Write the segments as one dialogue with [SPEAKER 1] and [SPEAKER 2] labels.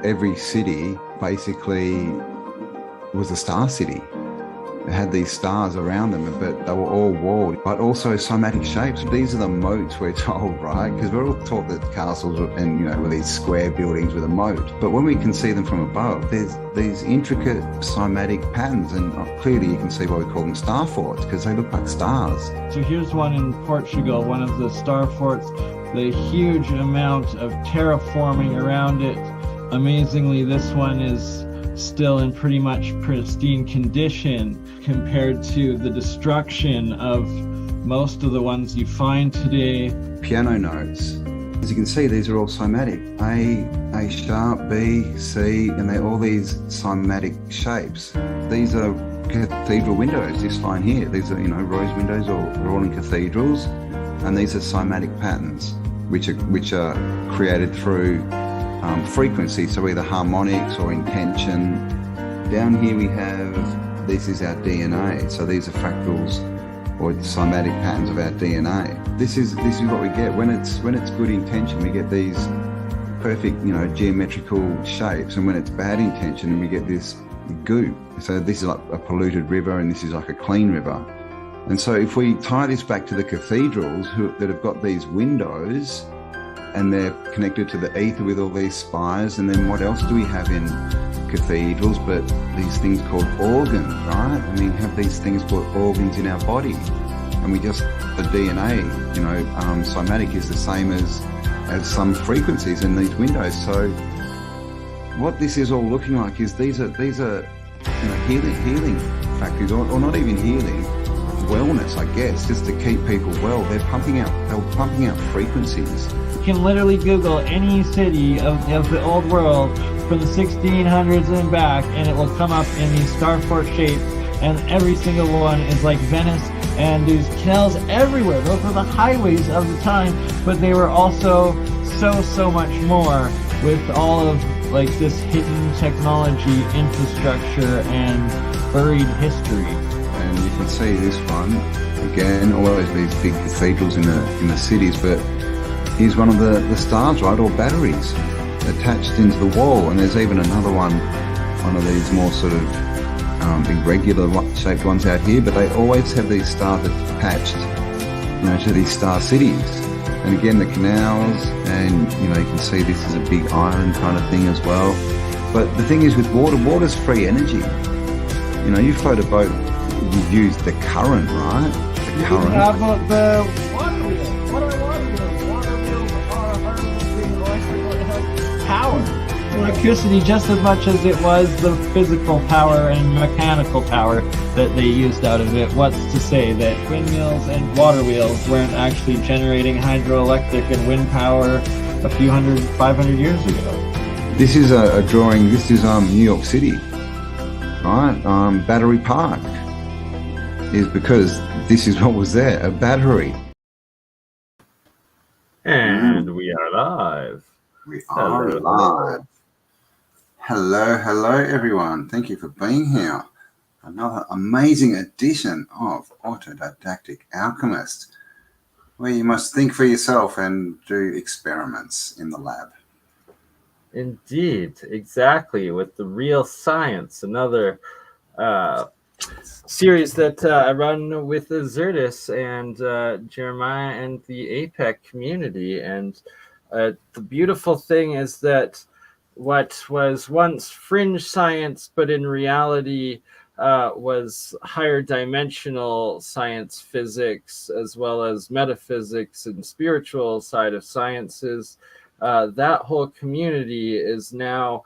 [SPEAKER 1] every city basically was a star city. It had these stars around them, but they were all walled, but also somatic shapes. These are the moats we're told, right? Because we're all taught that castles and, you know, were these square buildings with a moat. But when we can see them from above, there's these intricate somatic patterns, and clearly you can see why we call them star forts, because they look like stars.
[SPEAKER 2] So here's one in Portugal, one of the star forts, the huge amount of terraforming around it. Amazingly, this one is still in pretty much pristine condition compared to the destruction of most of the ones you find today.
[SPEAKER 1] Piano notes. As you can see, these are all somatic. A sharp, B, C, and they're all these somatic shapes. These are cathedral windows, this line here. These are, you know, rose windows, are all in cathedrals, and these are somatic patterns, which are created through frequency, so either harmonics or intention. Down here we have, this is our DNA, so these are fractals or somatic patterns of our DNA. This is what we get when it's good intention. We get these perfect, you know, geometrical shapes, and when it's bad intention, we get this goo. So this is like a polluted river, and this is like a clean river. And so if we tie this back to the cathedrals that have got these windows, and they're connected to the ether with all these spires, and then what else do we have in cathedrals but these things called organs, right? I mean, we have these things called organs in our body, and we just, the DNA, you know, somatic is the same as some frequencies in these windows. So what this is all looking like is these are you know, healing factories, or not even healing, wellness, I guess, just to keep people well. They're pumping out frequencies.
[SPEAKER 2] You can literally Google any city of the old world from the 1600s and back, and it will come up in these star fort shapes, and every single one is like Venice, and there's canals everywhere. Those were the highways of the time, but they were also so much more, with all of like this hidden technology, infrastructure, and buried history.
[SPEAKER 1] And you can see this one again, always these big cathedrals in the cities, but here's one of the stars, right, or batteries attached into the wall. And there's even another one of these more sort of irregular shaped ones out here, but they always have these stars attached, you know, to these star cities. And again, the canals, and you know, you can see this is a big island kind of thing as well. But the thing is with water's free energy. You know, you float a boat, you use the current, right? The current.
[SPEAKER 2] How about the water wheel? What are water wheels? Water wheels are harnessing electrical power. Electricity just as much as it was the physical power and mechanical power that they used out of it. What's to say that windmills and water wheels weren't actually generating hydroelectric and wind power a few 500 years ago?
[SPEAKER 1] This is a drawing. This is New York City, right? Battery Park is because this is what was there, a battery.
[SPEAKER 3] And we are live.
[SPEAKER 1] We are live. Hello, everyone. Thank you for being here. Another amazing edition of AutoDidactic Alchemist, where you must think for yourself and do experiments in the lab.
[SPEAKER 3] Indeed, exactly, with the real science. Another series that I run with Zertis and Jeremiah and the APEC community. And the beautiful thing is that what was once fringe science, but in reality was higher dimensional science, physics, as well as metaphysics and spiritual side of sciences, that whole community is now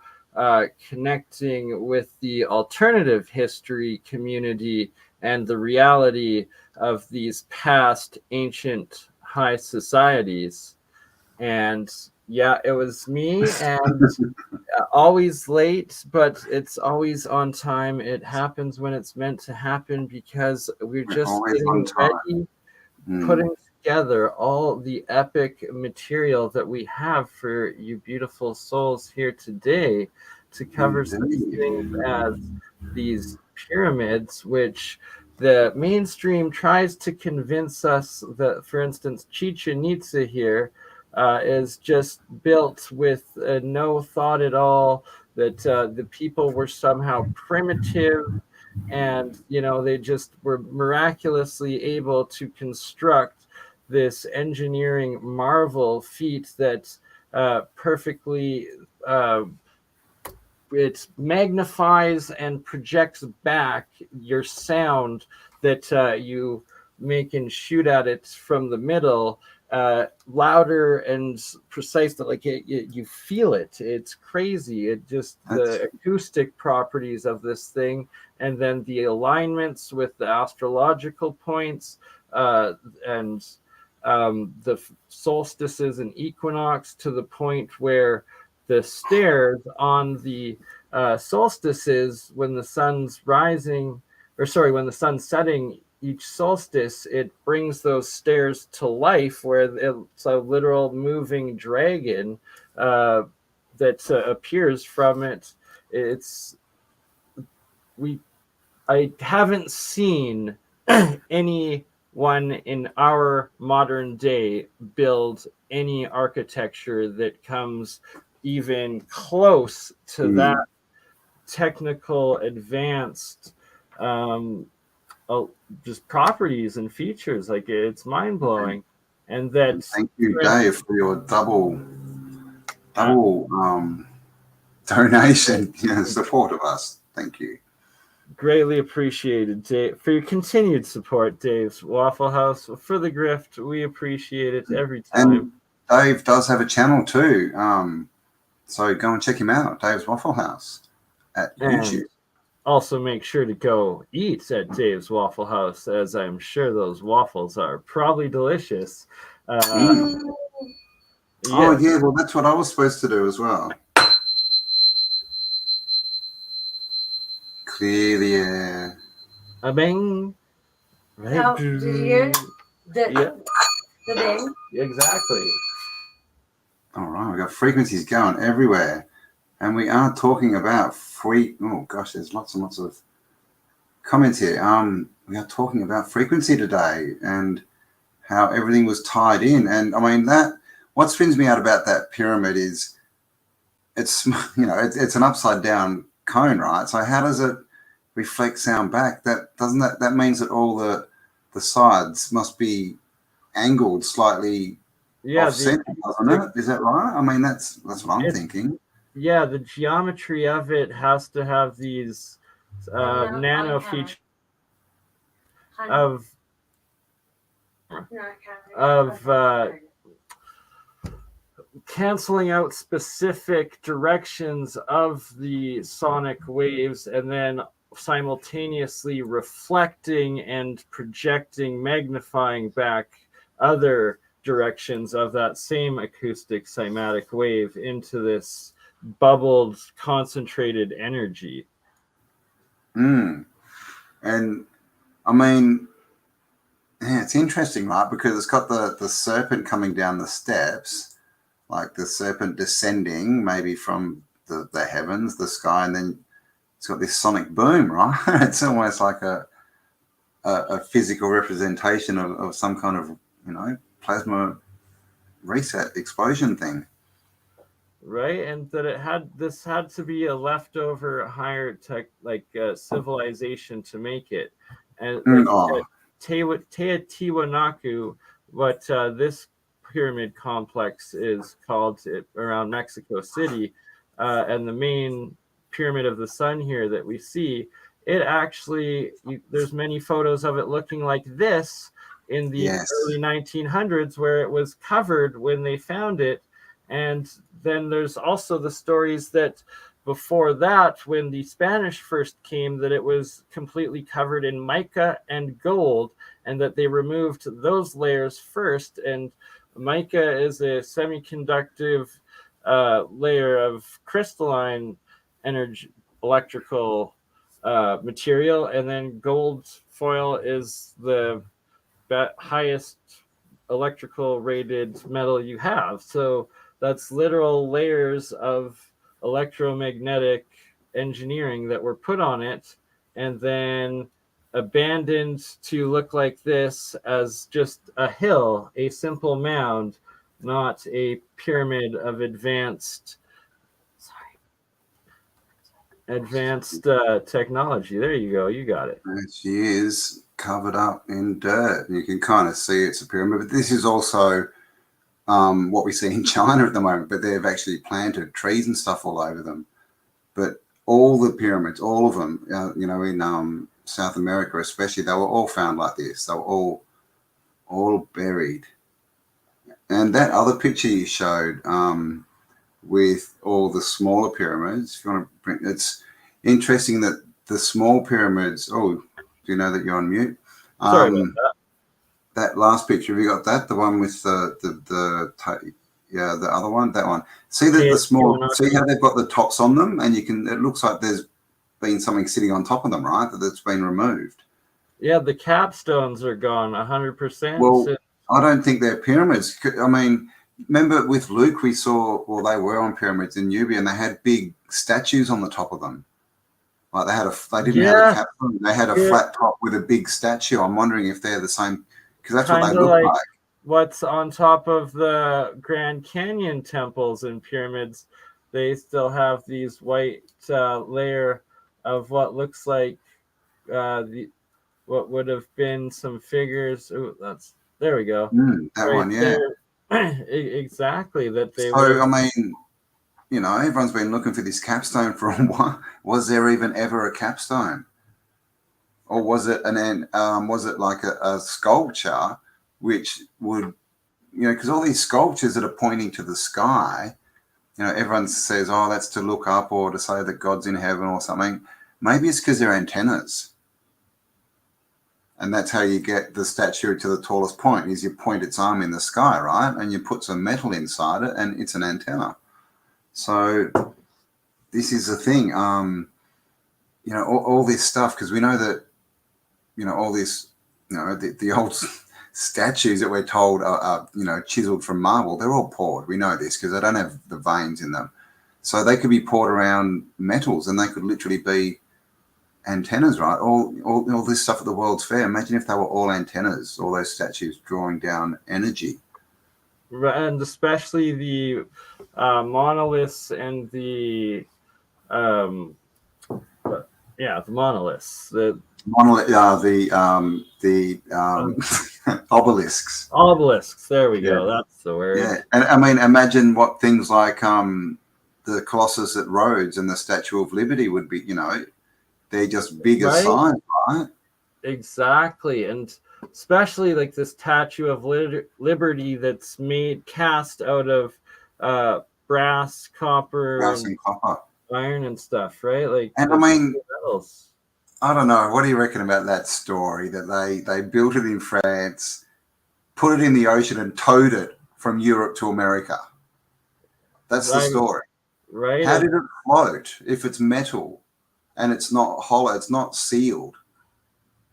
[SPEAKER 3] connecting with the alternative history community and the reality of these past ancient high societies. And yeah, it was me, and always late, but it's always on time. It happens when it's meant to happen, because we're just getting ready, putting together all the epic material that we have for you beautiful souls here today to cover such things as these pyramids, which the mainstream tries to convince us that, for instance, Chichen Itza here is just built with no thought at all that the people were somehow primitive, and they just were miraculously able to construct this engineering marvel feat that perfectly it magnifies and projects back your sound that you make and shoot at it from the middle louder and precise, like you feel it. It's crazy. It just the acoustic properties of this thing, and then the alignments with the astrological points and the solstices and equinox, to the point where the stairs on the solstices, when the sun's rising, or sorry, when the sun's setting each solstice, it brings those stairs to life, where it's a literal moving dragon that appears from it. I haven't seen anyone in our modern day build any architecture that comes even close to that technical advanced just properties and features. Like, it's mind-blowing. And that,
[SPEAKER 1] thank you, Dave, for your double donation support of us. Thank you.
[SPEAKER 3] Greatly appreciated, Dave, for your continued support, Dave's Waffle House. For the grift, we appreciate it every time.
[SPEAKER 1] And Dave does have a channel too, so go and check him out, Dave's Waffle House at YouTube.
[SPEAKER 3] Also, make sure to go eat at Dave's Waffle House, as I'm sure those waffles are probably delicious.
[SPEAKER 1] Oh yeah, well, that's what I was supposed to do as well. Clear the air.
[SPEAKER 3] A bang.
[SPEAKER 4] Oh, did you hear the bang?
[SPEAKER 3] Exactly.
[SPEAKER 1] All right, we've got frequencies going everywhere, and we are talking about oh gosh, there's lots and lots of comments here. We are talking about frequency today and how everything was tied in. And I mean, what spins me out about that pyramid is it's it's an upside down cone, right? So how does it reflect sound back? That means that all the sides must be angled slightly off-center, doesn't it? Is that right? I mean, that's what I'm thinking.
[SPEAKER 3] Yeah, the geometry of it has to have these nano features of canceling out specific directions of the sonic waves, and then simultaneously reflecting and projecting, magnifying back other directions of that same acoustic cymatic wave into this bubbled, concentrated energy.
[SPEAKER 1] And I mean, yeah, it's interesting, right? Because it's got the serpent coming down the steps, like the serpent descending maybe from the heavens, the sky, and then it's got this sonic boom, right? It's almost like a physical representation of some kind of plasma reset explosion thing. Right,
[SPEAKER 3] and that this had to be a leftover higher tech, like civilization, to make it. And Teotihuacan, what this pyramid complex is called, around Mexico City, and the main pyramid of the sun here that we see, it actually, there's many photos of it looking like this in the early 1900s, where it was covered when they found it. And then there's also the stories that before that, when the Spanish first came, that it was completely covered in mica and gold, and that they removed those layers first. And mica is a semiconductive layer of crystalline energy, electrical material, and then gold foil is the highest electrical rated metal you have. So that's literal layers of electromagnetic engineering that were put on it, and then abandoned to look like this as just a hill, a simple mound, not a pyramid of advanced technology. There you go. You got it.
[SPEAKER 1] And she is covered up in dirt. You can kind of see it's a pyramid. But this is also what we see in China at the moment. But they've actually planted trees and stuff all over them. But all the pyramids, all of them, in South America especially, they were all found like this. They were all buried. And that other picture you showed with all the smaller pyramids, if you want to bring, it's interesting that the small pyramids. Oh, do you know that you're on mute?
[SPEAKER 3] Sorry about that.
[SPEAKER 1] That last picture, have you got that? The one with the other one, that one. See the small. See how they've got the tops on them, and you can. It looks like there's been something sitting on top of them, right? That's been removed.
[SPEAKER 3] Yeah, the capstones are gone 100%.
[SPEAKER 1] Well, I don't think they're pyramids. I mean, remember with Luke, we saw, well, they were on pyramids in Nubia, and they had big statues on the top of them. Like they didn't have a capstone. They had a flat top with a big statue. I'm wondering if they're the same, because that's what they look like.
[SPEAKER 3] What's on top of the Grand Canyon temples and pyramids, they still have these white layer of what looks like what would have been some figures. Ooh, there we go.
[SPEAKER 1] That right one, yeah.
[SPEAKER 3] Exactly. That they.
[SPEAKER 1] So I mean, everyone's been looking for this capstone for a while. Was there even ever a capstone, or was it was it like a sculpture, which would, because all these sculptures that are pointing to the sky, everyone says, oh, that's to look up or to say that God's in heaven or something. Maybe it's because they're antennas. And that's how you get the statue to the tallest point, is you point its arm in the sky, right? And you put some metal inside it and it's an antenna. So this is the thing, all this stuff, because we know that, all this, the old statues that we're told are chiseled from marble, they're all poured. We know this because they don't have the veins in them. So they could be poured around metals and they could literally be antennas, right? All this stuff at the World's Fair. Imagine if they were all antennas, all those statues drawing down energy.
[SPEAKER 3] And especially the monoliths and the monoliths. The obelisks. Obelisks. There we go. That's the word.
[SPEAKER 1] Yeah, and I mean, imagine what things like the Colossus at Rhodes and the Statue of Liberty would be. They're just bigger size, right?
[SPEAKER 3] Exactly, and especially like this Statue of Liberty that's cast out of brass, copper, and iron and stuff, right? Like,
[SPEAKER 1] and I mean, I don't know. What do you reckon about that story that they built it in France, put it in the ocean, and towed it from Europe to America? That's the story,
[SPEAKER 3] right?
[SPEAKER 1] How did it float if it's metal and it's not hollow, it's not sealed?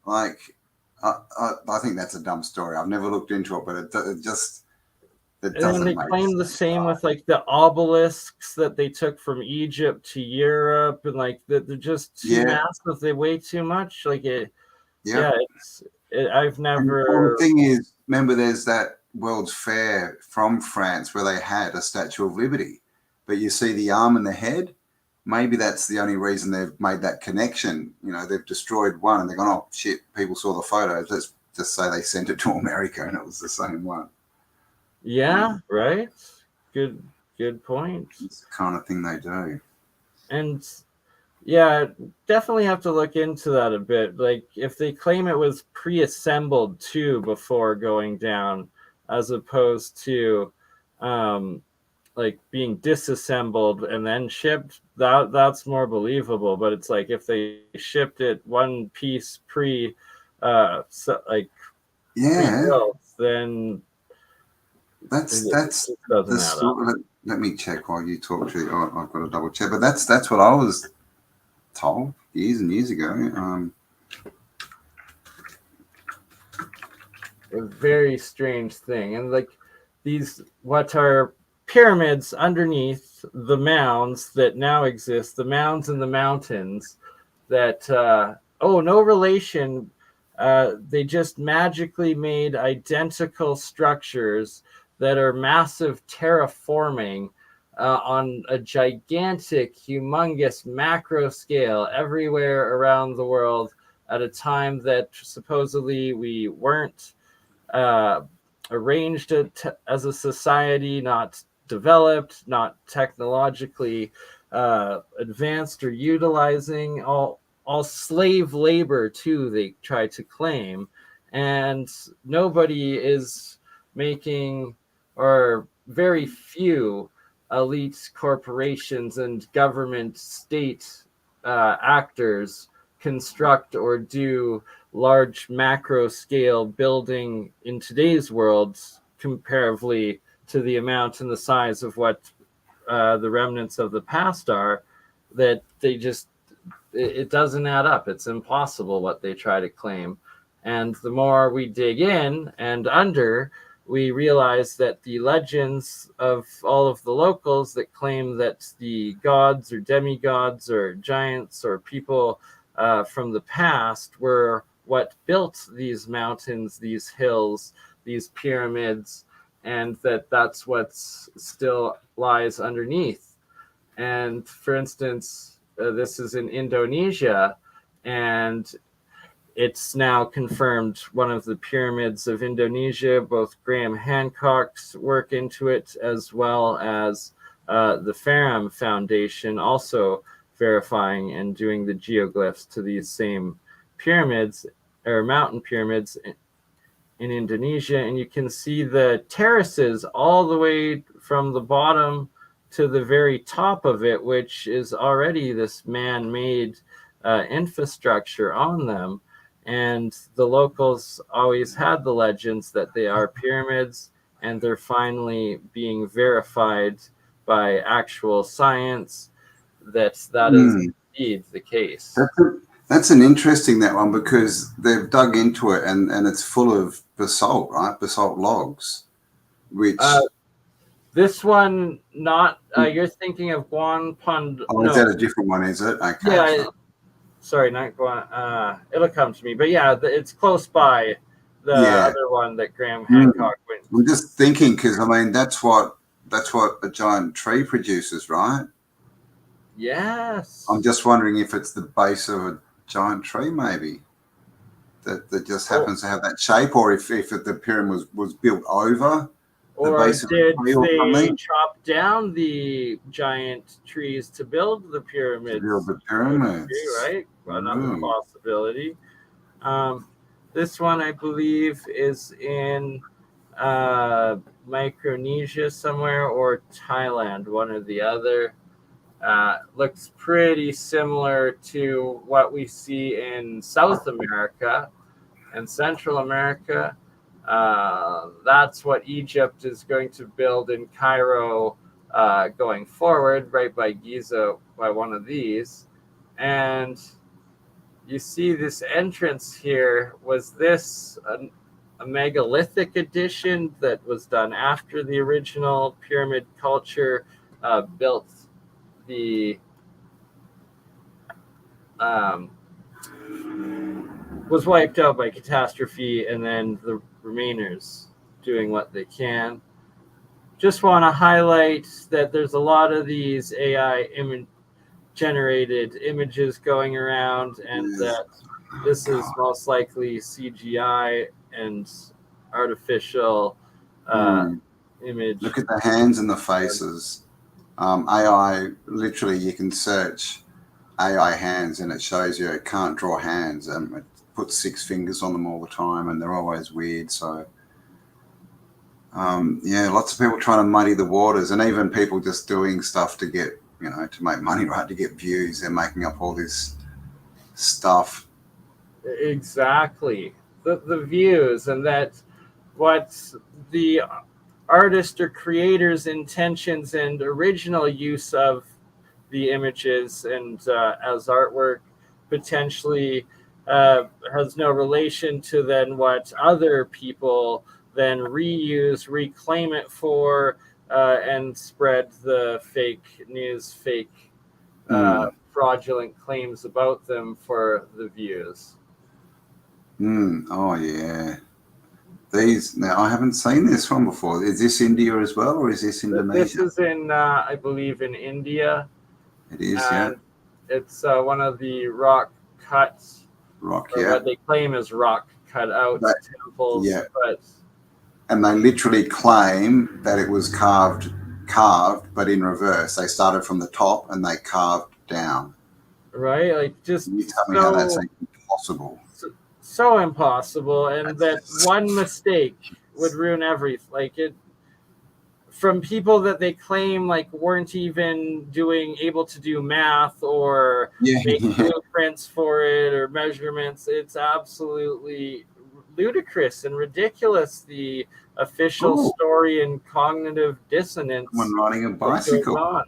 [SPEAKER 1] Like, I think that's a dumb story. I've never looked into it, but it doesn't.
[SPEAKER 3] And they claim the same with like the obelisks that they took from Egypt to Europe, and like they're just too massive. They weigh too much. Like it. Yeah. I've never.
[SPEAKER 1] And the thing is, remember, there's that World's Fair from France where they had a Statue of Liberty, but you see the arm and the head. Maybe that's the only reason they've made that connection. They've destroyed one and they're going, oh shit, people saw the photos. Let's just say they sent it to America and it was the same one.
[SPEAKER 3] Yeah, right. Good point.
[SPEAKER 1] It's the kind of thing they do.
[SPEAKER 3] And yeah, definitely have to look into that a bit. Like if they claim it was pre-assembled too before going down, as opposed to like being disassembled and then shipped, that's more believable. But it's like if they shipped it one piece pre-built, then
[SPEAKER 1] that's the sort. Let me check while you talk to. I've got to double check, but that's what I was told years and years ago.
[SPEAKER 3] A very strange thing, and like these, what are pyramids underneath the mounds that now exist, the mounds in the mountains that no relation. They just magically made identical structures that are massive terraforming on a gigantic, humongous macro scale everywhere around the world at a time that supposedly we weren't arranged as a society, not developed, not technologically advanced or utilizing, all slave labor too, they try to claim. And nobody is making, or very few elite corporations and government state actors construct or do large macro scale building in today's world comparatively to the amount and the size of what the remnants of the past are, that they just, it doesn't add up. It's impossible what they try to claim. And the more we dig in and under, we realize that the legends of all of the locals that claim that the gods or demigods or giants or people from the past were what built these mountains, these hills, these pyramids, and that's what still lies underneath. And for instance, this is in Indonesia, and it's now confirmed one of the pyramids of Indonesia. Both Graham Hancock's work into it, as well as the Ferrum Foundation, also verifying and doing the geoglyphs to these same pyramids or mountain pyramids in Indonesia. And you can see the terraces all the way from the bottom to the very top of it, which is already this man-made infrastructure on them. And the locals always had the legends that they are pyramids, and they're finally being verified by actual science that is indeed the case.
[SPEAKER 1] That's an interesting, that one, because they've dug into it and it's full of basalt, right? Basalt logs, which...
[SPEAKER 3] this one, not... you're thinking of Guan Pond...
[SPEAKER 1] Oh, no. Is that a different one, is it? Okay.
[SPEAKER 3] Yeah, sorry, not Guan... it'll come to me. But yeah, it's close by the other one that Graham Hancock went to.
[SPEAKER 1] I'm just thinking, because, I mean, that's what a giant tree produces, right?
[SPEAKER 3] Yes.
[SPEAKER 1] I'm just wondering if it's the base of a giant tree, maybe, that just happens to have that shape, or if the pyramid was built over the base of the tree, or
[SPEAKER 3] they chop down the giant trees to build the pyramids?
[SPEAKER 1] To build the pyramids,
[SPEAKER 3] right? Another possibility. This one, I believe, is in Micronesia somewhere, or Thailand, one or the other. Looks pretty similar to what we see in South America and Central America. That's what Egypt is going to build in Cairo going forward, right by Giza, by one of these. And you see this entrance here. Was this a megalithic addition that was done after the original pyramid culture built the was wiped out by catastrophe, and then the remainers doing what they can? Just want to highlight that there's a lot of these AI generated images going around, and that this is most likely CGI and artificial image.
[SPEAKER 1] Look at the hands and the faces. AI, literally, you can search AI hands and it shows you it can't draw hands, and it puts 6 fingers on them all the time, and they're always weird. So lots of people trying to muddy the waters, and even people just doing stuff to get, to make money, right, to get views. They're making up all this stuff.
[SPEAKER 3] Exactly, the views, and that what the artist or creator's intentions and original use of the images and as artwork potentially has no relation to then what other people then reuse, reclaim it for, and spread the fake news, fake fraudulent claims about them for the views.
[SPEAKER 1] Oh yeah, These now, I haven't seen this one before. Is this India as well, or is this Indonesia?
[SPEAKER 3] This is in, I believe, in India.
[SPEAKER 1] It is, yeah.
[SPEAKER 3] It's one of the rock cuts,
[SPEAKER 1] Rock,
[SPEAKER 3] or
[SPEAKER 1] yeah.
[SPEAKER 3] what they claim is rock cut out temples.
[SPEAKER 1] Yeah.
[SPEAKER 3] But
[SPEAKER 1] and they literally claim that it was carved, but in reverse. They started from the top and they carved down.
[SPEAKER 3] Right, like just
[SPEAKER 1] Can you tell me how that's impossible?
[SPEAKER 3] So impossible, and that one mistake would ruin everything. Like it, from people that they claim like weren't even able to do math or make blueprints for it or measurements. It's absolutely ludicrous and ridiculous. The official story and cognitive dissonance.
[SPEAKER 1] Someone riding a bicycle.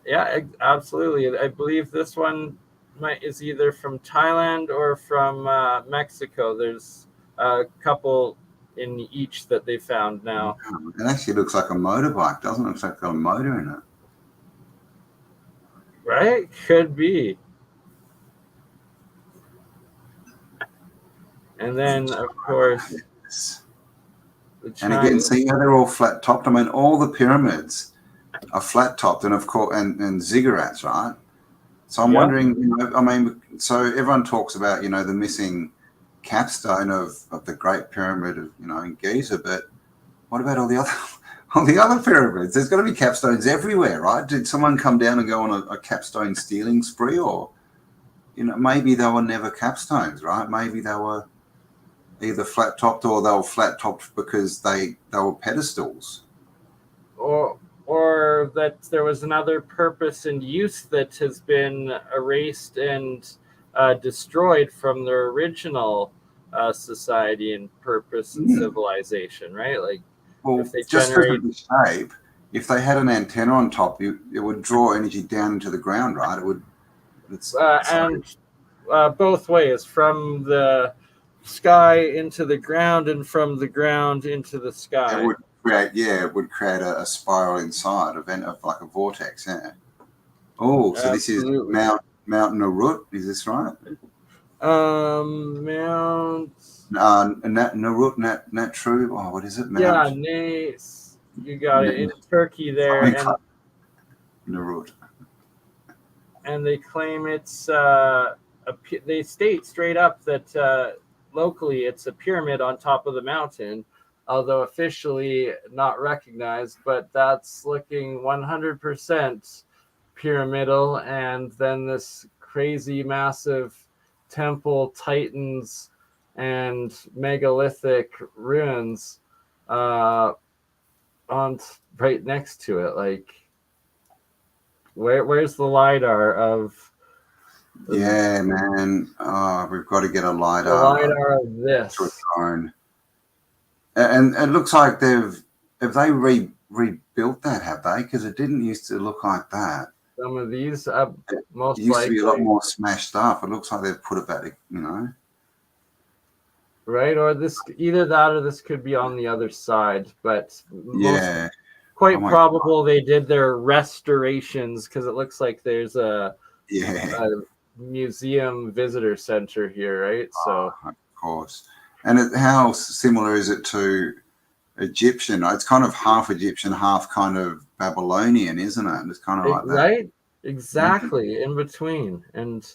[SPEAKER 3] Yeah, absolutely. I believe this one is either from Thailand or from Mexico. There's a couple in each that they found now.
[SPEAKER 1] It actually looks like a motorbike, doesn't it? Looks like it's got a motor in it.
[SPEAKER 3] Right? Could be. And then, of course,
[SPEAKER 1] and again, see how they're all flat topped. I mean, all the pyramids are flat topped, and of course, and ziggurats, right? So I'm wondering, you know, I mean, so everyone talks about, you know, the missing capstone of the Great Pyramid of, you know, in Giza, but what about all the other pyramids? There's got to be capstones everywhere, right? Did someone come down and go on a capstone stealing spree, or, you know, maybe they were never capstones, right? Maybe they were either flat topped or they were flat topped because they were pedestals,
[SPEAKER 3] or that there was another purpose and use that has been erased and destroyed from their original society and purpose and civilization, right? Like,
[SPEAKER 1] well,
[SPEAKER 3] if they
[SPEAKER 1] just
[SPEAKER 3] generate
[SPEAKER 1] the shape, if they had an antenna on top, it would draw energy down into the ground, right? It would.
[SPEAKER 3] And both ways, from the sky into the ground and from the ground into the sky.
[SPEAKER 1] It would create a spiral inside, of like a vortex. Yeah. Oh, so this is Mount Narut. Is this right?
[SPEAKER 3] Mount.
[SPEAKER 1] Narut, Natru. Oh, what is it?
[SPEAKER 3] Mount, Nace. You got it in Turkey there, and
[SPEAKER 1] Narut.
[SPEAKER 3] And they claim it's they state straight up that locally it's a pyramid on top of the mountain, although officially not recognized, but that's looking 100% pyramidal. And then this crazy massive temple, titans, and megalithic ruins on right next to it. Like, where's the LiDAR of...
[SPEAKER 1] Yeah, man. Oh, we've got to get a LiDAR.
[SPEAKER 3] The LiDAR of this.
[SPEAKER 1] And it looks like have they rebuilt that, have they? Because it didn't used to look like that.
[SPEAKER 3] Some of these, most
[SPEAKER 1] it used
[SPEAKER 3] likely,
[SPEAKER 1] to be a lot more smashed up. It looks like they've put it back, you know.
[SPEAKER 3] Right, or this, either that or this could be on the other side, but quite probable they did their restorations, because it looks like there's a museum visitor center here, right? So
[SPEAKER 1] of course. And how similar is it to Egyptian? It's kind of half Egyptian, half kind of Babylonian, isn't it? It's kind of like that.
[SPEAKER 3] Right? Exactly, in between. And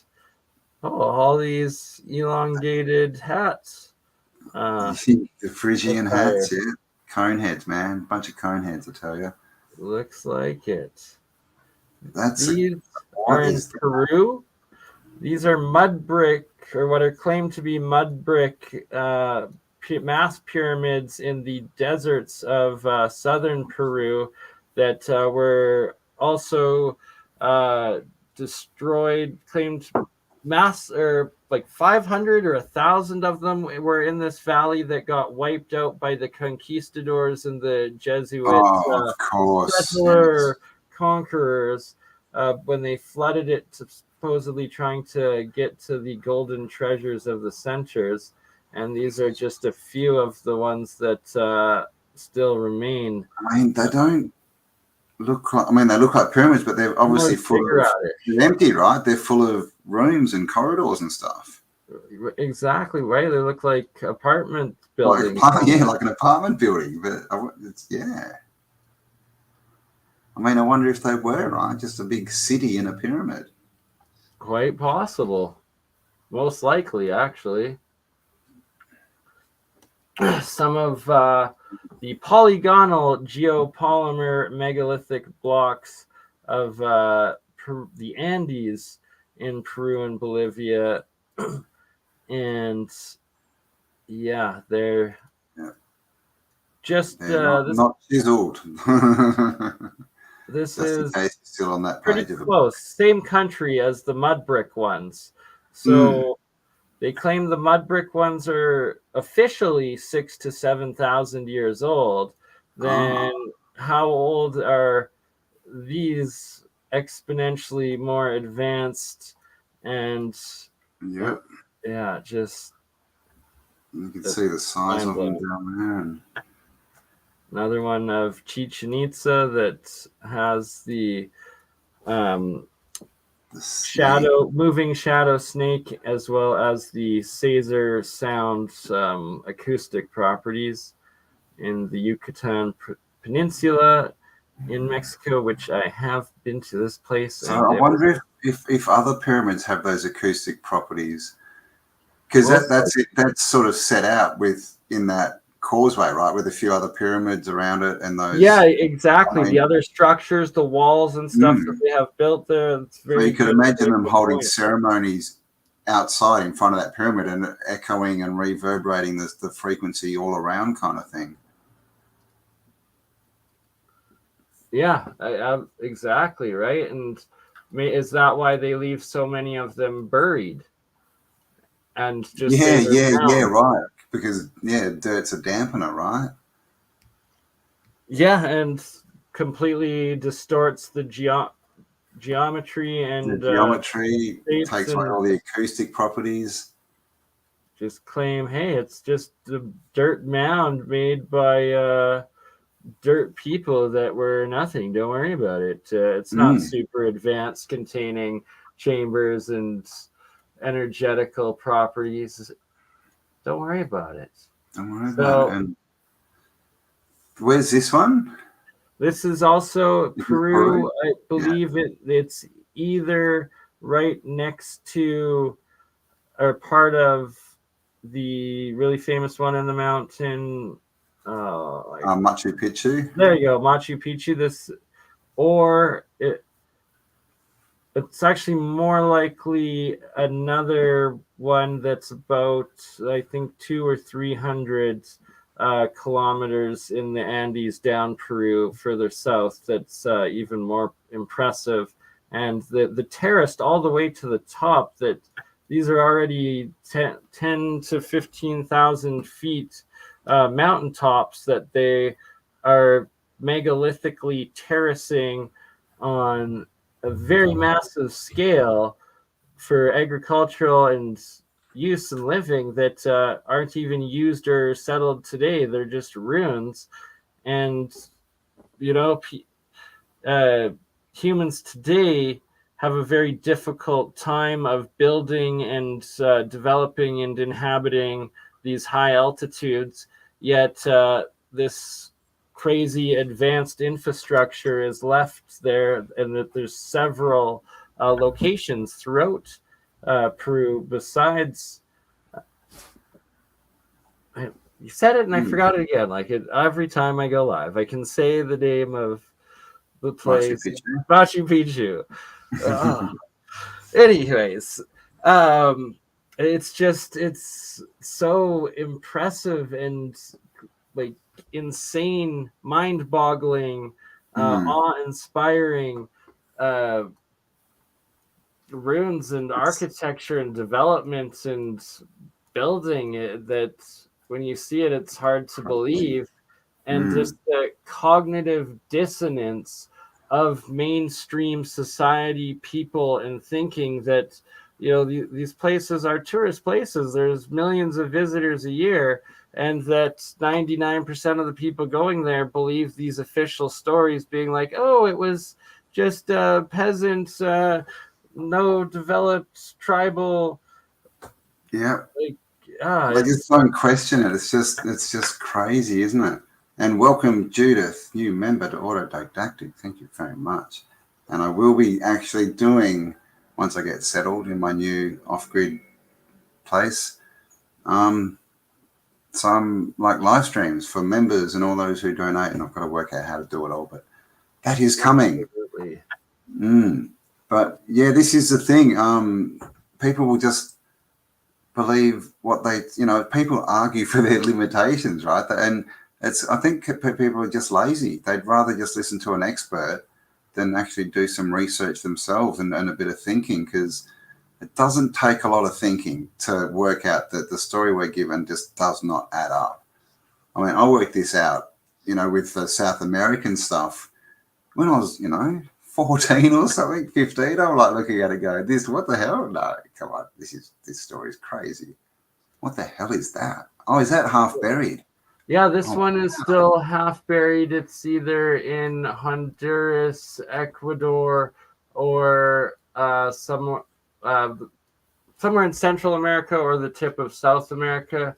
[SPEAKER 3] all these elongated hats.
[SPEAKER 1] The Phrygian hats, yeah. Cone heads, man. Bunch of cone heads, I tell you.
[SPEAKER 3] Looks like it.
[SPEAKER 1] These
[SPEAKER 3] are in Peru. These are mud brick, or what are claimed to be mud brick mass pyramids in the deserts of southern Peru that were also destroyed, claimed mass, or like 500 or 1,000 of them were in this valley that got wiped out by the conquistadors and the Jesuit settler conquerors when they flooded it, supposedly trying to get to the golden treasures of the centers. And these are just a few of the ones that still remain.
[SPEAKER 1] I mean, they don't look like, they look like pyramids, but they're obviously full of, they're empty, right? They're full of rooms and corridors and stuff.
[SPEAKER 3] Exactly, right? They look like apartment
[SPEAKER 1] Like,
[SPEAKER 3] buildings.
[SPEAKER 1] yeah, like an apartment building. But yeah. I mean, I wonder if they were, right? Just a big city in a pyramid.
[SPEAKER 3] Quite possible. Most likely, actually. Some of the polygonal geopolymer megalithic blocks of the Andes in Peru and Bolivia. And yeah, they're just
[SPEAKER 1] not chiseled.
[SPEAKER 3] this
[SPEAKER 1] Just in
[SPEAKER 3] is
[SPEAKER 1] case you're still on that
[SPEAKER 3] pretty
[SPEAKER 1] page of
[SPEAKER 3] close. Same country as the mud brick ones. So they claim the mud brick ones are officially 6,000 to 7,000 years old. Then how old are these exponentially more advanced? And yeah, just
[SPEAKER 1] you can see the size of them down there. And
[SPEAKER 3] another one of Chichen Itza that has the moving shadow snake, as well as the Caesar sound acoustic properties in the Yucatan Peninsula in Mexico, which I have been to this place.
[SPEAKER 1] So I wonder if other pyramids have those acoustic properties, because that's sort of set out in that causeway, right, with a few other pyramids around it, and those.
[SPEAKER 3] Yeah, exactly. The other structures, the walls and stuff that they have built there. It's very.
[SPEAKER 1] So you could imagine them holding ceremonies outside in front of that pyramid and echoing and reverberating the frequency all around, kind of thing.
[SPEAKER 3] Yeah, exactly, right. And is that why they leave so many of them buried? And just
[SPEAKER 1] right. Because dirt's a dampener, right?
[SPEAKER 3] Yeah, and completely distorts the geometry and
[SPEAKER 1] the geometry takes away all the acoustic properties.
[SPEAKER 3] Just claim, hey, it's just a dirt mound made by dirt people that were nothing. Don't worry about it. It's not super advanced, containing chambers and energetical properties. Don't worry about it.
[SPEAKER 1] Don't worry about it. And where's this one?
[SPEAKER 3] This is also Peru. I believe it's either right next to or part of the really famous one in the mountain.
[SPEAKER 1] Machu Picchu.
[SPEAKER 3] There you go, Machu Picchu. It's actually more likely another one that's about, I think, 200 or 300 kilometers in the Andes down Peru, further south. That's even more impressive. And the terrace all the way to the top, that these are already 10 to 15,000 feet mountaintops that they are megalithically terracing on a very massive scale for agricultural and use and living that aren't even used or settled today. They're just ruins. And, humans today have a very difficult time of building and developing and inhabiting these high altitudes, yet this crazy advanced infrastructure is left there, and that there's several locations throughout Peru besides. You said it and I forgot it again. Like every time I go live, I can say the name of the place, Machu Picchu. Anyways, it's so impressive and like insane, mind-boggling, awe-inspiring ruins and architecture and development and building that when you see it, it's hard to believe. And just the cognitive dissonance of mainstream society, people, and thinking that, these places are tourist places. There's millions of visitors a year, and that 99% of the people going there believe these official stories, being like, oh, it was just peasant, no developed tribal
[SPEAKER 1] Yeah.
[SPEAKER 3] Ah,
[SPEAKER 1] They just don't question it. It's just crazy, isn't it? And welcome, Judith, new member to AutoDidactic. Thank you very much. And I will be actually doing, once I get settled in my new off-grid place, some like live streams for members and all those who donate. And I've got to work out how to do it all, but that is coming.
[SPEAKER 3] absolutely.
[SPEAKER 1] But yeah, this is the thing. People will just believe what they, people argue for their limitations, right? And I think people are just lazy. They'd rather just listen to an expert than actually do some research themselves and a bit of thinking, because it doesn't take a lot of thinking to work out that the story we're given just does not add up. I mean, I worked this out, with the South American stuff when I was, 14 or something, 15. I'm like looking at it going, what the hell? No, come on, this story is crazy. What the hell is that? Oh, is that half buried?
[SPEAKER 3] Yeah, this one is still half buried. It's either in Honduras, Ecuador, or somewhere in Central America or the tip of South America.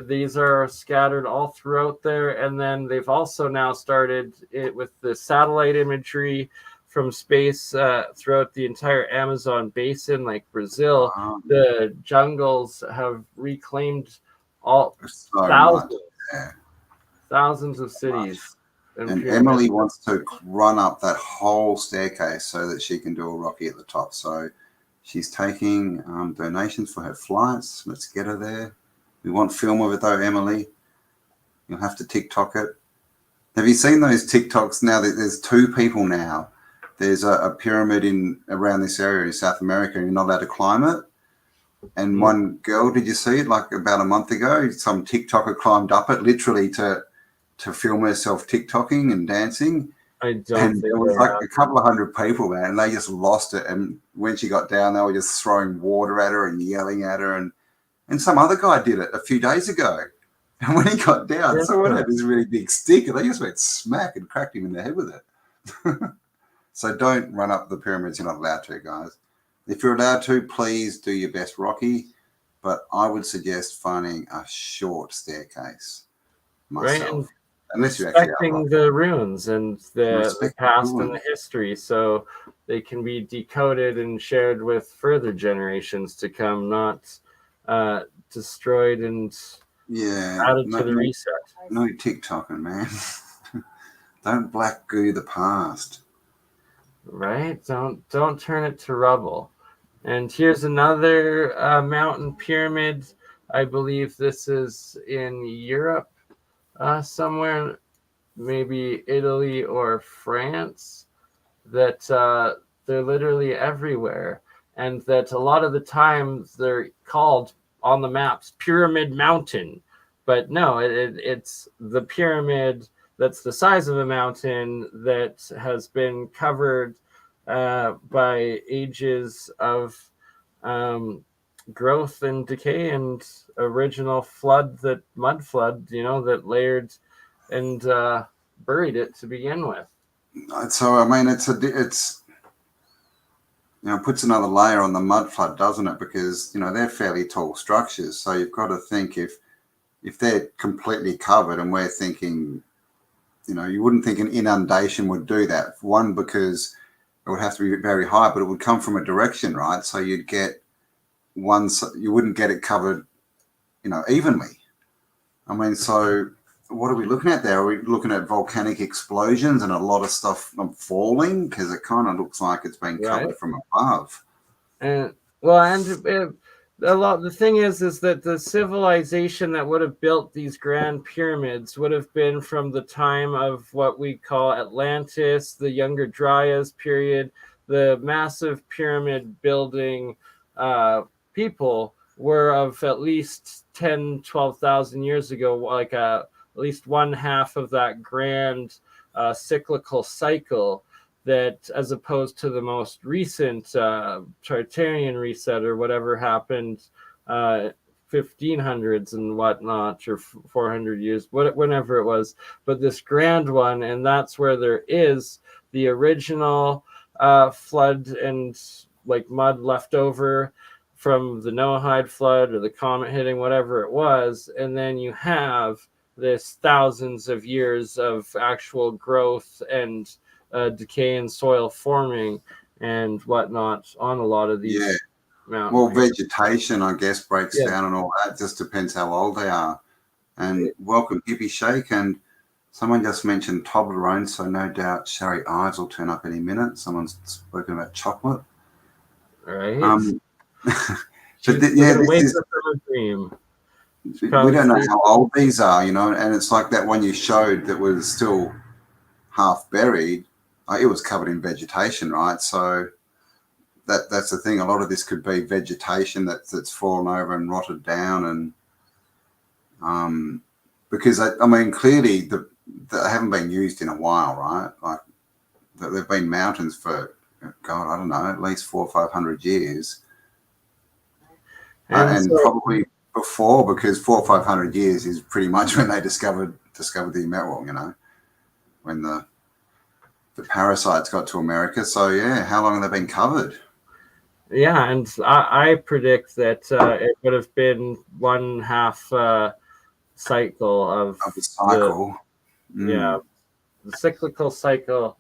[SPEAKER 3] These are scattered all throughout there. And then they've also now started it with the satellite imagery from space throughout the entire Amazon basin, like Brazil.
[SPEAKER 1] Wow.
[SPEAKER 3] The jungles have reclaimed all thousands of cities.
[SPEAKER 1] And Emily wants to run up that whole staircase so that she can do a rocky at the top. So she's taking donations for her flights. Let's get her there. We want film of it though, Emily. You'll have to TikTok it. Have you seen those TikToks now? There's two people now. There's a pyramid around this area in South America, and you're not allowed to climb it. And one girl, did you see it like about a month ago? Some TikToker climbed up it literally to film herself TikToking and dancing.
[SPEAKER 3] I don't
[SPEAKER 1] and there was like a couple of hundred people there, and they just lost it. And when she got down, they were just throwing water at her and yelling at her. And some other guy did it a few days ago. And when he got down, someone had this really big stick, and they just went smack and cracked him in the head with it. So don't run up the pyramids. You're not allowed to, guys. If you're allowed to, please do your best, Rocky. But I would suggest finding a short staircase myself.
[SPEAKER 3] Right,
[SPEAKER 1] unless you're
[SPEAKER 3] respecting the runes and the past and the history, so they can be decoded and shared with further generations to come, not destroyed and added to the reset.
[SPEAKER 1] No TikToking, man. Don't black goo the past.
[SPEAKER 3] Right? Don't turn it to rubble. And here's another mountain pyramid. I believe this is in Europe somewhere, maybe Italy or France, that they're literally everywhere. And that a lot of the times they're called on the maps Pyramid Mountain. But no, it's the pyramid that's the size of a mountain that has been covered by ages of growth and decay and original mud flood, that layered and buried it to begin with.
[SPEAKER 1] So, I mean, it's puts another layer on the mud flood, doesn't it? Because, they're fairly tall structures. So you've got to think if they're completely covered, and we're thinking, you wouldn't think an inundation would do that. One, because it would have to be very high, but it would come from a direction, right? So you'd get you wouldn't get it covered, evenly. I mean, so what are we looking at there? Are we looking at volcanic explosions and a lot of stuff falling? Because it kind of looks like it's been covered from above.
[SPEAKER 3] The thing is that the civilization that would have built these grand pyramids would have been from the time of what we call Atlantis, the Younger Dryas period. The massive pyramid building people were of at least 10, 12,000 years ago, like at least one half of that grand cyclical cycle, that as opposed to the most recent Tartarian reset or whatever happened 1500s and whatnot, or 400 years, whenever it was. But this grand one, and that's where there is the original flood and like mud left over from the Noahide flood or the comet hitting, whatever it was, and then you have this thousands of years of actual growth and decay and soil forming and whatnot on a lot of these mountain
[SPEAKER 1] Well,
[SPEAKER 3] ranges.
[SPEAKER 1] vegetation, I guess, breaks down and all that. Just depends how old they are. And welcome, Hippie Shake. And someone just mentioned Toblerone, so no doubt Sherry Ives will turn up any minute. Someone's spoken about chocolate.
[SPEAKER 3] Right.
[SPEAKER 1] But this is,
[SPEAKER 3] from a dream.
[SPEAKER 1] we don't know how old these are, you know, and it's like that one you showed that was still half buried. It was covered in vegetation, right? So that's the thing. A lot of this could be vegetation that's fallen over and rotted down, and because I mean, clearly they haven't been used in a while, right? Like they've been mountains for, God, I don't know, at least 400 or 500 years, and so, probably before, because 400 or 500 years is pretty much when they discovered the metal, you know, when the parasites got to America. So yeah, how long have they been covered?
[SPEAKER 3] Yeah, and I predict that it would have been one half cycle of
[SPEAKER 1] the cycle.
[SPEAKER 3] Yeah, the cyclical cycle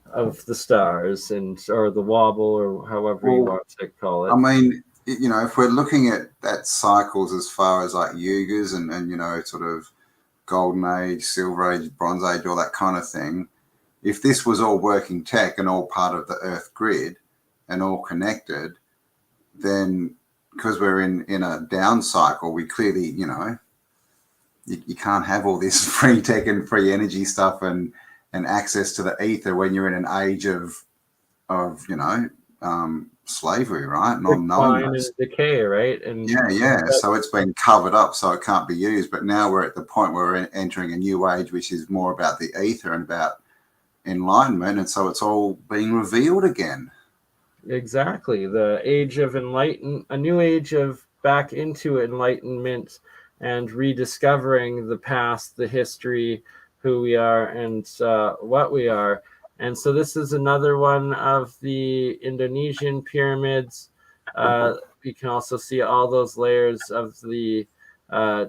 [SPEAKER 3] of the stars, or the wobble, or however you want to call it.
[SPEAKER 1] I mean, you know, if we're looking at cycles as far as like yugas and you know, sort of golden age, silver age, bronze age, all that kind of thing, if this was all working tech and all part of the Earth grid and all connected, then because we're in a down cycle, we clearly, you know, you can't have all this free tech and free energy stuff and access to the ether when you're in an age of you know, slavery, right?
[SPEAKER 3] Decline and decay, right? And
[SPEAKER 1] so it's been covered up, so it can't be used. But now we're at the point where we're entering a new age, which is more about the ether and about enlightenment, and so it's all being revealed again.
[SPEAKER 3] Exactly, the age of a new age of back into enlightenment and rediscovering the past, the history, who we are, and what we are. And so this is another one of the Indonesian pyramids. You can also see all those layers of the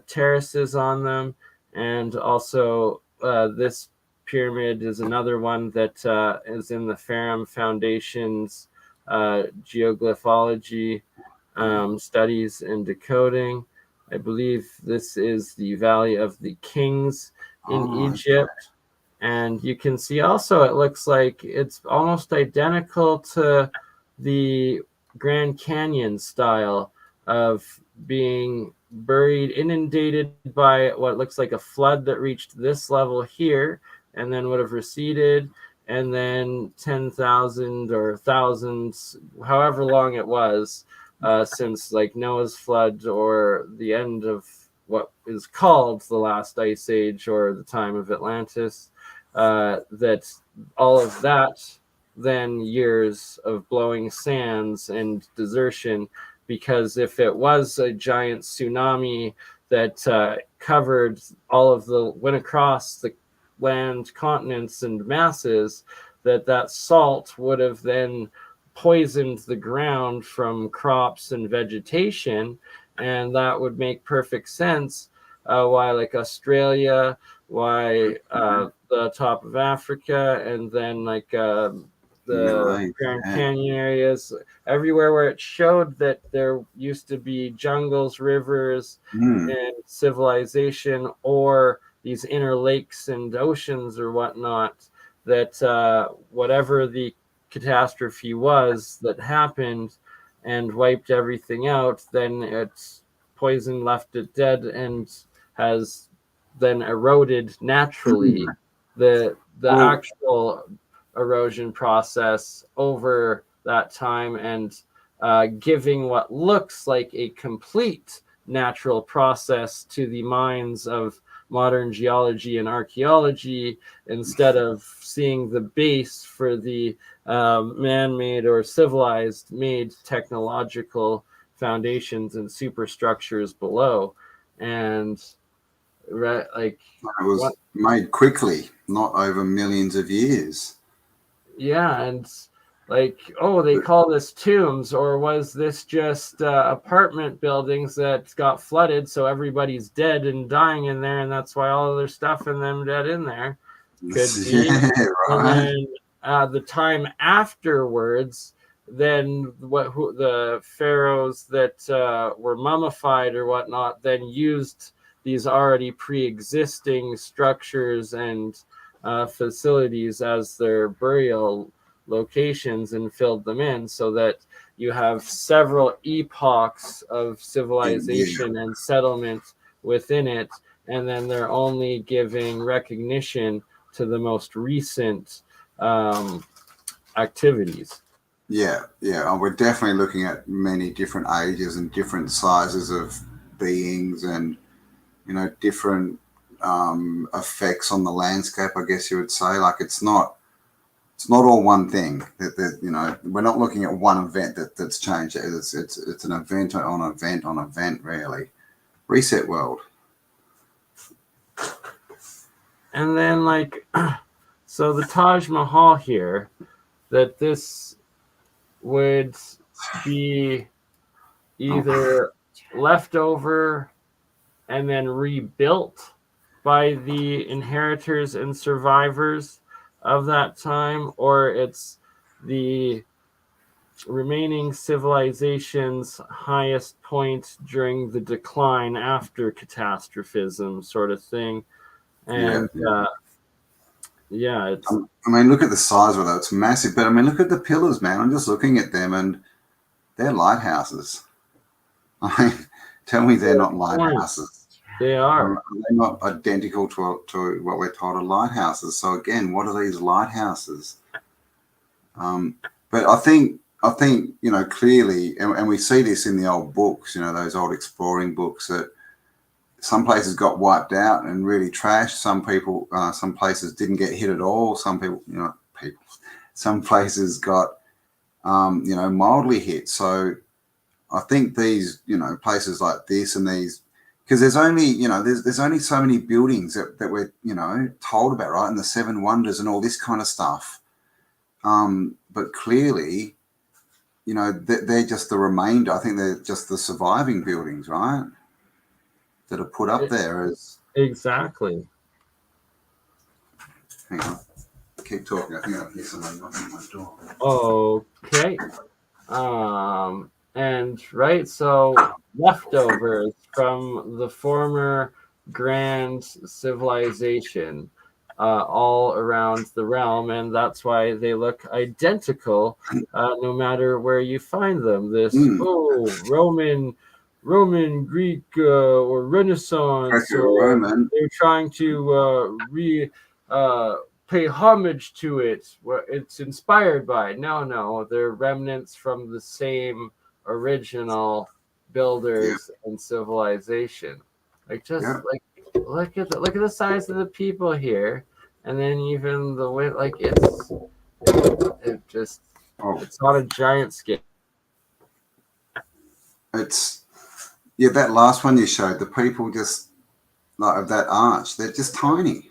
[SPEAKER 3] terraces on them, and also this pyramid is another one that is in the Ferrum Foundation's geoglyphology studies and decoding. I believe this is the Valley of the Kings in Egypt. And you can see also it looks like it's almost identical to the Grand Canyon style of being buried, inundated by what looks like a flood that reached this level here and then would have receded, and then 10,000 or thousands, however long it was, since like Noah's flood or the end of what is called the last ice age or the time of Atlantis, that all of that, then years of blowing sands and desertion, because if it was a giant tsunami that covered went across the land, continents, and masses, that salt would have then poisoned the ground from crops and vegetation, and that would make perfect sense why like Australia, why the top of Africa, and then like the Grand Canyon areas, everywhere where it showed that there used to be jungles, rivers, and civilization, or these inner lakes and oceans or whatnot, that whatever the catastrophe was that happened and wiped everything out, then it's poison left it dead and has then eroded naturally. The actual erosion process over that time, and giving what looks like a complete natural process to the minds of modern geology and archaeology, instead of seeing the base for the man-made or civilized made technological foundations and superstructures below. And like
[SPEAKER 1] it was made quickly, not over millions of years.
[SPEAKER 3] Yeah, and like, oh, they call this tombs, or was this just apartment buildings that got flooded, so everybody's dead and dying in there, and that's why all of their stuff and them dead in there? Could be.
[SPEAKER 1] Yeah,
[SPEAKER 3] And
[SPEAKER 1] right.
[SPEAKER 3] then the time afterwards, then the pharaohs that were mummified or whatnot then used these already pre-existing structures and facilities as their burial locations and filled them in, so that you have several epochs of civilization and settlement within it, and then they're only giving recognition to the most recent activities.
[SPEAKER 1] Yeah, yeah. We're definitely looking at many different ages and different sizes of beings, and different effects on the landscape, I guess you would say. Like it's not all one thing. That we're not looking at one event that's changed. It's an event on event on event, really. Reset world.
[SPEAKER 3] And then, like, so the Taj Mahal here, that this would be either left over and then rebuilt by the inheritors and survivors of that time, or it's the remaining civilization's highest point during the decline after catastrophism, sort of thing. And it's.
[SPEAKER 1] I mean, look at the size of it. It's massive. But I mean, look at the pillars, man. I'm just looking at them, and they're lighthouses. I mean, tell me they're not lighthouses.
[SPEAKER 3] They are.
[SPEAKER 1] They're not identical to what we're told are lighthouses. So again, what are these lighthouses? But I think clearly, and we see this in the old books. Those old exploring books, that some places got wiped out and really trashed. Some places didn't get hit at all. Some some places got mildly hit. So I think these places like this and these, because there's only there's only so many buildings that we're told about, right? And the Seven Wonders and all this kind of stuff. But clearly, they're just the remainder. I think they're just the surviving buildings, right? That are put up there as
[SPEAKER 3] exactly.
[SPEAKER 1] Hang on, keep talking. I think I hear someone knocking on my door.
[SPEAKER 3] Okay. And right, so leftovers from the former grand civilization all around the realm, and that's why they look identical no matter where you find them. This Roman, Greek, or Renaissance, or they're trying to pay homage to it. What it's inspired by? No, they're remnants from the same original builders and civilization. Like like look at the size of the people here, and then even the way it's not a giant scale.
[SPEAKER 1] It's that last one you showed, the people just like of that arch, they're just tiny.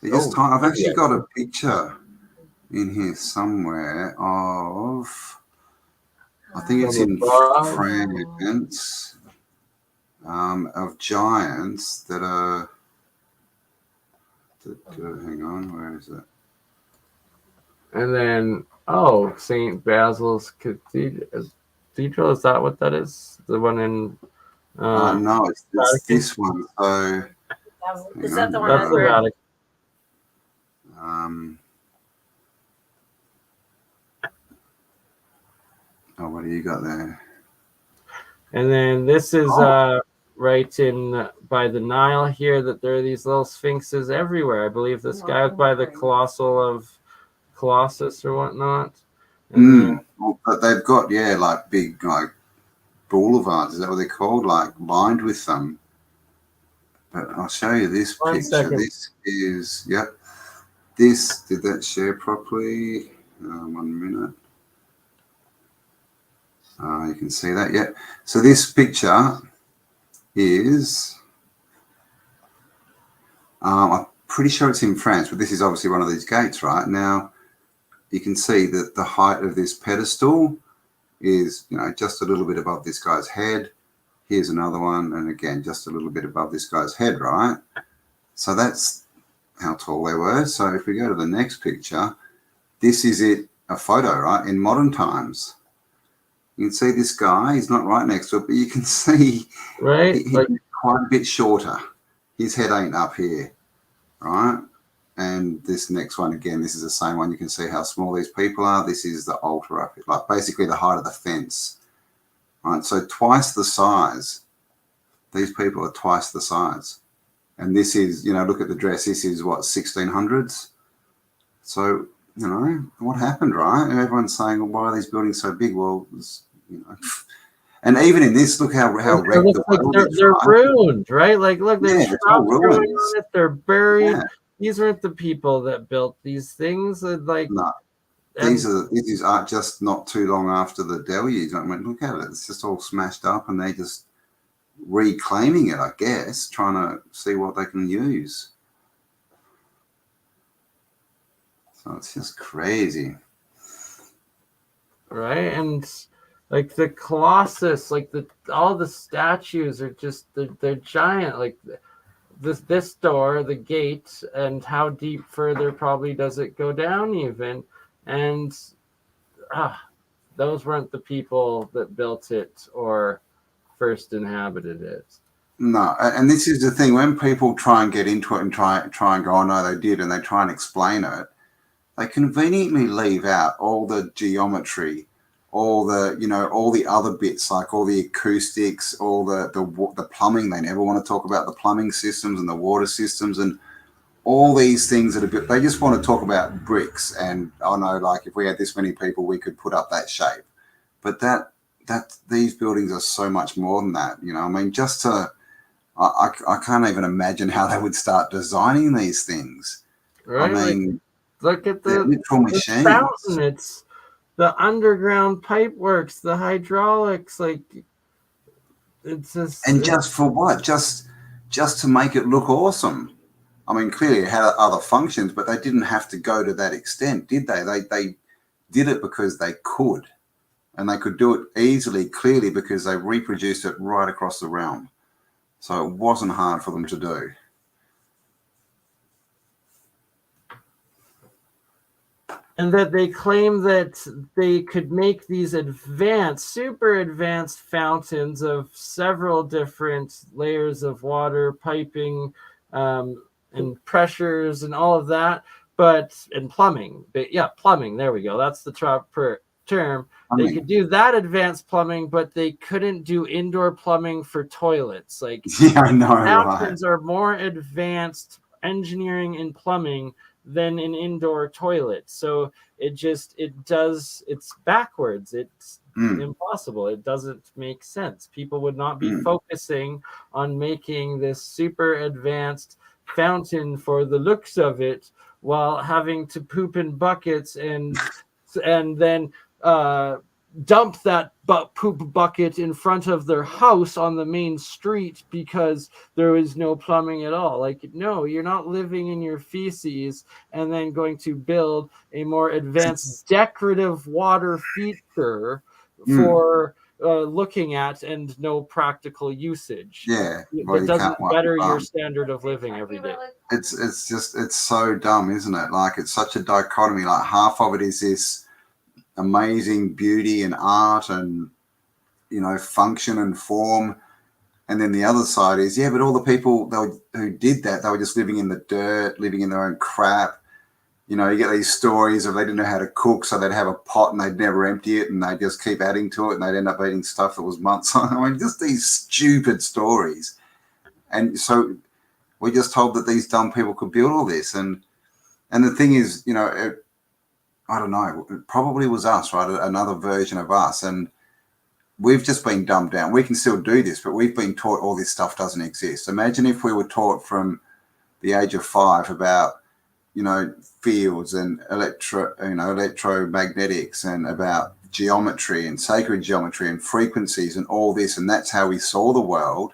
[SPEAKER 1] They're just tiny. I've actually got a picture in here somewhere of, I think it's in France, of giants that are, hang on, where is it?
[SPEAKER 3] And then, St. Basil's Cathedral, is that what that is? The one in...
[SPEAKER 1] no, it's this one. So,
[SPEAKER 4] is that the one
[SPEAKER 3] that's the Vatican?
[SPEAKER 1] What do you got there?
[SPEAKER 3] And then this is right in by the Nile here, that there are these little sphinxes everywhere. I believe this guy was by the Colossal of Colossus or whatnot.
[SPEAKER 1] But they've got like big boulevards. Is that what they're called? Like lined with them. But I'll show you this picture.
[SPEAKER 3] Second.
[SPEAKER 1] This is This did that share properly? 1 minute. You can see that, yeah. So this picture is, I'm pretty sure it's in France, but this is obviously one of these gates, right? Now, you can see that the height of this pedestal is, just a little bit above this guy's head. Here's another one, and again, just a little bit above this guy's head, right? So that's how tall they were. So if we go to the next picture, this is it, a photo, right, in modern times. You can see this guy, he's not right next to it, but you can see he's quite a bit shorter. His head ain't up here, right? And this next one, again, this is the same one. You can see how small these people are. This is the altar up here, like basically the height of the fence, right? So twice the size. These people are twice the size. And this is, look at the dress. This is what, 1600s? So, what happened, right? And everyone's saying, well, why are these buildings so big? Well, and even in this, look how wrecked the world is.
[SPEAKER 3] They're ruined, right? Like, look, there's
[SPEAKER 1] it's all ruined.
[SPEAKER 3] on it. They're buried. Yeah. These aren't the people that built these things.
[SPEAKER 1] No, these are just not too long after the deluge. I mean, look at it. It's just all smashed up, and they just reclaiming it, I guess, trying to see what they can use. So it's just crazy.
[SPEAKER 3] Right? And like the Colossus, like all the statues are just, they're giant. Like this door, the gate, and how deep further probably does it go down even. And those weren't the people that built it or first inhabited it.
[SPEAKER 1] No, and this is the thing, when people try and get into it and try and go, oh no, they did, and they try and explain it, they conveniently leave out all the geometry, all the other bits, like all the acoustics, all the plumbing. They never want to talk about the plumbing systems and the water systems and all these things that are, they just want to talk about bricks and, oh no, like if we had this many people, we could put up that shape. But that these buildings are so much more than that. I mean, just to, I can't even imagine how they would start designing these things.
[SPEAKER 3] Right.
[SPEAKER 1] I mean,
[SPEAKER 3] look at the
[SPEAKER 1] machines.
[SPEAKER 3] Fountain. It's the underground pipe works, the hydraulics, like it's just.
[SPEAKER 1] And just for what? Just to make it look awesome. I mean, clearly it had other functions, but they didn't have to go to that extent, did they? They did it because they could. And they could do it easily, clearly, because they reproduced it right across the realm. So it wasn't hard for them to do.
[SPEAKER 3] And that they claim that they could make these super advanced fountains of several different layers of water, piping, and pressures and all of that, and plumbing. But yeah, plumbing, there we go. That's the proper term. They could do that advanced plumbing, but they couldn't do indoor plumbing for toilets. Like,
[SPEAKER 1] yeah, I know,
[SPEAKER 3] fountains are more advanced engineering and plumbing than an indoor toilet. So it's backwards. It's impossible. It doesn't make sense. People would not be focusing on making this super advanced fountain for the looks of it while having to poop in buckets and then dump that poop bucket in front of their house on the main street because there was no plumbing at all. Like, no, you're not living in your feces and then going to build a more advanced decorative water feature for looking at and no practical usage.
[SPEAKER 1] Yeah,
[SPEAKER 3] it doesn't better your standard of living every day.
[SPEAKER 1] It's so dumb, isn't it? Like, it's such a dichotomy. Like, half of it is this amazing beauty and art and function and form, and then the other side is, but all the people who did that, they were just living in the dirt, living in their own crap. You get these stories of they didn't know how to cook, so they'd have a pot and they'd never empty it and they'd just keep adding to it and they'd end up eating stuff that was months on. I mean, just these stupid stories. And so we're just told that these dumb people could build all this, and the thing is, I don't know, it probably was us, right? Another version of us. And we've just been dumbed down. We can still do this, but we've been taught all this stuff doesn't exist. Imagine if we were taught from the age of 5 about, fields and electromagnetics and about geometry and sacred geometry and frequencies and all this. And that's how we saw the world.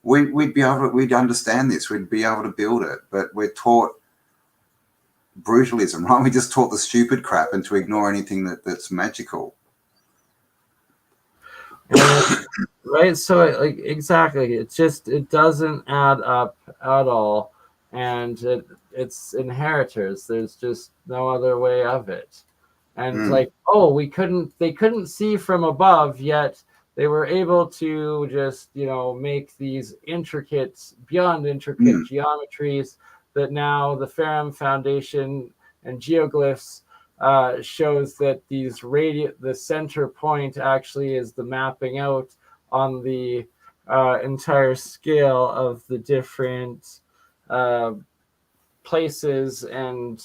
[SPEAKER 1] We'd understand this. We'd be able to build it. But we're taught brutalism, right? We just taught the stupid crap and to ignore anything that's magical.
[SPEAKER 3] And, right, so like exactly, it doesn't add up at all, and it's inheritors. There's just no other way of it. And like, oh, they couldn't see from above, yet they were able to just, make these beyond intricate geometries that now the Ferrum Foundation and geoglyphs shows that the center point actually is the mapping out on the entire scale of the different places and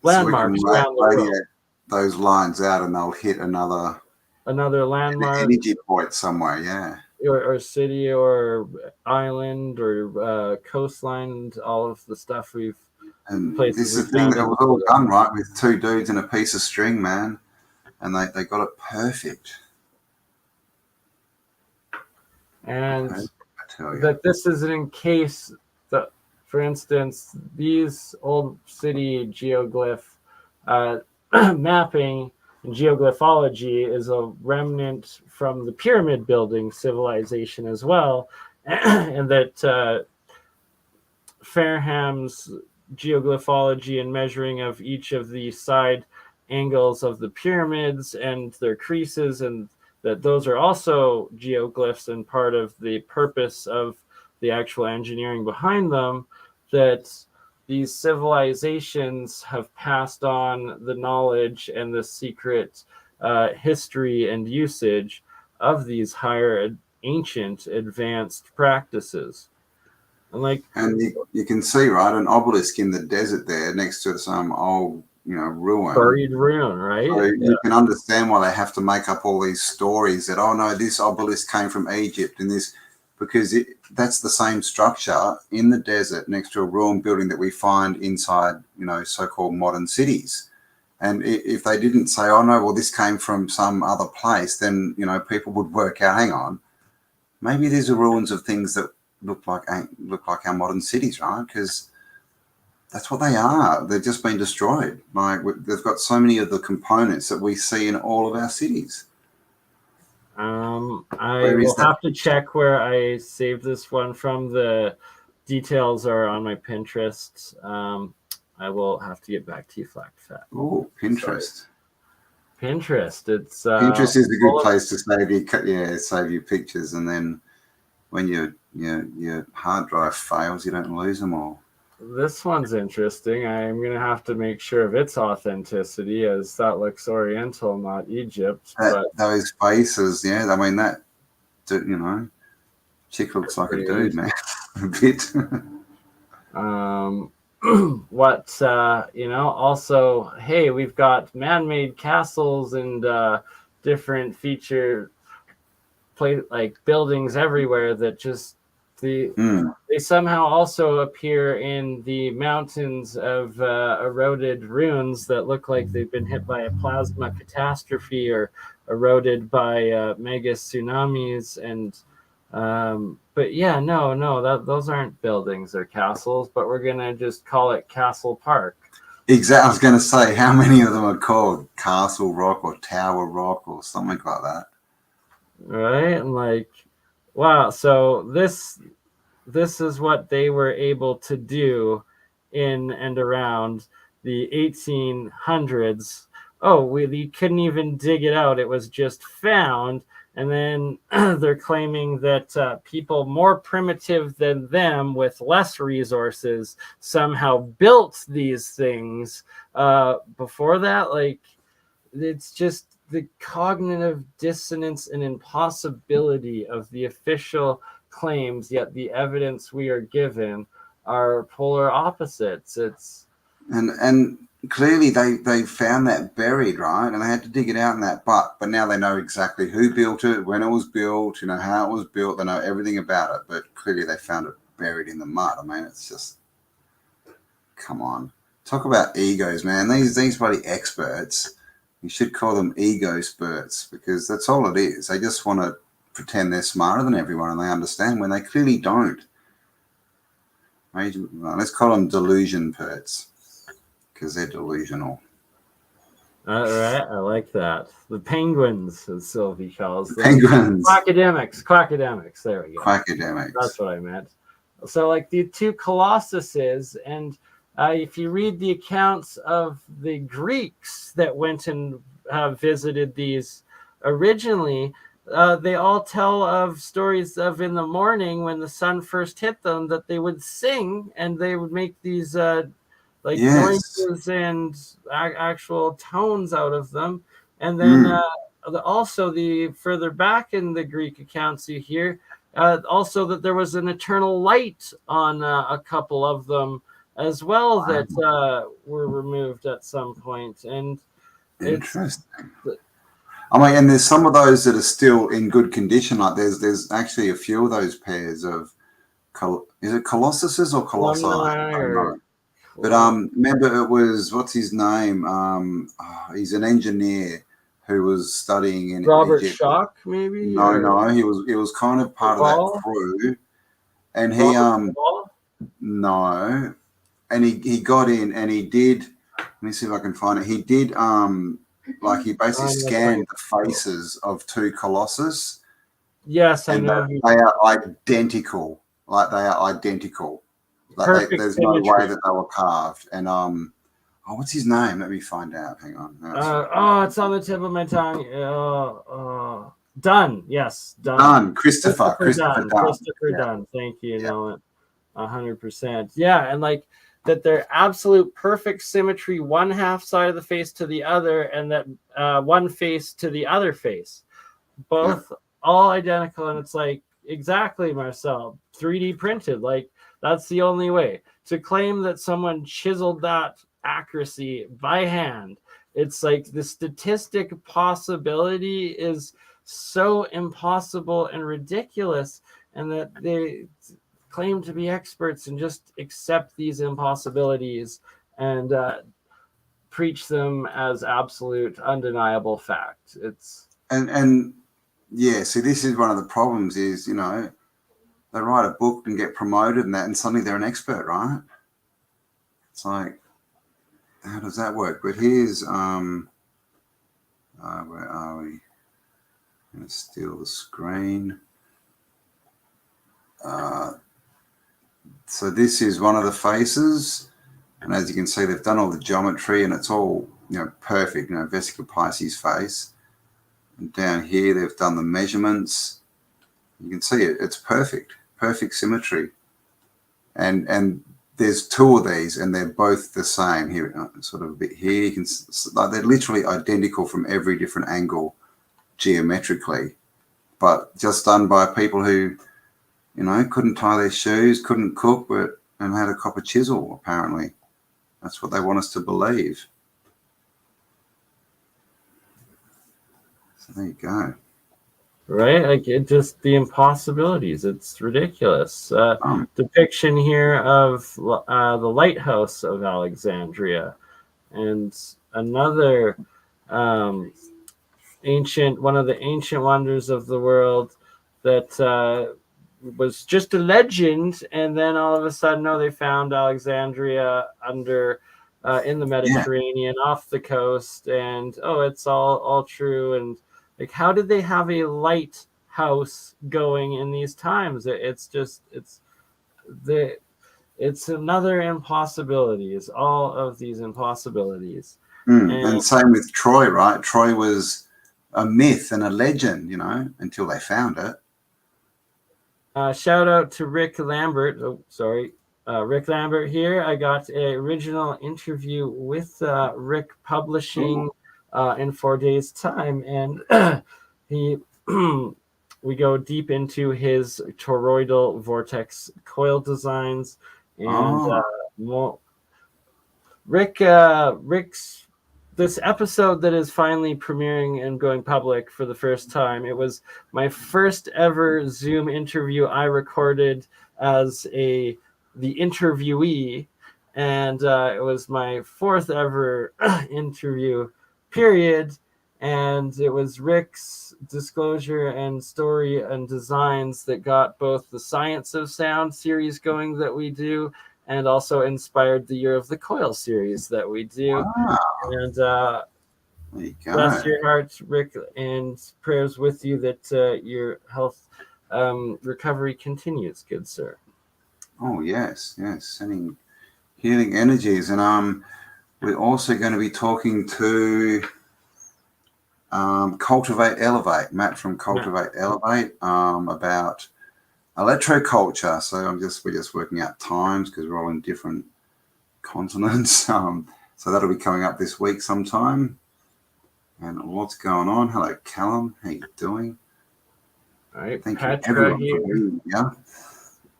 [SPEAKER 3] landmarks around the world.
[SPEAKER 1] Those lines out, and they'll hit another
[SPEAKER 3] landmark,
[SPEAKER 1] energy point somewhere, yeah,
[SPEAKER 3] or city or island or coastline. All of the stuff
[SPEAKER 1] and this is the thing that was all done right with two dudes and a piece of string, man, and they got it perfect.
[SPEAKER 3] And that this is in case that, for instance, these old city geoglyph mapping and geoglyphology is a remnant from the pyramid building civilization as well, and that Fairham's geoglyphology and measuring of each of the side angles of the pyramids and their creases, and that those are also geoglyphs and part of the purpose of the actual engineering behind them, that these civilizations have passed on the knowledge and the secret history and usage of these higher ancient advanced practices.
[SPEAKER 1] And you can see, right, an obelisk in the desert there next to some old, ruin.
[SPEAKER 3] Buried ruin, right?
[SPEAKER 1] So you can understand why they have to make up all these stories that, oh no, this obelisk came from Egypt and this, because that's the same structure in the desert next to a ruined building that we find inside, so-called modern cities. And if they didn't say, oh no, well, this came from some other place, then, people would work out, hang on, maybe these are ruins of things that look like our modern cities, right? Because that's what they are. They've just been destroyed. They've got so many of the components that we see in all of our cities.
[SPEAKER 3] I will have to check where I saved this one from. The details are on my Pinterest. I will have to get back to you, Flat Fat.
[SPEAKER 1] Oh, Pinterest.
[SPEAKER 3] Sorry. Pinterest. It's
[SPEAKER 1] Pinterest is a good place to save your pictures, and then when your hard drive fails, you don't lose them all.
[SPEAKER 3] This one's interesting. I'm going to have to make sure of its authenticity, as that looks Oriental, not Egypt.
[SPEAKER 1] Those faces, I mean, that, chick looks like a dude, man. A bit. Also, hey, we've got man-made castles and different feature buildings everywhere that just they somehow also appear in the mountains of eroded ruins that look like they've been hit by a plasma catastrophe or eroded by mega tsunamis. And those aren't buildings or castles, but we're gonna just call it Castle Park. Exactly. I was going to say, how many of them are called Castle Rock or Tower Rock or something like that?
[SPEAKER 3] Right, and wow. So this is what they were able to do in and around the 1800s. Oh, we couldn't even dig it out. It was just found. And then they're claiming that people more primitive than them with less resources somehow built these things before that. It's just the cognitive dissonance and impossibility of the official claims, yet the evidence we are given are polar opposites.
[SPEAKER 1] And clearly they found that buried, right? And they had to dig it out in that but now they know exactly who built it, when it was built, how it was built. They know everything about it, but clearly they found it buried in the mud. I mean, it's just, come on. Talk about egos, man. These bloody experts, you should call them ego spurts, because that's all it is. They just want to pretend they're smarter than everyone and they understand when they clearly don't. Let's call them delusion perts because they're delusional.
[SPEAKER 3] All right, I like that. The penguins, as Sylvie calls them.
[SPEAKER 1] Penguins.
[SPEAKER 3] Quackademics. There we go.
[SPEAKER 1] Quackademics.
[SPEAKER 3] That's what I meant. So, like the two colossuses, and if you read the accounts of the Greeks that went and visited these originally, they all tell of stories of in the morning when the sun first hit them that they would sing and they would make these noises and actual tones out of them. And then also the further back in the Greek accounts you hear also that there was an eternal light on a couple of them as well that were removed at some point. And
[SPEAKER 1] interesting. I mean, and there's some of those that are still in good condition. Like there's actually a few of those pairs of, is it colossuses or colossi? I don't know. But remember, it was, what's his name? He's an engineer who was studying in
[SPEAKER 3] Robert
[SPEAKER 1] Egypt.
[SPEAKER 3] Schoch, maybe.
[SPEAKER 1] No, he was kind of part of that crew, and he no, and he got in and he did. Let me see if I can find it. He did like he basically scanned the faces of two colossus.
[SPEAKER 3] Yes, I know.
[SPEAKER 1] They are identical. Like they are identical. Like there's no way that they were carved. And what's his name? Let me find out. Hang on.
[SPEAKER 3] It's on the tip of my tongue. Dunn. Yes,
[SPEAKER 1] Dunn. Christopher Dunn.
[SPEAKER 3] Christopher Dunn. Thank you. Yeah. Know it. 100%. Yeah, and like that, they're absolute perfect symmetry. One half side of the face to the other, and that one face to the other face, both all identical. And it's like exactly, Marcel, 3D printed. Like that's the only way to claim that someone chiseled that accuracy by hand. It's like the statistic possibility is so impossible and ridiculous, and that they claim to be experts and just accept these impossibilities and preach them as absolute undeniable fact. It's
[SPEAKER 1] and yeah, see, this is one of the problems is, you know, they write a book and get promoted and that, and suddenly they're an expert, right? It's like, how does that work? But here's where are we? I'm gonna steal the screen. So this is one of the faces, and as you can see, they've done all the geometry and it's all, you know, perfect, you know, Vesica Pisces face. And down here they've done the measurements. You can see it, it's perfect symmetry. And there's two of these and they're both the same here, sort of a bit here. You can, like, they're literally identical from every different angle geometrically, but just done by people who, you know, couldn't tie their shoes, couldn't cook, and had a copper chisel, apparently. That's what they want us to believe. So there you go.
[SPEAKER 3] Right? Like, it just, the impossibilities. It's ridiculous. Depiction here of the Lighthouse of Alexandria. And another one of the ancient wonders of the world that was just a legend, and then all of a sudden, they found Alexandria under in the Mediterranean, off the coast, and it's all true. And like, how did they have a lighthouse going in these times? It's another impossibility. It's all of these impossibilities.
[SPEAKER 1] And same with Troy, right? Troy was a myth and a legend, you know, until they found it.
[SPEAKER 3] Shout out to Rick Lambert. Rick Lambert here. I got an original interview with Rick Publishing in 4 days' time, and we go deep into his toroidal vortex coil designs, and Rick's this episode that is finally premiering and going public for the first time. It was my first ever Zoom interview I recorded as the interviewee, and it was my fourth ever interview, period. And it was Rick's disclosure and story and designs that got both the Science of Sound series going that we do, and also inspired the Year of the Coil series that we do.
[SPEAKER 1] Wow.
[SPEAKER 3] And
[SPEAKER 1] There you go.
[SPEAKER 3] bless your heart, Rick, and prayers with you that your health recovery continues, good sir.
[SPEAKER 1] Oh, yes, yes. Sending healing energies. And we're also going to be talking to Cultivate Elevate, Matt from Cultivate Elevate, about electroculture. So we're just working out times because we're all in different continents. So that'll be coming up this week sometime. And what's going on? Hello, Callum. How you doing?
[SPEAKER 3] All right,
[SPEAKER 1] Thank
[SPEAKER 3] Petra
[SPEAKER 1] you, everyone, for being here.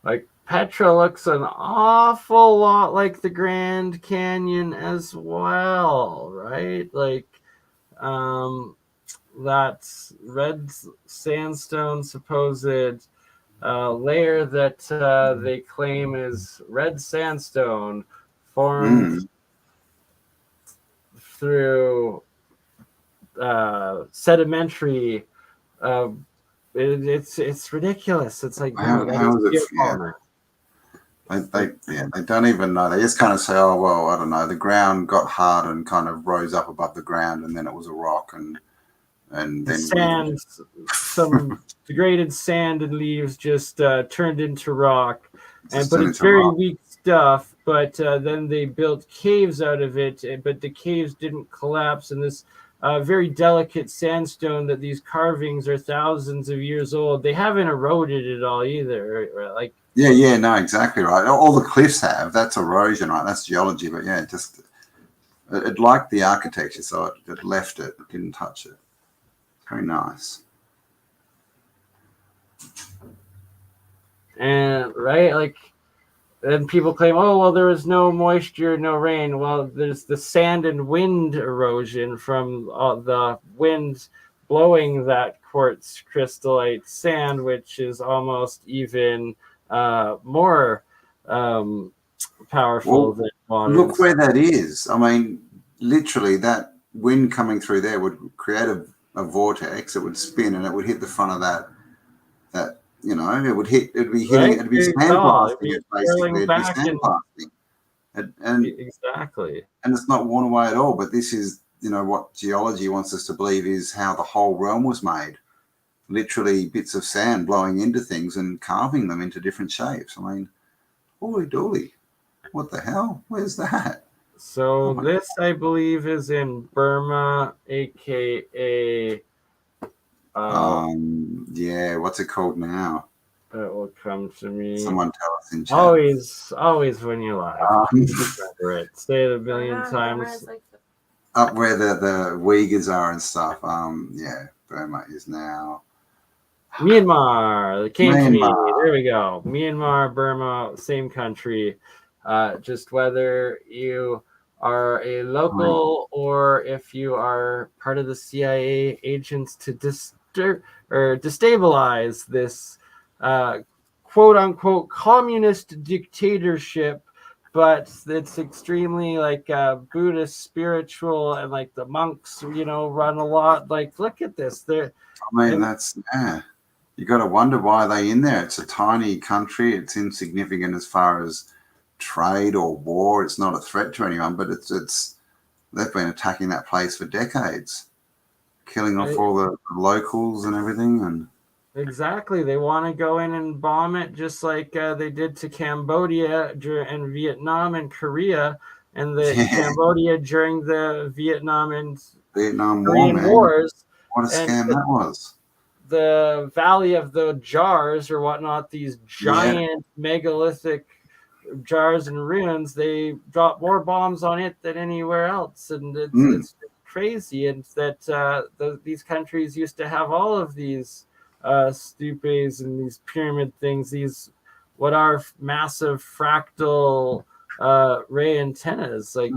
[SPEAKER 3] Like Petra looks an awful lot like the Grand Canyon as well, right? Like that red sandstone supposed layer that they claim is red sandstone formed through sedimentary. It's ridiculous. It's like
[SPEAKER 1] How is it? They don't even know. They just kind of say, oh well, I don't know. The ground got hard and kind of rose up above the ground, and then it was a rock, and then
[SPEAKER 3] sand, some degraded sand and leaves just turned into rock, but it's very weak stuff. But then they built caves out of it, but the caves didn't collapse, and this very delicate sandstone that these carvings are thousands of years old. They haven't eroded at all either. Like
[SPEAKER 1] no, exactly right. All the cliffs have. That's erosion, right? That's geology. But yeah, it liked the architecture, so it left it. It didn't touch it. Very nice.
[SPEAKER 3] And right, like, and people claim, oh well, there was no moisture, no rain. Well, there's the sand and wind erosion from the wind blowing that quartz crystallite sand, which is almost even more powerful than water.
[SPEAKER 1] Look where that is. I mean, literally, that wind coming through there would create a vortex. It would spin and it would hit the front of that it would be hitting, it'd be sandblasting it, basically. It'd be sandblasting. And
[SPEAKER 3] exactly.
[SPEAKER 1] And it's not worn away at all. But this is, what geology wants us to believe is how the whole realm was made. Literally bits of sand blowing into things and carving them into different shapes. I mean, holy dooly. What the hell? Where's that?
[SPEAKER 3] So this, I believe, is in Burma, aka
[SPEAKER 1] what's it called now?
[SPEAKER 3] It will come to me.
[SPEAKER 1] Someone tell us in chat.
[SPEAKER 3] Always when you're live. Remember it. Say it a million times.
[SPEAKER 1] Up where the Uyghurs are and stuff. Burma is now
[SPEAKER 3] Myanmar. It came to me. There we go. Myanmar, Burma, same country. Just whether you are a local or if you are part of the CIA agents to destabilize this quote unquote communist dictatorship, but it's extremely like Buddhist spiritual, and like the monks, run a lot. Like, look at this. You
[SPEAKER 1] got to wonder why they're in there. It's a tiny country. It's insignificant as far as trade or war. It's not a threat to anyone, but they've been attacking that place for decades, killing off all the locals and everything. And
[SPEAKER 3] exactly, they want to go in and bomb it, just like they did to Cambodia and Vietnam and Korea, and Cambodia during the Vietnam
[SPEAKER 1] Korean
[SPEAKER 3] Wars.
[SPEAKER 1] What a scam that was.
[SPEAKER 3] The Valley of the Jars or whatnot, these giant megalithic jars and ruins, they drop more bombs on it than anywhere else, and it's crazy. And that these countries used to have all of these stupas and these pyramid things, these what are massive fractal ray antennas. Like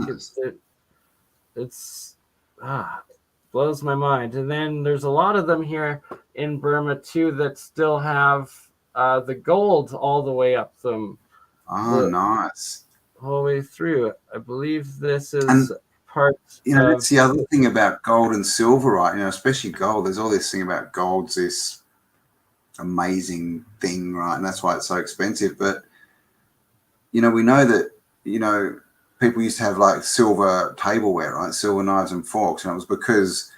[SPEAKER 3] it's blows my mind. And then there's a lot of them here in Burma too that still have the gold all the way up them.
[SPEAKER 1] Nice.
[SPEAKER 3] All the way through. I believe this is parts
[SPEAKER 1] that's the other thing about gold and silver, right? Especially gold. There's all this thing about gold's this amazing thing, right? And that's why it's so expensive. But we know that people used to have like silver tableware, right? Silver knives and forks, and it was because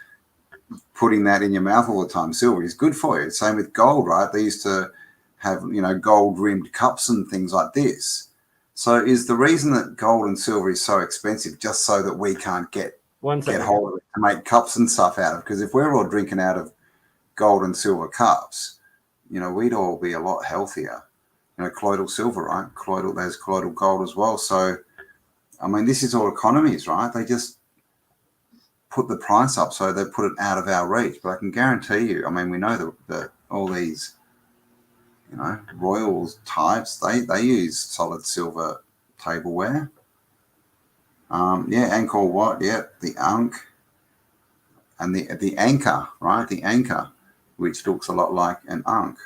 [SPEAKER 1] putting that in your mouth all the time, silver is good for you. Same with gold, right? They used to have gold rimmed cups and things like this. So is the reason that gold and silver is so expensive just so that we can't get hold of it to make cups and stuff out of? Because if we're all drinking out of gold and silver cups, we'd all be a lot healthier. Colloidal silver, right? There's colloidal gold as well. So, I mean, this is all economies, right? They just put the price up, so they put it out of our reach. But I can guarantee you, I mean, we know that all these royal types, they use solid silver tableware. Angkor Wat, the Ankh, and the anchor, right? The anchor, which looks a lot like an Ankh.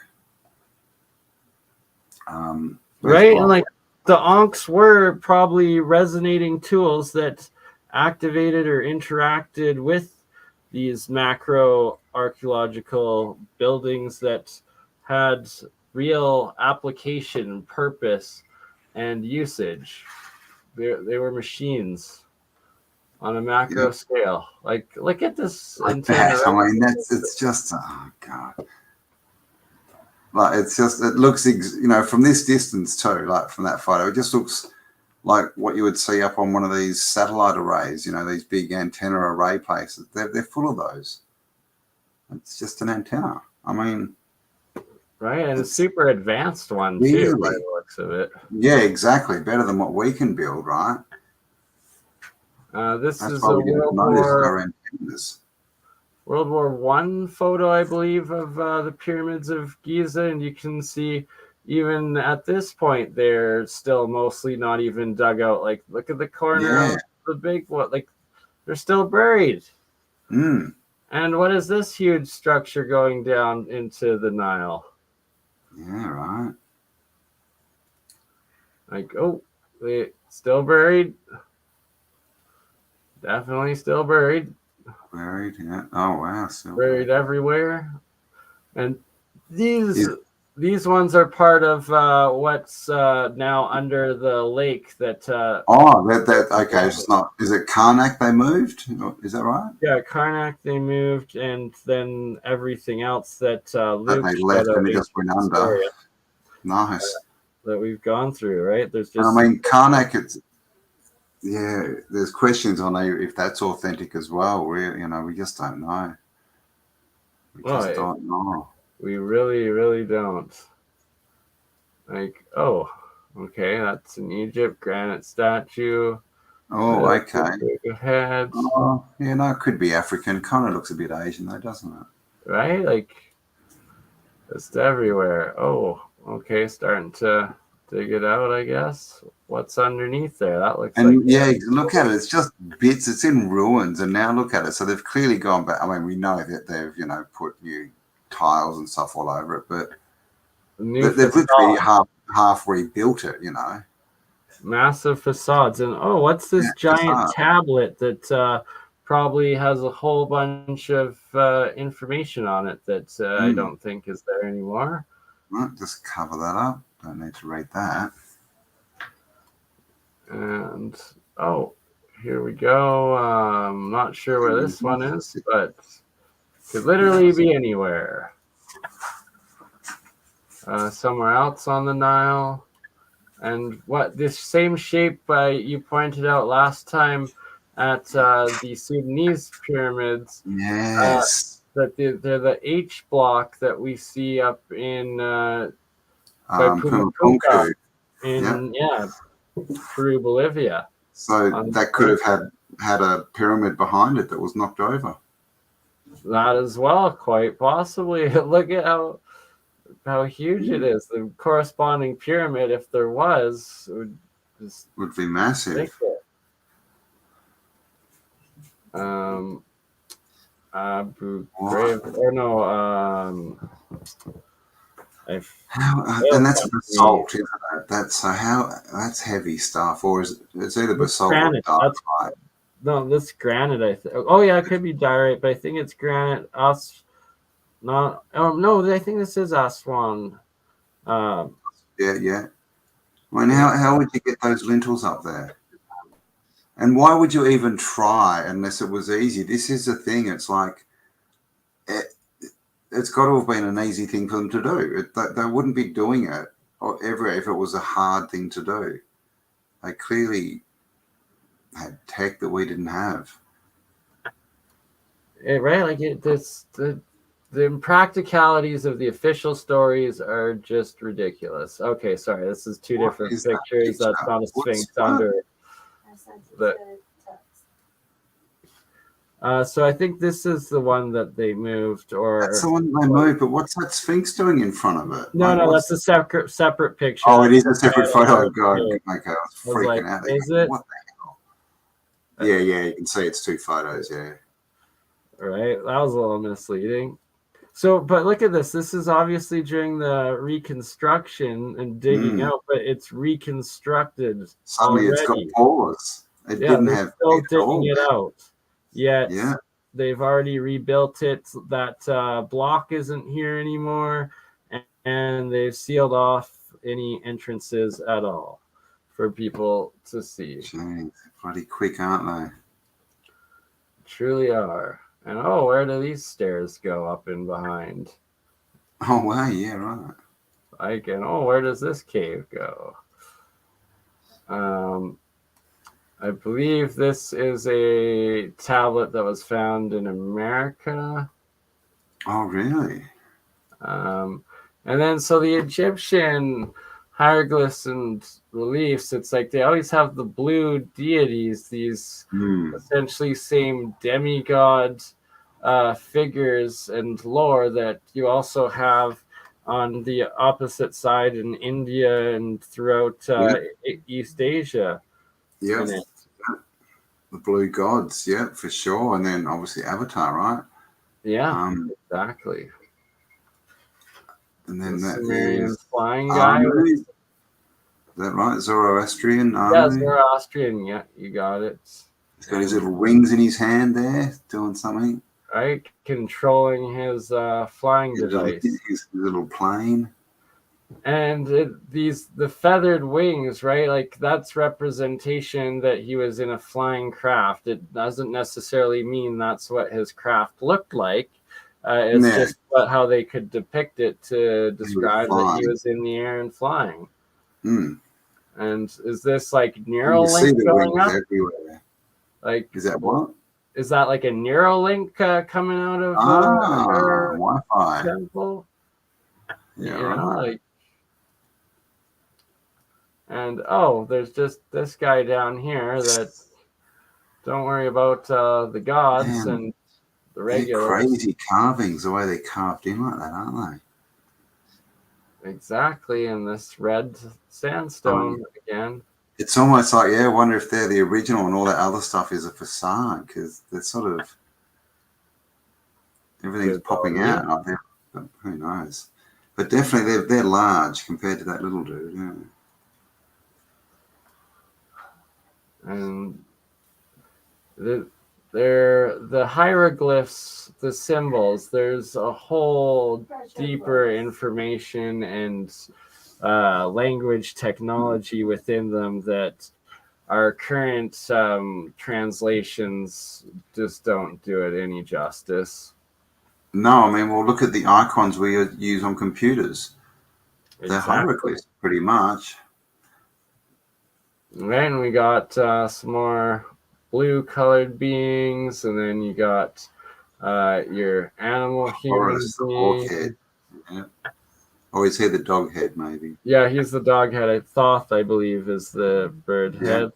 [SPEAKER 3] Right, and like the Ankhs were probably resonating tools that activated or interacted with these macro archaeological buildings that had real application, purpose, and usage. They were machines on a macro scale. Like, look at this.
[SPEAKER 1] I mean, it's just, oh God. Like, it looks, from this distance too, like from that photo, it just looks like what you would see up on one of these satellite arrays, these big antenna array places. They're full of those. It's just an antenna. I mean,
[SPEAKER 3] right, and a super advanced one too, by the looks of it.
[SPEAKER 1] Yeah, exactly. Better than what we can build, right?
[SPEAKER 3] This is a World War I photo, I believe, of the pyramids of Giza, and you can see even at this point they're still mostly not even dug out. Like, look at the corner of the big one. Like, they're still buried.
[SPEAKER 1] Mm.
[SPEAKER 3] And what is this huge structure going down into the Nile?
[SPEAKER 1] Yeah, right.
[SPEAKER 3] Like, oh, they still buried. Definitely still buried.
[SPEAKER 1] Buried, yeah. Oh, wow.
[SPEAKER 3] Buried everywhere. And these ones are part of what's now under the lake that...
[SPEAKER 1] okay. It's not... Is it Karnak they moved? Is that right?
[SPEAKER 3] Yeah, Karnak they moved, and then everything else that
[SPEAKER 1] Luke they left and it just went under. Nice.
[SPEAKER 3] That we've gone through, right? There's just...
[SPEAKER 1] I mean, Karnak, there's questions on if that's authentic as well. We just don't know. We don't know.
[SPEAKER 3] We really, really don't. Like, oh, okay, that's an Egypt granite statue.
[SPEAKER 1] Oh, okay.
[SPEAKER 3] Head.
[SPEAKER 1] Oh, it could be African. Kind of looks a bit Asian though, doesn't it?
[SPEAKER 3] Right? Like, just everywhere. Oh, okay, starting to dig it out, I guess. What's underneath there? That looks
[SPEAKER 1] look at it. It's just bits. It's in ruins, and now look at it. So they've clearly gone back. I mean, we know that they've put new tiles and stuff all over it, but they've literally half rebuilt it.
[SPEAKER 3] Massive facades, and what's this giant tablet that probably has a whole bunch of information on it that I don't think is there anymore.
[SPEAKER 1] Well, just cover that up. Don't need to read that.
[SPEAKER 3] And here we go. I'm not sure where this one is, but could literally be anywhere. Somewhere else on the Nile. And what this same shape you pointed out last time at the Sudanese pyramids.
[SPEAKER 1] Yes.
[SPEAKER 3] That they're the H block that we see up in Pumapunku in Peru, Bolivia.
[SPEAKER 1] So that could have had a pyramid behind it that was knocked over.
[SPEAKER 3] That as well, quite possibly. Look at how huge it is. The corresponding pyramid, if there was,
[SPEAKER 1] would be massive.
[SPEAKER 3] Abu Ghraib, or no,
[SPEAKER 1] and that's basalt, isn't it? That's heavy stuff, or it's either basalt or dark.
[SPEAKER 3] No, this granite. Oh yeah, it could be diorite, but I think it's granite. Not. Oh no, I think this is Aswan.
[SPEAKER 1] Yeah. I mean,
[SPEAKER 3] Yeah.
[SPEAKER 1] how would you get those lintels up there? And why would you even try unless it was easy? This is the thing. It's like it's got to have been an easy thing for them to do. They wouldn't be doing it or ever if it was a hard thing to do. They clearly had tech that we didn't have.
[SPEAKER 3] Right, like the impracticalities of the official stories are just ridiculous. Okay, sorry, this is two different pictures. That's not a sphinx under. So I think this is the one that they moved, or
[SPEAKER 1] that's the one they moved. But what's that sphinx doing in front of it?
[SPEAKER 3] No, that's a separate picture.
[SPEAKER 1] Oh, it is a separate photo. God, okay, I was freaking out.
[SPEAKER 3] Is it?
[SPEAKER 1] What the hell? Yeah, you can see it's two photos. Yeah.
[SPEAKER 3] Right, that was a little misleading. So, but look at this. This is obviously during the reconstruction and digging out, but it's reconstructed.
[SPEAKER 1] Suddenly,
[SPEAKER 3] already.
[SPEAKER 1] it's got pores. It didn't have
[SPEAKER 3] still digging it out. Yet
[SPEAKER 1] yeah.
[SPEAKER 3] They've already rebuilt it. That block isn't here anymore, and they've sealed off any entrances at all for people to see.
[SPEAKER 1] Jeez, bloody quick, aren't they?
[SPEAKER 3] Truly are. And oh, where do these stairs go up and behind?
[SPEAKER 1] Oh wow, yeah, right.
[SPEAKER 3] Where does this cave go? I believe this is a tablet that was found in America.
[SPEAKER 1] Oh, really?
[SPEAKER 3] And then, so the Egyptian hieroglyphs and reliefs, it's like they always have the blue deities, these essentially same demigod figures and lore that you also have on the opposite side in India and throughout East Asia.
[SPEAKER 1] Yeah, the blue gods, yeah, for sure. And then obviously Avatar, right?
[SPEAKER 3] Yeah, exactly.
[SPEAKER 1] And then that
[SPEAKER 3] is flying
[SPEAKER 1] guy.
[SPEAKER 3] Is
[SPEAKER 1] that right? Zoroastrian army?
[SPEAKER 3] Yeah, Zoroastrian. Yeah, you got it.
[SPEAKER 1] He's got his little wings in his hand there, doing something.
[SPEAKER 3] Right, controlling his flying device.
[SPEAKER 1] His little plane.
[SPEAKER 3] And the feathered wings, right? Like that's representation that he was in a flying craft. It doesn't necessarily mean that's what his craft looked like. It's just how they could depict it to describe that he was in the air and flying. And is this like Neuralink going up?
[SPEAKER 1] Everywhere.
[SPEAKER 3] Like,
[SPEAKER 1] is that what?
[SPEAKER 3] Is that like a Neuralink coming out of
[SPEAKER 1] Wi-Fi
[SPEAKER 3] temple?
[SPEAKER 1] Yeah,
[SPEAKER 3] right. And there's just this guy down here that don't worry about the gods and the regulars.
[SPEAKER 1] Crazy carvings, the way they carved in like that, aren't
[SPEAKER 3] they? Exactly, and this red sandstone again.
[SPEAKER 1] It's almost like, I wonder if they're the original and all that other stuff is a facade because they're sort of everything's popping out up there. But who knows? But definitely they're large compared to that little dude. Yeah.
[SPEAKER 3] And the hieroglyphs, the symbols, there's a whole deeper information and language technology within them that our current translations just don't do it any justice.
[SPEAKER 1] No, I mean, well, look at the icons we use on computers. They're hieroglyphs, pretty much.
[SPEAKER 3] Then we got some more blue-colored beings, and then you got your animal humans.
[SPEAKER 1] Yeah. Or is he the dog head, maybe?
[SPEAKER 3] Yeah, he's the dog head. Thoth, I believe, is the bird head.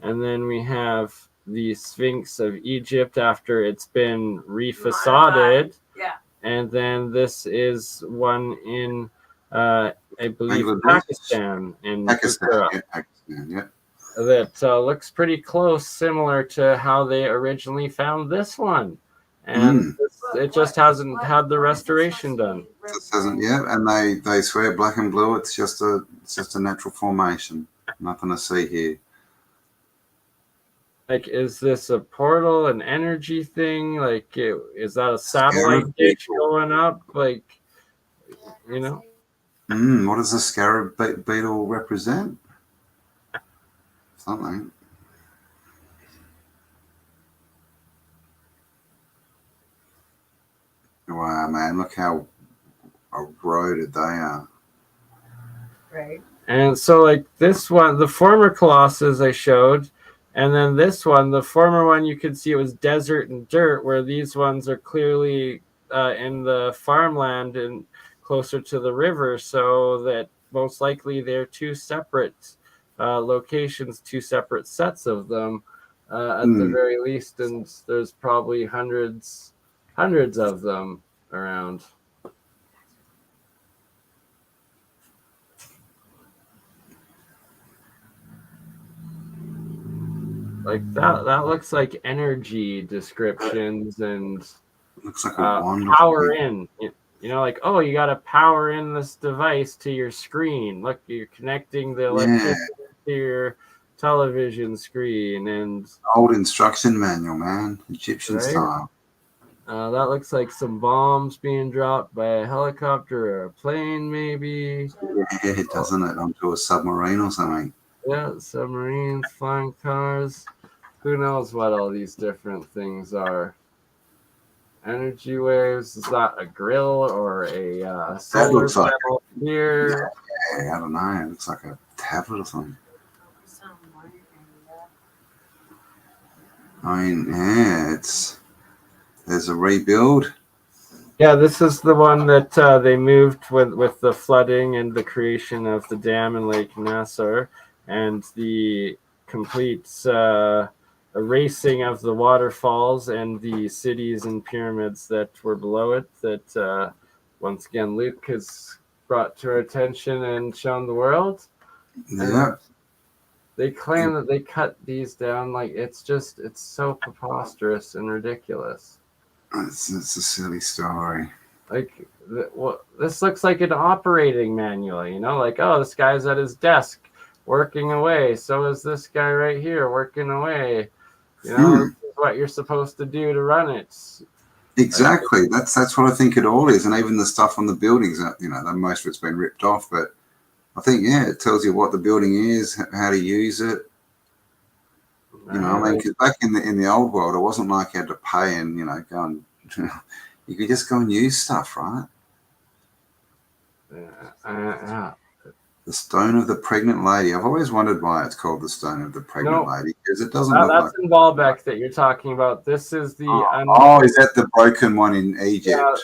[SPEAKER 3] And then we have the Sphinx of Egypt after it's been refacaded.
[SPEAKER 4] Yeah.
[SPEAKER 3] And then this is one in, I believe, Pakistan.
[SPEAKER 1] Yeah.
[SPEAKER 3] That looks pretty close, similar to how they originally found this one. And it just hasn't had the restoration done.
[SPEAKER 1] It hasn't yet, and they swear black and blue. It's just a natural formation. Nothing to see here.
[SPEAKER 3] Like, is this a portal, an energy thing? Like, is that a satellite
[SPEAKER 1] Scarab
[SPEAKER 3] dish
[SPEAKER 1] beetle.
[SPEAKER 3] going up? Like, you know?
[SPEAKER 1] What does the scarab beetle represent? Something. Wow, man, look how eroded they are.
[SPEAKER 4] Right.
[SPEAKER 3] And so, like, this one, the former Colossus I showed, and then this one, the former one, you could see it was desert and dirt, where these ones are clearly in the farmland and closer to the river, so that most likely they're two separate locations, two separate sets of them at the very least, and there's probably hundreds of them around. Like that looks like energy descriptions and
[SPEAKER 1] Looks like a wonderful
[SPEAKER 3] power
[SPEAKER 1] thing.
[SPEAKER 3] in. You know, like, oh, you got to power in this device to your screen. Look, you're connecting the electricity to your television screen, and
[SPEAKER 1] old instruction manual, man, Egyptian style.
[SPEAKER 3] That looks like some bombs being dropped by a helicopter or a plane, maybe.
[SPEAKER 1] Yeah, doesn't it? Onto a submarine or something.
[SPEAKER 3] Yeah, submarines, flying cars. Who knows what all these different things are? Energy waves. Is that a grill or a solar panel here?
[SPEAKER 1] Yeah, I don't know. It looks like a tablet or something. I mean, yeah, there's a rebuild.
[SPEAKER 3] Yeah, this is the one that they moved with the flooding and the creation of the dam in Lake Nasser and the complete erasing of the waterfalls and the cities and pyramids that were below it that once again Luke has brought to our attention and shown the world.
[SPEAKER 1] Yeah.
[SPEAKER 3] They claim that they cut these down. Like, it's so preposterous and ridiculous.
[SPEAKER 1] It's a silly story.
[SPEAKER 3] Like, this looks like an operating manual, you know? Like, oh, this guy's at his desk working away. So is this guy right here working away. You know, this is what you're supposed to do to run it.
[SPEAKER 1] Exactly. That's what I think it all is. And even the stuff on the buildings, you know, most of it's been ripped off. But I think, yeah, it tells you what the building is, how to use it. You know, I mean, 'cause back in the old world, it wasn't like you had to pay and, you know, go and you could just go and use stuff, right? The Stone of the Pregnant Lady. I've always wondered why it's called the Stone of the Pregnant Lady, because it doesn't look like...
[SPEAKER 3] That's in Baalbek that you're talking about. This is the...
[SPEAKER 1] is that the broken one in Egypt?
[SPEAKER 3] Yeah,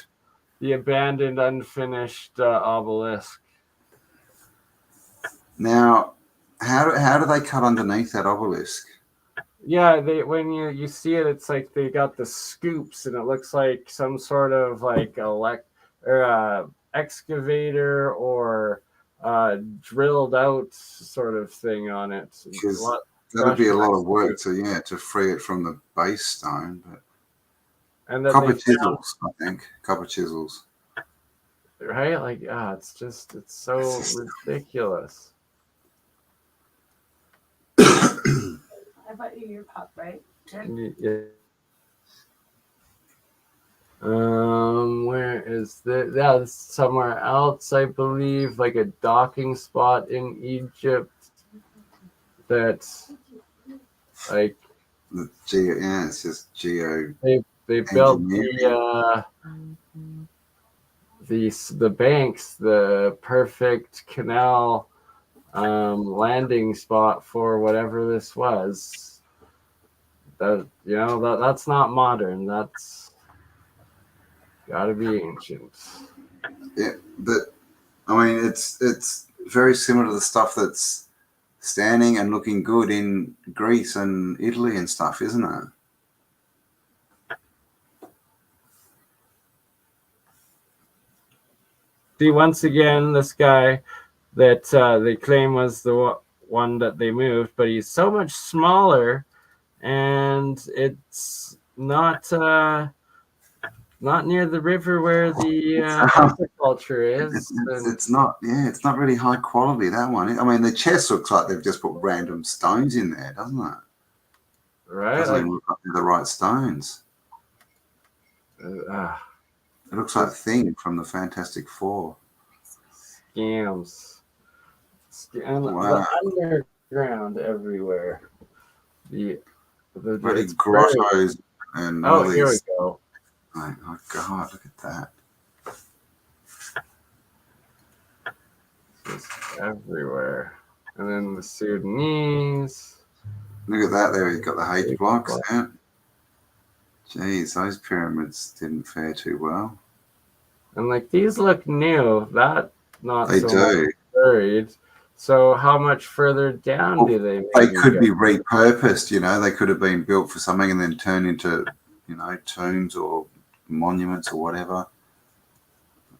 [SPEAKER 3] the abandoned, unfinished obelisk.
[SPEAKER 1] Now, how do they cut underneath that obelisk?
[SPEAKER 3] Yeah, when you see it, it's like they got the scoops, and it looks like some sort of like excavator or drilled out sort of thing on it.
[SPEAKER 1] Because that'd be a lot of work to free it from the base stone. But and copper chisels, I think. Copper chisels.
[SPEAKER 3] Right? Like, it's so ridiculous.
[SPEAKER 4] I bought you your pup, right?
[SPEAKER 3] Yeah. Where is the? Yeah, it's somewhere else, I believe, like a docking spot in Egypt. That's like
[SPEAKER 1] it's just geo.
[SPEAKER 3] They built the banks, the perfect canal landing spot for whatever this was. That's not modern. That's gotta be ancient.
[SPEAKER 1] Yeah, but I mean, it's very similar to the stuff that's standing and looking good in Greece and Italy and stuff, isn't it?
[SPEAKER 3] See, once again, this guy that they claim was the one that they moved, but he's so much smaller, and it's not near the river where the agriculture is.
[SPEAKER 1] It's not really high quality, that one. I mean, the chest looks like they've just put random stones in there, doesn't it?
[SPEAKER 3] Right?
[SPEAKER 1] Doesn't
[SPEAKER 3] Like,
[SPEAKER 1] even look like they're the right stones.
[SPEAKER 3] uh,
[SPEAKER 1] It looks like Thing from the Fantastic Four.
[SPEAKER 3] scams. And
[SPEAKER 1] Wow.
[SPEAKER 3] the underground everywhere.
[SPEAKER 1] Bloody
[SPEAKER 3] It's
[SPEAKER 1] grottos and all
[SPEAKER 3] here we
[SPEAKER 1] these.
[SPEAKER 3] go.
[SPEAKER 1] Like, oh God, look at that.
[SPEAKER 3] Just everywhere. And then the Sudanese.
[SPEAKER 1] Look at that there. He's got the H blocks. Yeah. Jeez, those pyramids didn't fare too well.
[SPEAKER 3] And like these look new. That not
[SPEAKER 1] They
[SPEAKER 3] so
[SPEAKER 1] do.
[SPEAKER 3] much buried. So how much further down
[SPEAKER 1] Well,
[SPEAKER 3] do they
[SPEAKER 1] They could
[SPEAKER 3] go?
[SPEAKER 1] be repurposed, you know. They could have been built for something and then turned into, you know, tombs or monuments or whatever.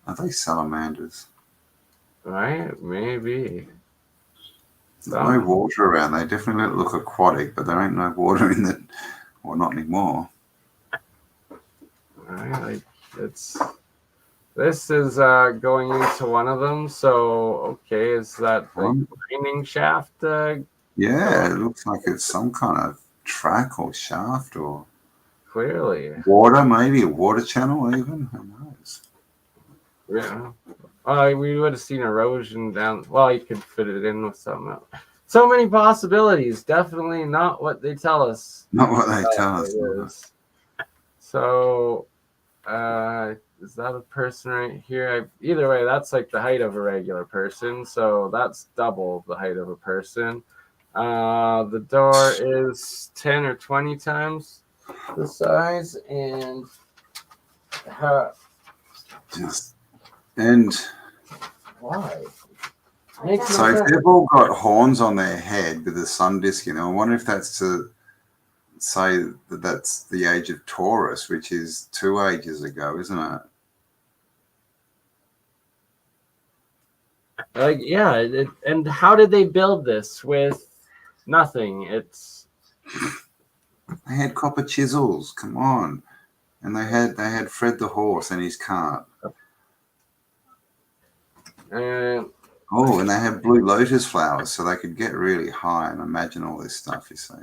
[SPEAKER 1] Are they salamanders?
[SPEAKER 3] Right? Maybe.
[SPEAKER 1] There's no water around. They definitely look aquatic, but there ain't no water in the, or not anymore.
[SPEAKER 3] Right? Like this is going into one of them. So okay, is that like mining shaft?
[SPEAKER 1] Yeah, it looks like it's some kind of track or shaft or
[SPEAKER 3] Clearly.
[SPEAKER 1] water, maybe a water channel even. Who knows?
[SPEAKER 3] Yeah. We would have seen erosion down. Well, you could fit it in with something else. So many possibilities. Definitely not what they tell us.
[SPEAKER 1] Not what they tell us.
[SPEAKER 3] Is. So, is that a person right here? Either way, that's like the height of a regular person. So that's double the height of a person. The door is 10 or 20 times the size, and why?
[SPEAKER 1] So if they've all got horns on their head with a sun disk, you know, I wonder if that's to say that that's the age of Taurus, which is 2 ages ago, isn't it?
[SPEAKER 3] Like, yeah, and how did they build this with nothing?
[SPEAKER 1] They had copper chisels. Come on, and they had Fred the horse and his cart.
[SPEAKER 3] And
[SPEAKER 1] and they had blue lotus flowers, so they could get really high and imagine all this stuff. You see.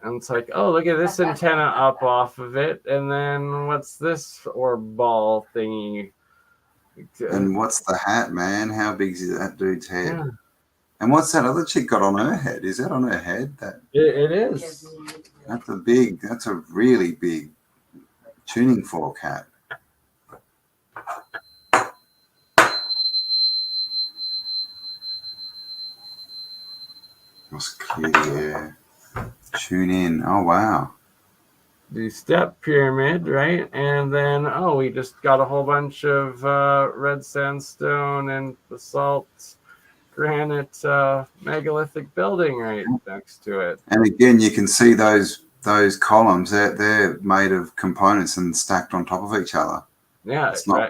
[SPEAKER 3] And it's like, oh, look at this antenna up off of it, and then what's this orb ball thingy?
[SPEAKER 1] And what's the hat, man? How big is that dude's head?
[SPEAKER 3] Yeah.
[SPEAKER 1] And what's that other chick got on her head? Is that on her head?
[SPEAKER 3] It is.
[SPEAKER 1] That's a really big tuning fork hat. Must clear the air. Tune in. Oh, wow.
[SPEAKER 3] The step pyramid, right? And then, we just got a whole bunch of red sandstone and basalt granite megalithic building right next to it.
[SPEAKER 1] And again, you can see those columns. They're made of components and stacked on top of each other.
[SPEAKER 3] Yeah,
[SPEAKER 1] it's not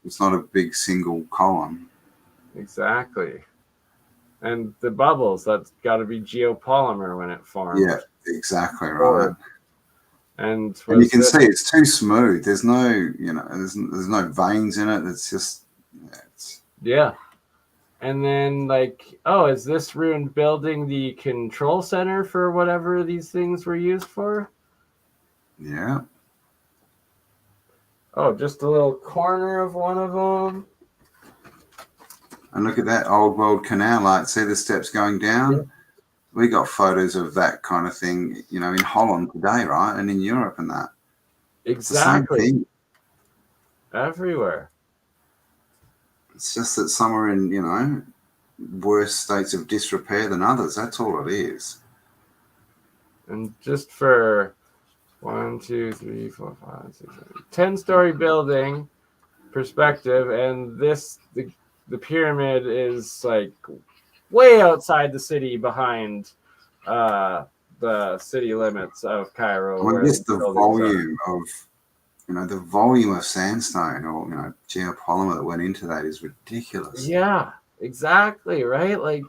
[SPEAKER 1] It's not a big single column.
[SPEAKER 3] Exactly. And the bubbles, that's got to be geopolymer when it forms.
[SPEAKER 1] Yeah, exactly right.
[SPEAKER 3] And
[SPEAKER 1] you can see it's too smooth. There's no, there's no veins in it. It's just,
[SPEAKER 3] yeah. And then is this ruined building the control center for whatever these things were used for?
[SPEAKER 1] Yeah.
[SPEAKER 3] Oh, just a little corner of one of them.
[SPEAKER 1] And look at that old world canal light. See the steps going down? Yeah. We got photos of that kind of thing, in Holland today, right? And in Europe and that.
[SPEAKER 3] Exactly. It's the same thing. Everywhere.
[SPEAKER 1] It's just that some are in, worse states of disrepair than others. That's all it is.
[SPEAKER 3] And just for 1, 2, 3, 4, 5, 6, 7, 10-story building perspective, and the pyramid is like way outside the city behind the city limits of Cairo.
[SPEAKER 1] Well, just the volume of, the volume of sandstone or, geopolymer that went into that is ridiculous.
[SPEAKER 3] Yeah, exactly. Right.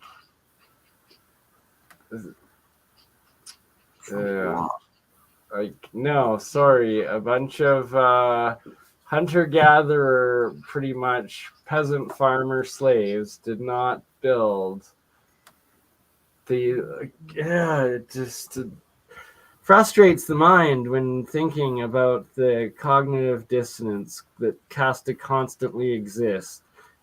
[SPEAKER 3] No, sorry. A bunch of hunter-gatherer, pretty much peasant farmer slaves did not build frustrates the mind when thinking about the cognitive dissonance that has to constantly exist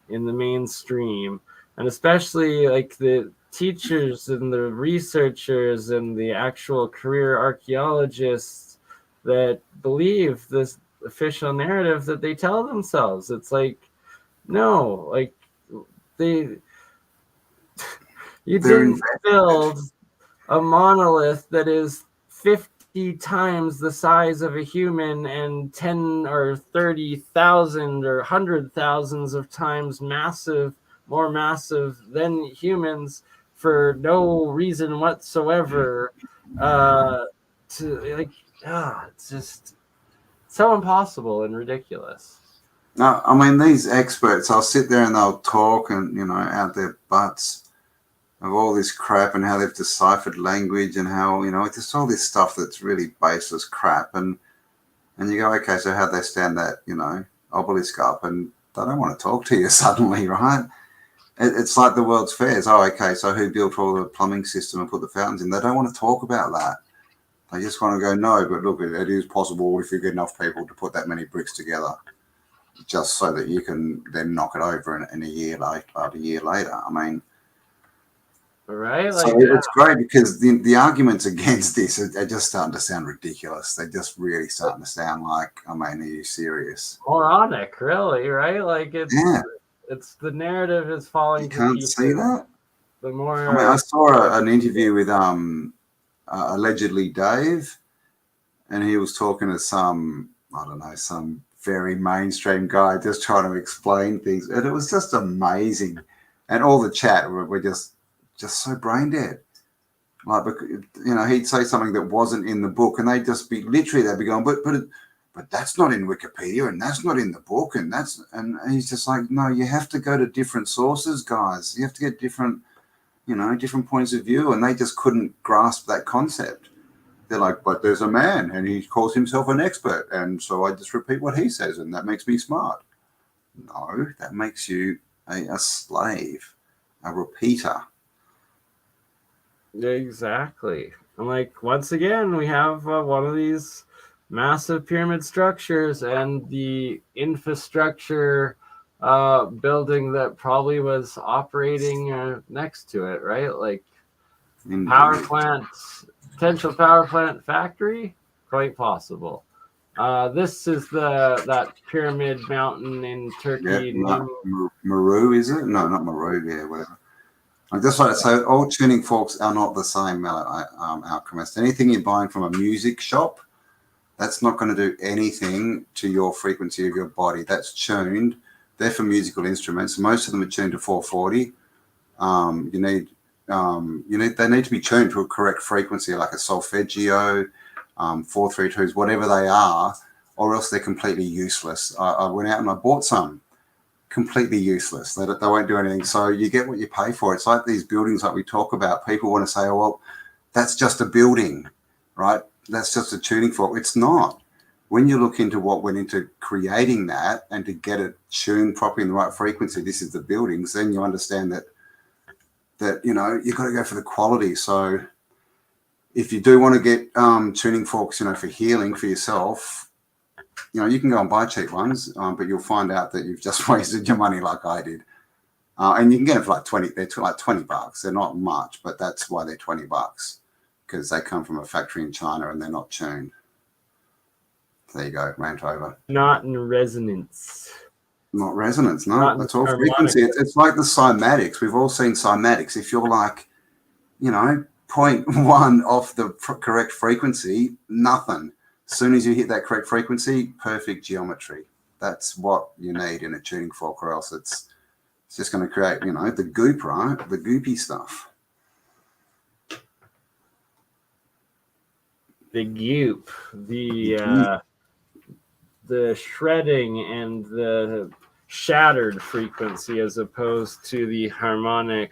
[SPEAKER 3] in the mainstream, and especially like the teachers and the researchers and the actual career archaeologists that believe this official narrative that they tell themselves. It's like, no, like they you didn't build a monolith that is 50 times the size of a human and 10 or 30,000 or 100,000s of times more massive than humans for no reason whatsoever. It's just so impossible and ridiculous.
[SPEAKER 1] No, I mean, these experts, I'll sit there and they'll talk and, out their butts of all this crap and how they've deciphered language and how, it's just all this stuff that's really baseless crap. And you go, okay, so how'd they stand that, obelisk up? And they don't want to talk to you suddenly, right? It's like the World's Fairs. Oh, okay, so who built all the plumbing system and put the fountains in? They don't want to talk about that. They just want to go, no, but look, it is possible if you get enough people to put that many bricks together, just so that you can then knock it over in a year later. I mean,
[SPEAKER 3] right?
[SPEAKER 1] So it's great because the arguments against this are just starting to sound ridiculous. They're just really starting to sound like, I mean, are you serious?
[SPEAKER 3] Moronic, really, right? Like it's the narrative is falling.
[SPEAKER 1] You can't see that.
[SPEAKER 3] The more
[SPEAKER 1] I mean, I saw an interview with allegedly Dave, and he was talking to some very mainstream guy just trying to explain things, and it was just amazing. And all the chat were just so brain dead. Like, he'd say something that wasn't in the book, and they'd be going, but that's not in Wikipedia, and that's not in the book, and he's just like, no, you have to go to different sources, guys. You have to get different points of view, and they just couldn't grasp that concept. They're like, but there's a man, and he calls himself an expert, and so I just repeat what he says, and that makes me smart. No, that makes you a slave, a repeater.
[SPEAKER 3] Exactly. And like, once again, we have one of these massive pyramid structures and the infrastructure building that probably was operating next to it, right? Like power plant, potential power plant factory, quite possible. This is that pyramid mountain in Turkey.
[SPEAKER 1] Meru, is it? No, not Meru. Yeah, whatever. I just want to say, all tuning forks are not the same, Alchemist. Anything you're buying from a music shop, that's not going to do anything to your frequency of your body. That's tuned. They're for musical instruments. Most of them are tuned to 440. They need to be tuned to a correct frequency, like a solfeggio, 432s, whatever they are, or else they're completely useless. I went out and I bought some. Completely useless. They won't do anything. So you get what you pay for. It's like these buildings like we talk about. People want to say, oh, well, that's just a building, right? That's just a tuning fork. It's not. When you look into what went into creating that and to get it tuned properly in the right frequency, this is the buildings, then you understand that you've got to go for the quality. So if you do want to get tuning forks, for healing for yourself, you can go and buy cheap ones, but you'll find out that you've just wasted your money like I did. And you can get them for like 20. They're like $20. They're not much, but that's why they're $20, because they come from a factory in China and they're not tuned. There you go, rant over.
[SPEAKER 3] Not in resonance.
[SPEAKER 1] Not resonance, no. That's all frequency. It's like the cymatics. We've all seen cymatics. If you're like, 0.1 off the correct frequency, nothing. As soon as you hit that correct frequency, perfect geometry. That's what you need in a tuning fork, or else it's just going to create, the goop, right? The goopy stuff.
[SPEAKER 3] The goop, the shredding and the shattered frequency, as opposed to the harmonic,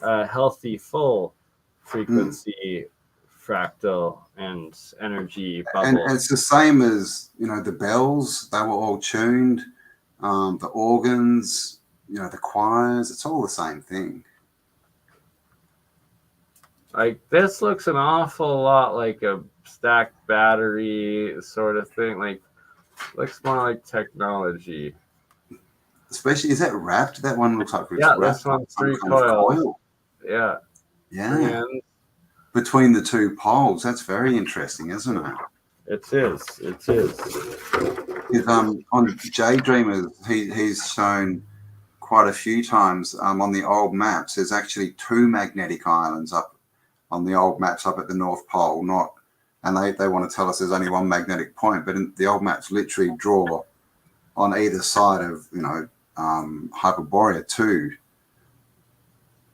[SPEAKER 3] healthy, full frequency. Fractal and energy bubble.
[SPEAKER 1] And it's the same as, the bells, they were all tuned, the organs, the choirs, it's all the same thing.
[SPEAKER 3] Like this looks an awful lot like a stacked battery sort of thing. Like looks more like technology.
[SPEAKER 1] Especially, is that wrapped? That one looks like it's
[SPEAKER 3] Yeah, this
[SPEAKER 1] wrapped like
[SPEAKER 3] one's
[SPEAKER 1] some
[SPEAKER 3] three
[SPEAKER 1] kind of
[SPEAKER 3] coils.
[SPEAKER 1] coil.
[SPEAKER 3] Yeah.
[SPEAKER 1] Yeah.
[SPEAKER 3] And
[SPEAKER 1] Between the two poles. That's very interesting, isn't it?
[SPEAKER 3] it is. It is.
[SPEAKER 1] On J Dreamers, he's shown quite a few times on the old maps. There's actually two magnetic islands up on the old maps up at the North Pole, and they want to tell us there's only one magnetic point, but the old maps literally draw on either side of Hyperborea two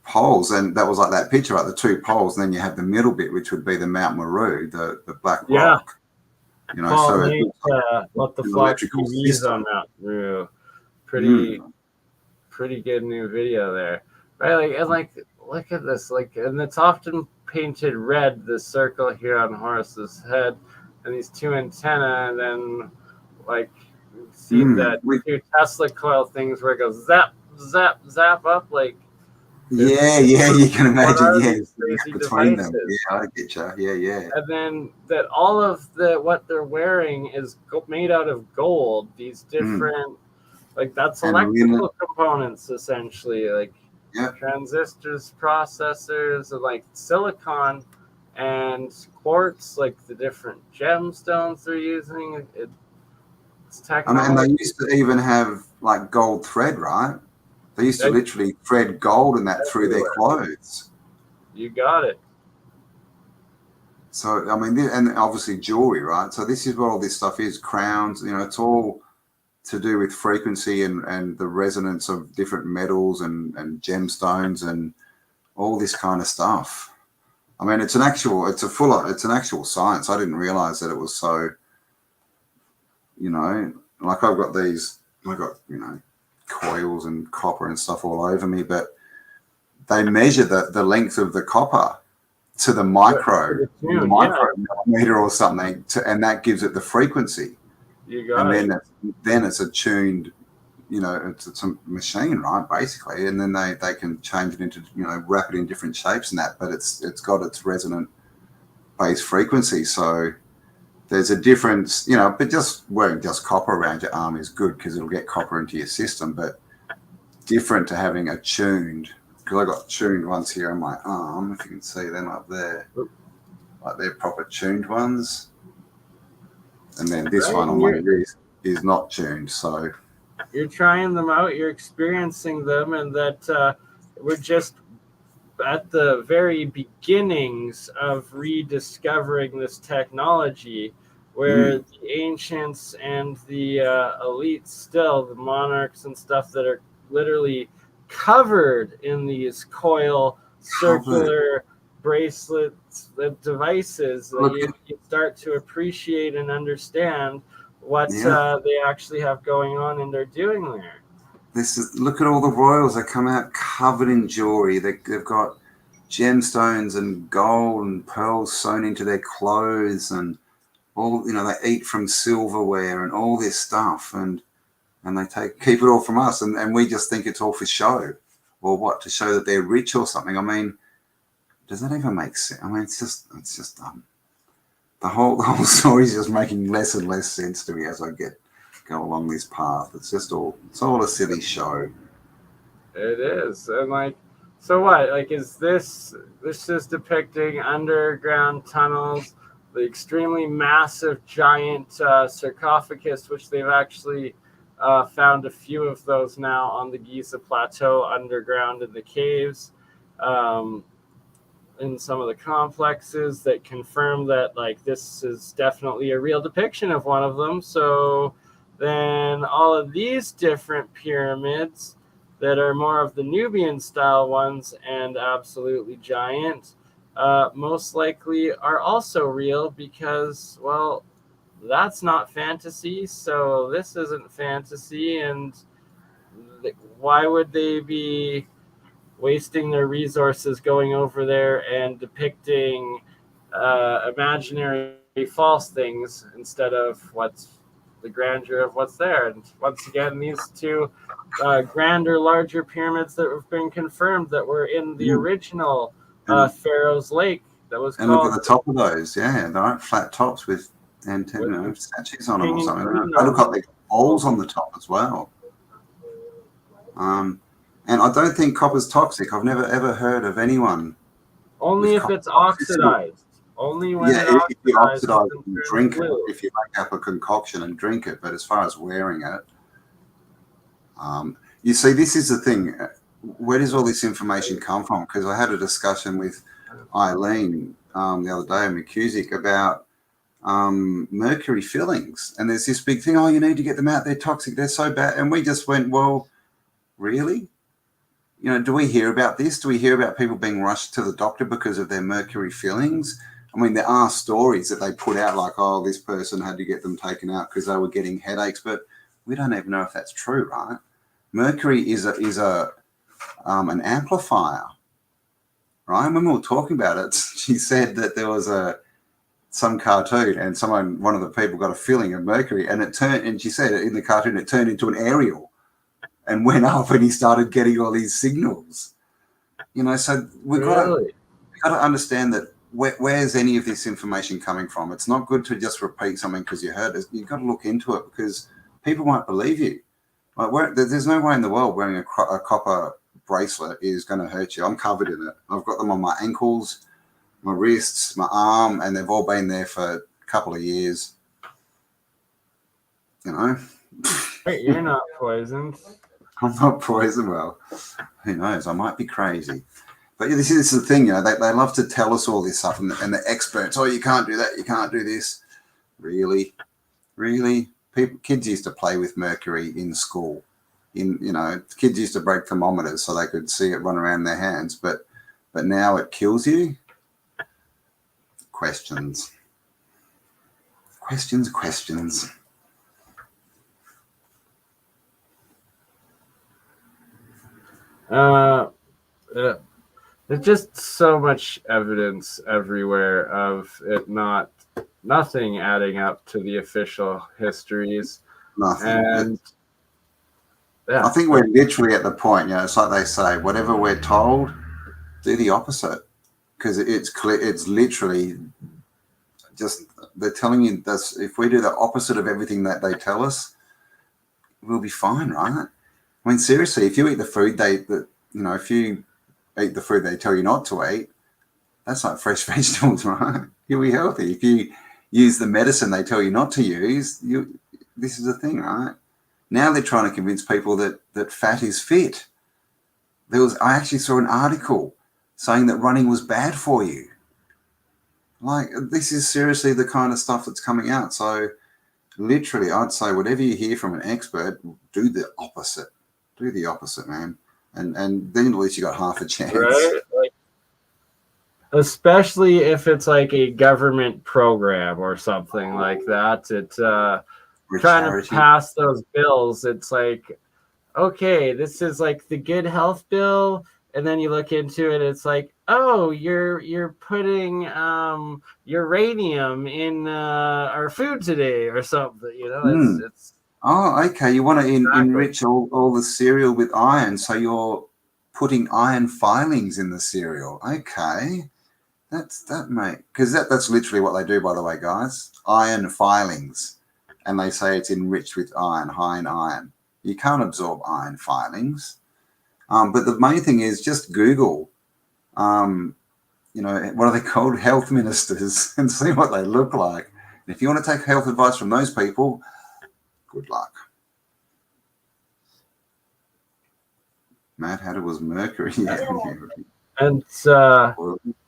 [SPEAKER 1] poles, and that was like that picture, like the two poles, and then you have the middle bit, which would be the Mount Meru, the black rock. You know,
[SPEAKER 3] Paul
[SPEAKER 1] so
[SPEAKER 3] made what the Flock TVs on that. Pretty good new video there, right? Like look at this, and it's often painted red. This circle here on Horus's head, and these two antennae, and then see that two Tesla coil things where it goes zap, zap, zap up like.
[SPEAKER 1] Yeah, you can imagine. Yeah,
[SPEAKER 3] crazy
[SPEAKER 1] between
[SPEAKER 3] devices.
[SPEAKER 1] them. Yeah, I get you. Yeah.
[SPEAKER 3] And then that all of what they're wearing is made out of gold. These different, that's electrical components essentially, transistors, processors, and silicon and quartz, like the different gemstones they're using. It's technology.
[SPEAKER 1] And they used to even have gold thread, right? They used to literally thread gold in that through their clothes.
[SPEAKER 3] You got it.
[SPEAKER 1] So, and obviously jewelry, right? So this is what all this stuff is, crowns, it's all to do with frequency and the resonance of different metals and gemstones and all this kind of stuff. It's an actual science. I didn't realize that it was so, I've got coils and copper and stuff all over me, but they measure the length of the copper to the micrometer or something, and that gives it the frequency.
[SPEAKER 3] You got
[SPEAKER 1] it. Then it's attuned, it's a machine, right, basically, and then they can change it into, wrap it in different shapes and that, but it's got its resonant base frequency. So there's a difference, but just wearing just copper around your arm is good because it'll get copper into your system, but different to having a tuned, because I got tuned ones here on my arm, if you can see them up there, like they're proper tuned ones. And then this one on my wrist is not tuned, so.
[SPEAKER 3] You're trying them out, you're experiencing them, and that we're just at the very beginnings of rediscovering this technology, where the ancients and the elites still, the monarchs and stuff that are literally covered in these coil circular bracelets, devices, that you start to appreciate and understand what they actually have going on and they're doing there.
[SPEAKER 1] Look at all the royals. They come out covered in jewelry. They've got gemstones and gold and pearls sewn into their clothes, and all, they eat from silverware and all this stuff, and they keep it all from us, and we just think it's all for show, or what, to show that they're rich or something. Does that even make sense? It's just the whole story is just making less and less sense to me as I go along this path. It's all a silly show.
[SPEAKER 3] It is. And so what? Is this is depicting underground tunnels, the extremely massive giant sarcophagus, which they've actually found a few of those now on the Giza plateau underground in the caves, in some of the complexes, that confirm that this is definitely a real depiction of one of them. So then all of these different pyramids that are more of the Nubian style ones and absolutely giant, most likely are also real, because, well, that's not fantasy, so this isn't fantasy, and why would they be wasting their resources going over there and depicting imaginary false things instead of what's the grandeur of what's there? And once again, these two grander, larger pyramids that have been confirmed that were in the original Pharaoh's Lake. That was
[SPEAKER 1] And look
[SPEAKER 3] called.
[SPEAKER 1] at the top of those. Yeah, they aren't flat tops with antenna statues on them or
[SPEAKER 3] King and
[SPEAKER 1] something.
[SPEAKER 3] queen
[SPEAKER 1] They look
[SPEAKER 3] on
[SPEAKER 1] like they've got holes on the top as well. And I don't think copper's toxic. I've never ever heard of anyone.
[SPEAKER 3] Only if it's oxidized. Only when it
[SPEAKER 1] If you oxidize
[SPEAKER 3] oxidizes
[SPEAKER 1] it
[SPEAKER 3] and
[SPEAKER 1] and
[SPEAKER 3] turns
[SPEAKER 1] drink
[SPEAKER 3] blue.
[SPEAKER 1] it, if you make up a concoction and drink it, but as far as wearing it, you see, this is the thing. Where does all this information come from? Because I had a discussion with Eileen the other day in McCusick about mercury fillings, and there's this big thing. Oh, you need to get them out. They're toxic. They're so bad. And we just went, well, really? You know, do we hear about this? Do we hear about people being rushed to the doctor because of their mercury fillings? I mean, there are stories that they put out like, oh, this person had to get them taken out because they were getting headaches, but we don't even know if that's true, right? Mercury is an amplifier, right? When we were talking about it, she said that there was some cartoon and one of the people got a filling of mercury, and she said in the cartoon it turned into an aerial and went up, and he started getting all these signals. You know, so we've got to understand that where's any of this information coming from? It's not good to just repeat something because you heard it. You've got to look into it because people won't believe you. Like, there's no way in the world wearing a copper bracelet is going to hurt you. I'm covered in it. I've got them on my ankles, my wrists, my arm, and they've all been there for a couple of years. You know?
[SPEAKER 3] Wait, you're not poisoned.
[SPEAKER 1] I'm not poisoned. Well, who knows? I might be crazy. But this is the thing, you know, they love to tell us all this stuff, and the experts, oh, you can't do that, you can't do this. Really? Kids used to play with mercury in school. Kids used to break thermometers so they could see it run around their hands, but now it kills you. Questions.
[SPEAKER 3] There's just so much evidence everywhere of it nothing adding up to the official histories.
[SPEAKER 1] Nothing.
[SPEAKER 3] And
[SPEAKER 1] I think we're literally at the point, you know, it's like they say, whatever we're told, do the opposite. Because it's clear, it's literally just, they're telling you this, if we do the opposite of everything that they tell us, we'll be fine, right? I mean, seriously, if you eat the food if you eat the food they tell you not to eat, that's like fresh vegetables, right? You'll be healthy. If you use the medicine they tell you not to use, this is the thing, right? Now they're trying to convince people that fat is fit. I actually saw an article saying that running was bad for you. Like, this is seriously the kind of stuff that's coming out. So literally, I'd say whatever you hear from an expert, do the opposite. Do the opposite, man. And then at least you got half a chance.
[SPEAKER 3] Right? Like, especially if it's like a government program or something like that. It's trying to pass those bills. It's like, okay, this is like the good health bill, and then you look into it, it's like, oh, you're putting uranium in our food today or something, you know. It's
[SPEAKER 1] oh, okay, you want to enrich all the cereal with iron, so you're putting iron filings in the cereal. Okay, that mate, because that's literally what they do, by the way, guys. Iron filings, and they say it's enriched with iron, high in iron. You can't absorb iron filings. But the main thing is just Google, what are they called? Health ministers, and see what they look like. And if you want to take health advice from those people, good luck. Mad Hatter was mercury.
[SPEAKER 3] And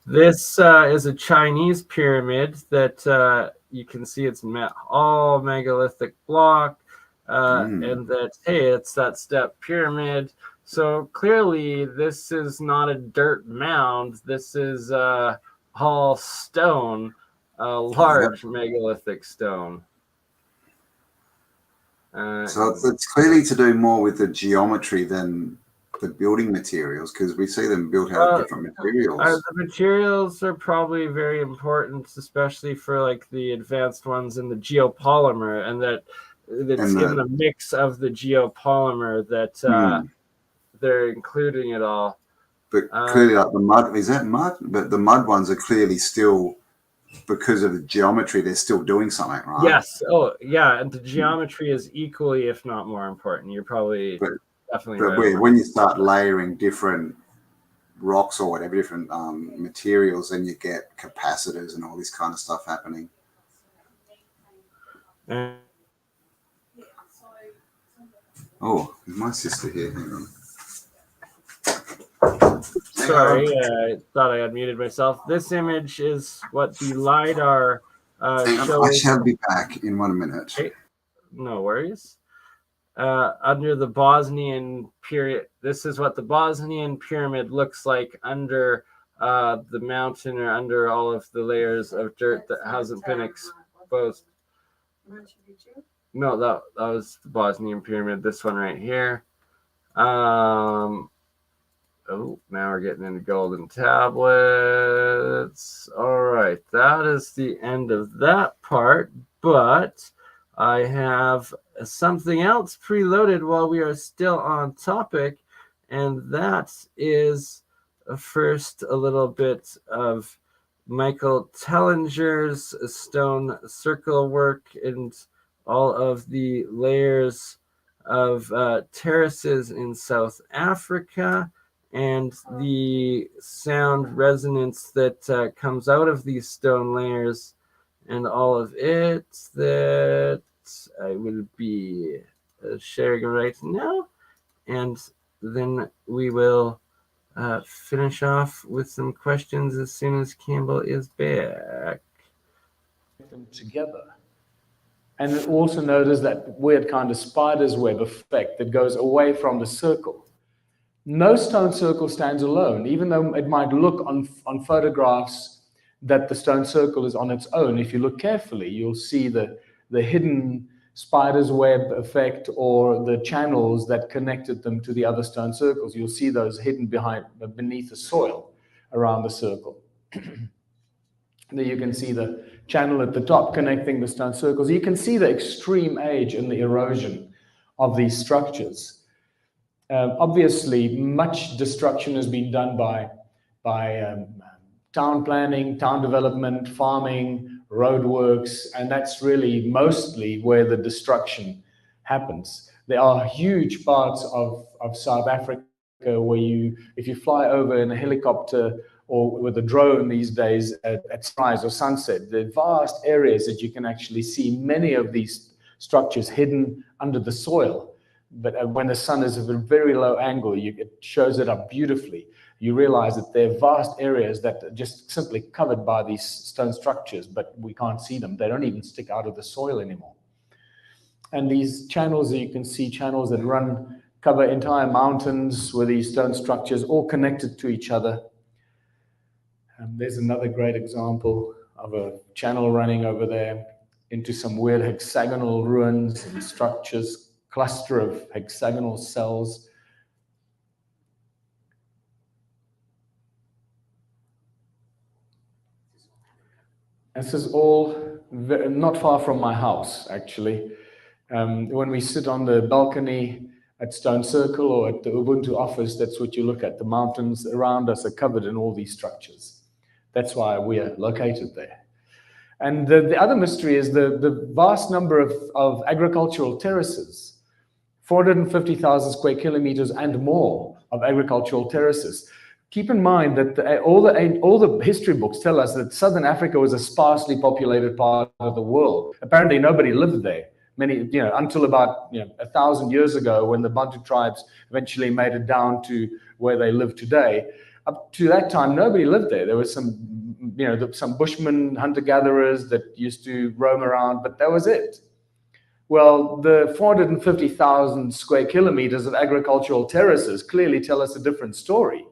[SPEAKER 3] this is a Chinese pyramid that you can see it's all megalithic block. And that, hey, it's that step pyramid. So clearly this is not a dirt mound. This is all stone, large megalithic stone.
[SPEAKER 1] So it's clearly to do more with the geometry than the building materials, because we see them built out of different materials.
[SPEAKER 3] The materials are probably very important, especially for like the advanced ones in the geopolymer, and that's in the mix of the geopolymer that they're including it all.
[SPEAKER 1] But clearly, like the mud, is that mud? But the mud ones are clearly still, because of the geometry, they're still doing something, right?
[SPEAKER 3] Yes. Oh, yeah. And the geometry is equally, if not more important. You're probably definitely right.
[SPEAKER 1] But when you start layering different rocks or whatever, different materials, then you get capacitors and all this kind of stuff happening. Oh, my sister here. Hang on.
[SPEAKER 3] Sorry, I thought I had muted myself. This image is what the LiDAR shows.
[SPEAKER 1] I shall be back in 1 minute.
[SPEAKER 3] Okay. No worries. Under the Bosnian period, this is what the Bosnian pyramid looks like under the mountain or under all of the layers of dirt that hasn't been exposed. No, that was the Bosnian pyramid. This one right here. Oh, now we're getting into golden tablets. All right, that is the end of that part, but I have something else preloaded while we are still on topic, and that is first a little bit of Michael Tellinger's stone circle work and all of the layers of terraces in South Africa, and the sound resonance that comes out of these stone layers, and all of it that I will be sharing right now. And then we will finish off with some questions as soon as Cambell is back.
[SPEAKER 5] Them together. And also notice that weird kind of spider's web effect that goes away from the circle. No stone circle stands alone, even though it might look on photographs that the stone circle is on its own. If you look carefully, you'll see the hidden spider's web effect or the channels that connected them to the other stone circles. You'll see those hidden beneath the soil around the circle. There you can see the channel at the top connecting the stone circles. You can see the extreme age and the erosion of these structures. Obviously, much destruction has been done by town planning, town development, farming, roadworks, and that's really mostly where the destruction happens. There are huge parts of South Africa where if you fly over in a helicopter or with a drone these days at sunrise or sunset, there are vast areas that you can actually see many of these structures hidden under the soil. But when the sun is at a very low angle, it shows it up beautifully. You realize that there are vast areas that are just simply covered by these stone structures, but we can't see them. They don't even stick out of the soil anymore. And these channels, you can see channels that cover entire mountains with these stone structures all connected to each other. There's another great example of a channel running over there into some weird hexagonal ruins and structures. Cluster of hexagonal cells. This is all not far from my house, actually. When we sit on the balcony at Stone Circle or at the Ubuntu office, that's what you look at. The mountains around us are covered in all these structures. That's why we are located there. And the other mystery is the vast number of agricultural terraces. 450,000 square kilometers and more of agricultural terraces. Keep in mind that all the history books tell us that Southern Africa was a sparsely populated part of the world. Apparently, nobody lived there. Until about 1,000 years ago, when the Bantu tribes eventually made it down to where they live today. Up to that time, nobody lived there. There was some Bushmen, hunter-gatherers that used to roam around, but that was it. Well, the 450,000 square kilometers of agricultural terraces clearly tell us a different story.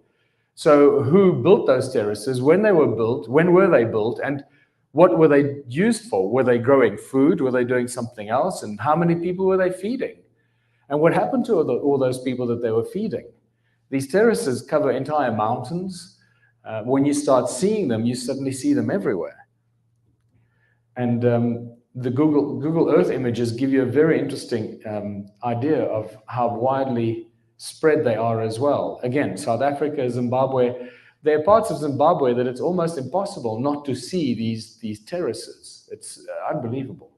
[SPEAKER 5] So who built those terraces, when they were built, when were they built, and what were they used for? Were they growing food? Were they doing something else? And how many people were they feeding? And what happened to all those people that they were feeding? These terraces cover entire mountains. When you start seeing them, you suddenly see them everywhere. And the Google Earth images give you a very interesting idea of how widely spread they are as well. Again, South Africa, Zimbabwe, there are parts of Zimbabwe that it's almost impossible not to see these terraces. It's unbelievable.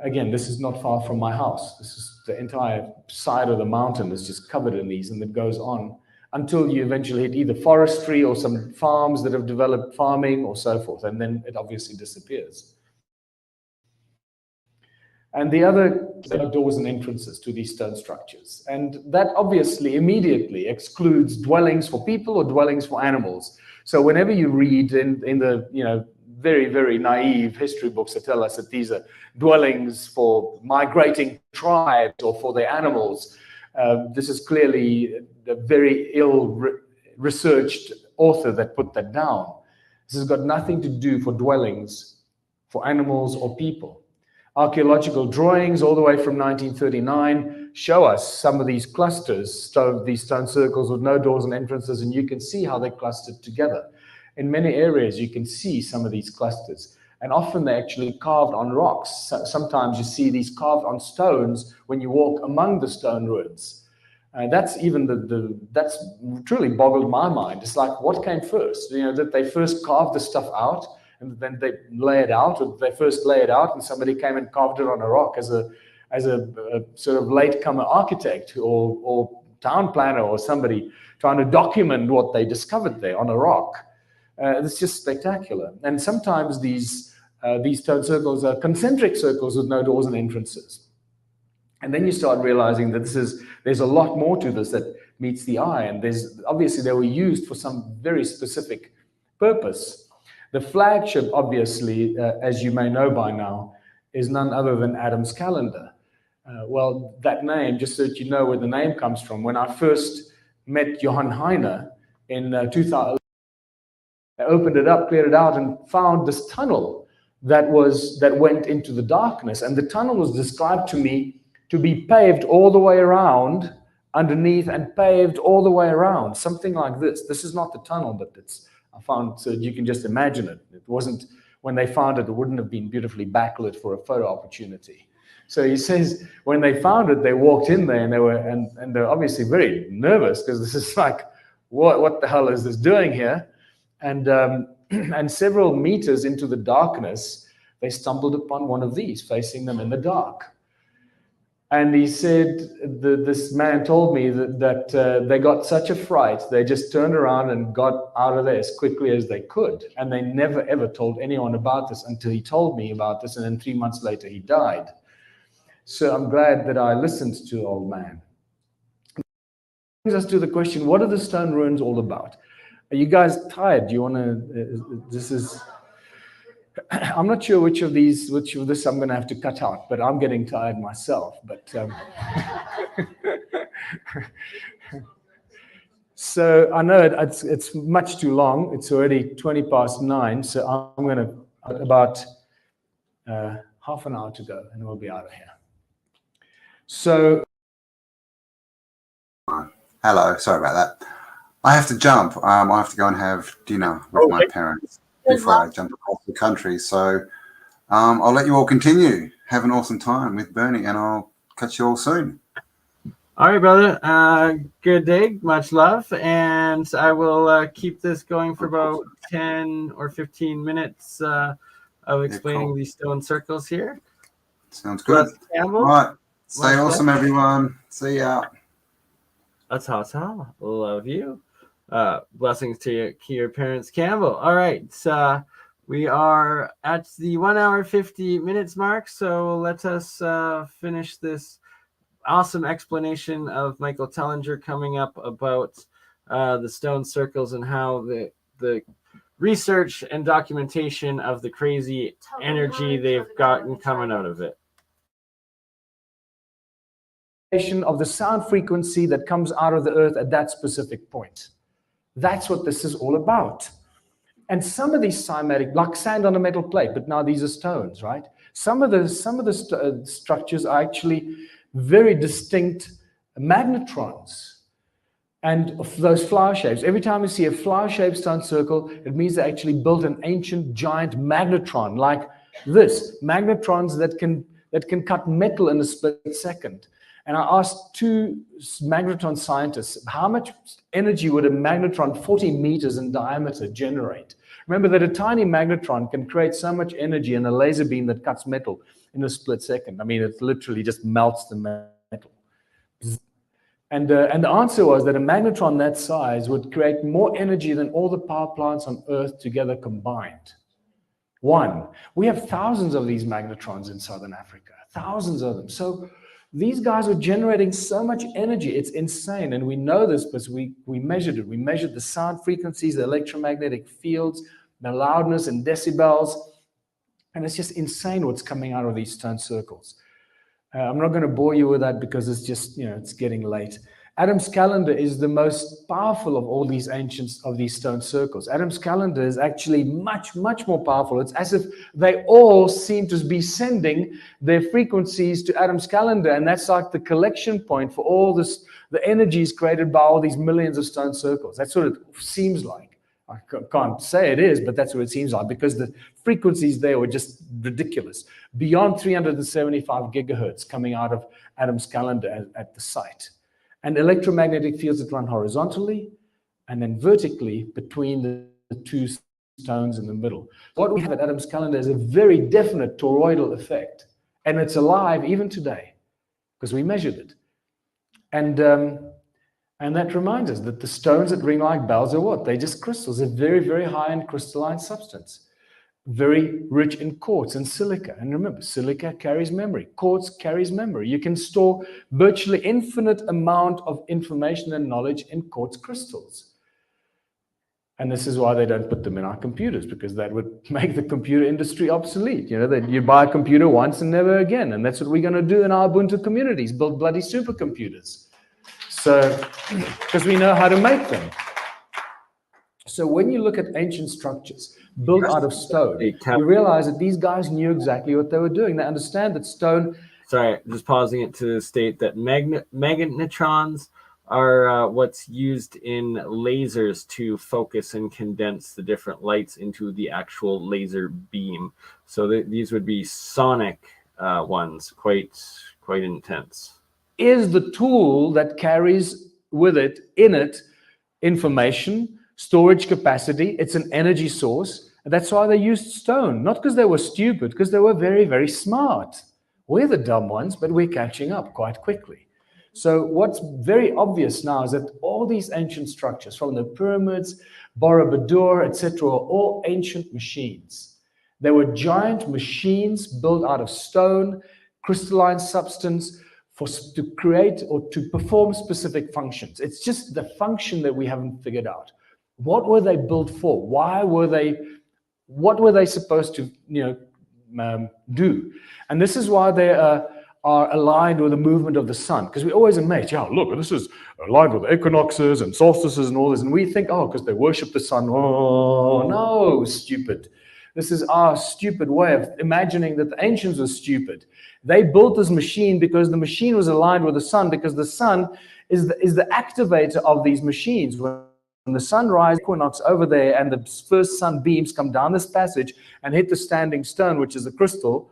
[SPEAKER 5] Again, this is not far from my house. This is the entire side of the mountain is just covered in these, and it goes on until you eventually hit either forestry or some farms that have developed farming or so forth, and then it obviously disappears. And the other doors and entrances to these stone structures. And that obviously immediately excludes dwellings for people or dwellings for animals. So whenever you read in the, very, very naive history books that tell us that these are dwellings for migrating tribes or for their animals, this is clearly a very ill-researched author that put that down. This has got nothing to do for dwellings for animals or people. Archaeological drawings all the way from 1939 show us some of these clusters, these stone circles with no doors and entrances, and you can see how they're clustered together. In many areas, you can see some of these clusters, and often they're actually carved on rocks. Sometimes you see these carved on stones when you walk among the stone ruins. That's even that's truly boggled my mind. It's like, what came first? That they first carved the stuff out, and then they lay it out, or they first lay it out and somebody came and carved it on a rock as a sort of latecomer architect or town planner or somebody trying to document what they discovered there on a rock. It's just spectacular. And sometimes these stone circles are concentric circles with no doors and entrances. And then you start realizing that there's a lot more to this that meets the eye, and obviously they were used for some very specific purpose. The flagship, obviously, as you may know by now, is none other than Adam's calendar. Well, that name, just so that you know where the name comes from, when I first met Johann Heine in 2000, I opened it up, cleared it out, and found this tunnel that went into the darkness. And the tunnel was described to me to be paved all the way around underneath and paved all the way around, something like this. This is not the tunnel, but I found, so you can just imagine it. It wasn't, when they found it, it wouldn't have been beautifully backlit for a photo opportunity. So he says, when they found it, they walked in there and they're obviously very nervous because this is like, what the hell is this doing here? And and several meters into the darkness, they stumbled upon one of these, facing them in the dark. And he said, this man told me that they got such a fright, they just turned around and got out of there as quickly as they could. And they never, ever told anyone about this until he told me about this. And then 3 months later, he died. So I'm glad that I listened to the old man. Brings us to the question, what are the stone ruins all about? Are you guys tired? Do you want to, I'm not sure which of this I'm going to have to cut out, but I'm getting tired myself. But so I know it's much too long. It's already 9:20, so I'm going to about half an hour to go, and we'll be out of here. So,
[SPEAKER 1] hello, sorry about that. I have to jump. I have to go and have dinner with my parents before I jump across the country. So I'll let you all continue. Have an awesome time with Bernie, and I'll catch you all soon.
[SPEAKER 3] All right, brother. Good day. Much love. And I will keep this going for about 10 or 15 minutes of explaining these stone circles here.
[SPEAKER 1] Sounds good. All right. Stay awesome, everyone. See ya.
[SPEAKER 3] Ta-ta. Love you. Blessings to your parents, Campbell. All right. We are at the 1 hour 50 minutes mark. So let us finish this awesome explanation of Michael Tellinger coming up about the stone circles and how the research and documentation of the crazy energy they've gotten coming out of it.
[SPEAKER 5] Of the sound frequency that comes out of the earth at that specific point. That's what this is all about. And some of these cymatic, like sand on a metal plate, but now these are stones, right? Some of the structures are actually very distinct magnetrons. And of those flower shapes, every time you see a flower-shaped stone circle, it means they actually built an ancient giant magnetron like this. Magnetrons that that can cut metal in a split second. And I asked two magnetron scientists, how much energy would a magnetron 40 meters in diameter generate? Remember that a tiny magnetron can create so much energy in a laser beam that cuts metal in a split second. I mean, it literally just melts the metal. And the answer was that a magnetron that size would create more energy than all the power plants on Earth together combined. One, we have thousands of these magnetrons in Southern Africa, thousands of them. So these guys are generating so much energy. It's insane. And we know this because we measured it. We measured the sound frequencies, the electromagnetic fields, the loudness in decibels. And it's just insane what's coming out of these stone circles. I'm not going to bore you with that because it's just, it's getting late. Adam's calendar is the most powerful of all these ancients of these stone circles. Adam's calendar is actually much, much more powerful. It's as if they all seem to be sending their frequencies to Adam's calendar, and that's like the collection point for all this, the energies created by all these millions of stone circles. That's what it seems like. I can't say it is, but that's what it seems like, because the frequencies there were just ridiculous. Beyond 375 gigahertz coming out of Adam's calendar at the site. And electromagnetic fields that run horizontally and then vertically between the two stones in the middle. What we have at Adam's calendar is a very definite toroidal effect. And it's alive even today because we measured it. And that reminds us that the stones that ring like bells are what? They're just crystals. They're very, very high in crystalline substance. Very rich in quartz and silica. And remember, silica carries memory. Quartz carries memory. You can store virtually infinite amount of information and knowledge in quartz crystals. And this is why they don't put them in our computers, because that would make the computer industry obsolete. That you buy a computer once and never again. And that's what we're going to do in our Ubuntu communities, build bloody supercomputers. So, because we know how to make them. So when you look at ancient structures built out of stone, you realize that these guys knew exactly what they were doing. They understand that stone...
[SPEAKER 3] Sorry, just pausing it to state that magnetrons are what's used in lasers to focus and condense the different lights into the actual laser beam. So these would be sonic ones, quite intense.
[SPEAKER 5] Is the tool that carries with it, in it, information, storage capacity. It's an energy source. And that's why they used stone, not because they were stupid, because they were very, very smart. We're the dumb ones, but we're catching up quite quickly. So what's very obvious now is that all these ancient structures, from the pyramids, Borobudur, etc., are all ancient machines. They were giant machines built out of stone, crystalline substance, to create or to perform specific functions. It's just the function that we haven't figured out. What were they built for? What were they supposed to do? And this is why they are aligned with the movement of the sun, because we always amazed, look, this is aligned with equinoxes and solstices and all this, and we think, because they worship the sun. Oh no, stupid. This is our stupid way of imagining that the ancients were stupid. They built this machine because the machine was aligned with the sun, because the sun is the activator of these machines. When the sunrise equinox over there and the first sun beams come down this passage and hit the standing stone, which is a crystal,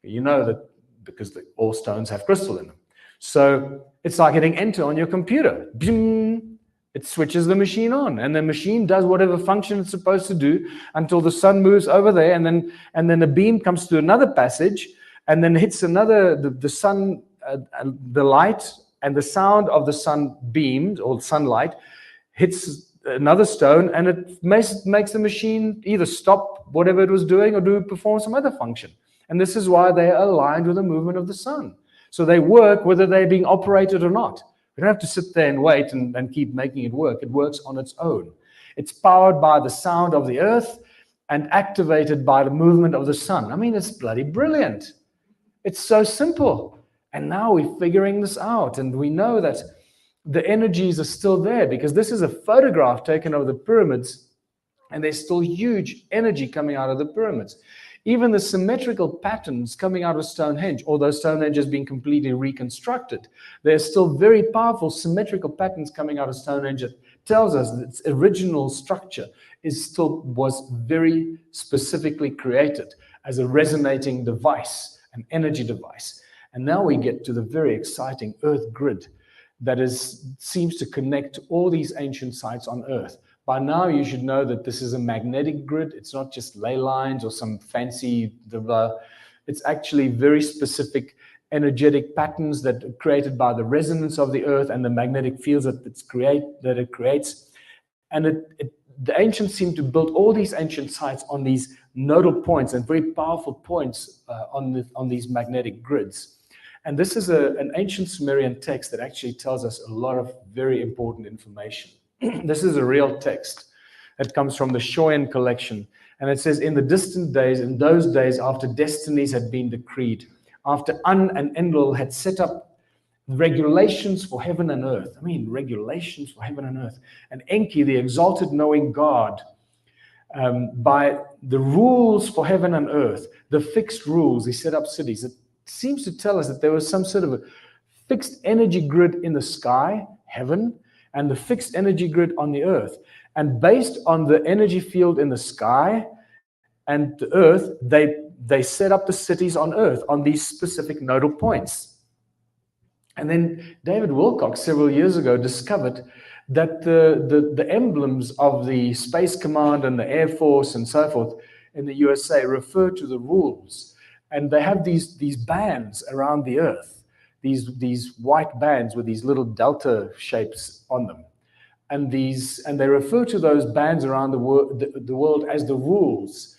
[SPEAKER 5] you know that because all stones have crystal in them. So it's like hitting enter on your computer. Bing, it switches the machine on, and the machine does whatever function it's supposed to do until the sun moves over there, and then the beam comes to another passage, and then hits the sun, the light and the sound of the sun beams or sunlight hits another stone, and it makes the machine either stop whatever it was doing or perform some other function. And this is why they are aligned with the movement of the sun. So they work whether they're being operated or not. We don't have to sit there and wait and keep making it work. It works on its own. It's powered by the sound of the earth and activated by the movement of the sun. I mean, it's bloody brilliant. It's so simple. And now we're figuring this out. And we know that the energies are still there, because this is a photograph taken of the pyramids, and there's still huge energy coming out of the pyramids. Even the symmetrical patterns coming out of Stonehenge, although Stonehenge has been completely reconstructed, there's still very powerful symmetrical patterns coming out of Stonehenge that tells us that its original structure was very specifically created as a resonating device an energy device. And now we get to the very exciting Earth grid that seems to connect all these ancient sites on Earth. By now, you should know that this is a magnetic grid. It's not just ley lines or some fancy, it's actually very specific energetic patterns that are created by the resonance of the Earth and the magnetic fields that it creates. And the ancients seem to build all these ancient sites on these nodal points and very powerful points on these magnetic grids. And this is an ancient Sumerian text that actually tells us a lot of very important information. This is a real text that comes from the Shoyan collection. And it says, in the distant days, in those days after destinies had been decreed, after Un and Enlil had set up regulations for heaven and earth. I mean, regulations for heaven and earth. And Enki, the exalted knowing God, by the rules for heaven and earth, the fixed rules, he set up cities. It seems to tell us that there was some sort of a fixed energy grid in the sky, heaven, and the fixed energy grid on the earth. And based on the energy field in the sky and the earth, they set up the cities on earth on these specific nodal points. And then David Wilcock several years ago discovered that the emblems of the Space Command and the Air Force and so forth in the USA refer to the rules. And they have these bands around the earth, these white bands with these little delta shapes on them. And they refer to those bands around the world as the rules.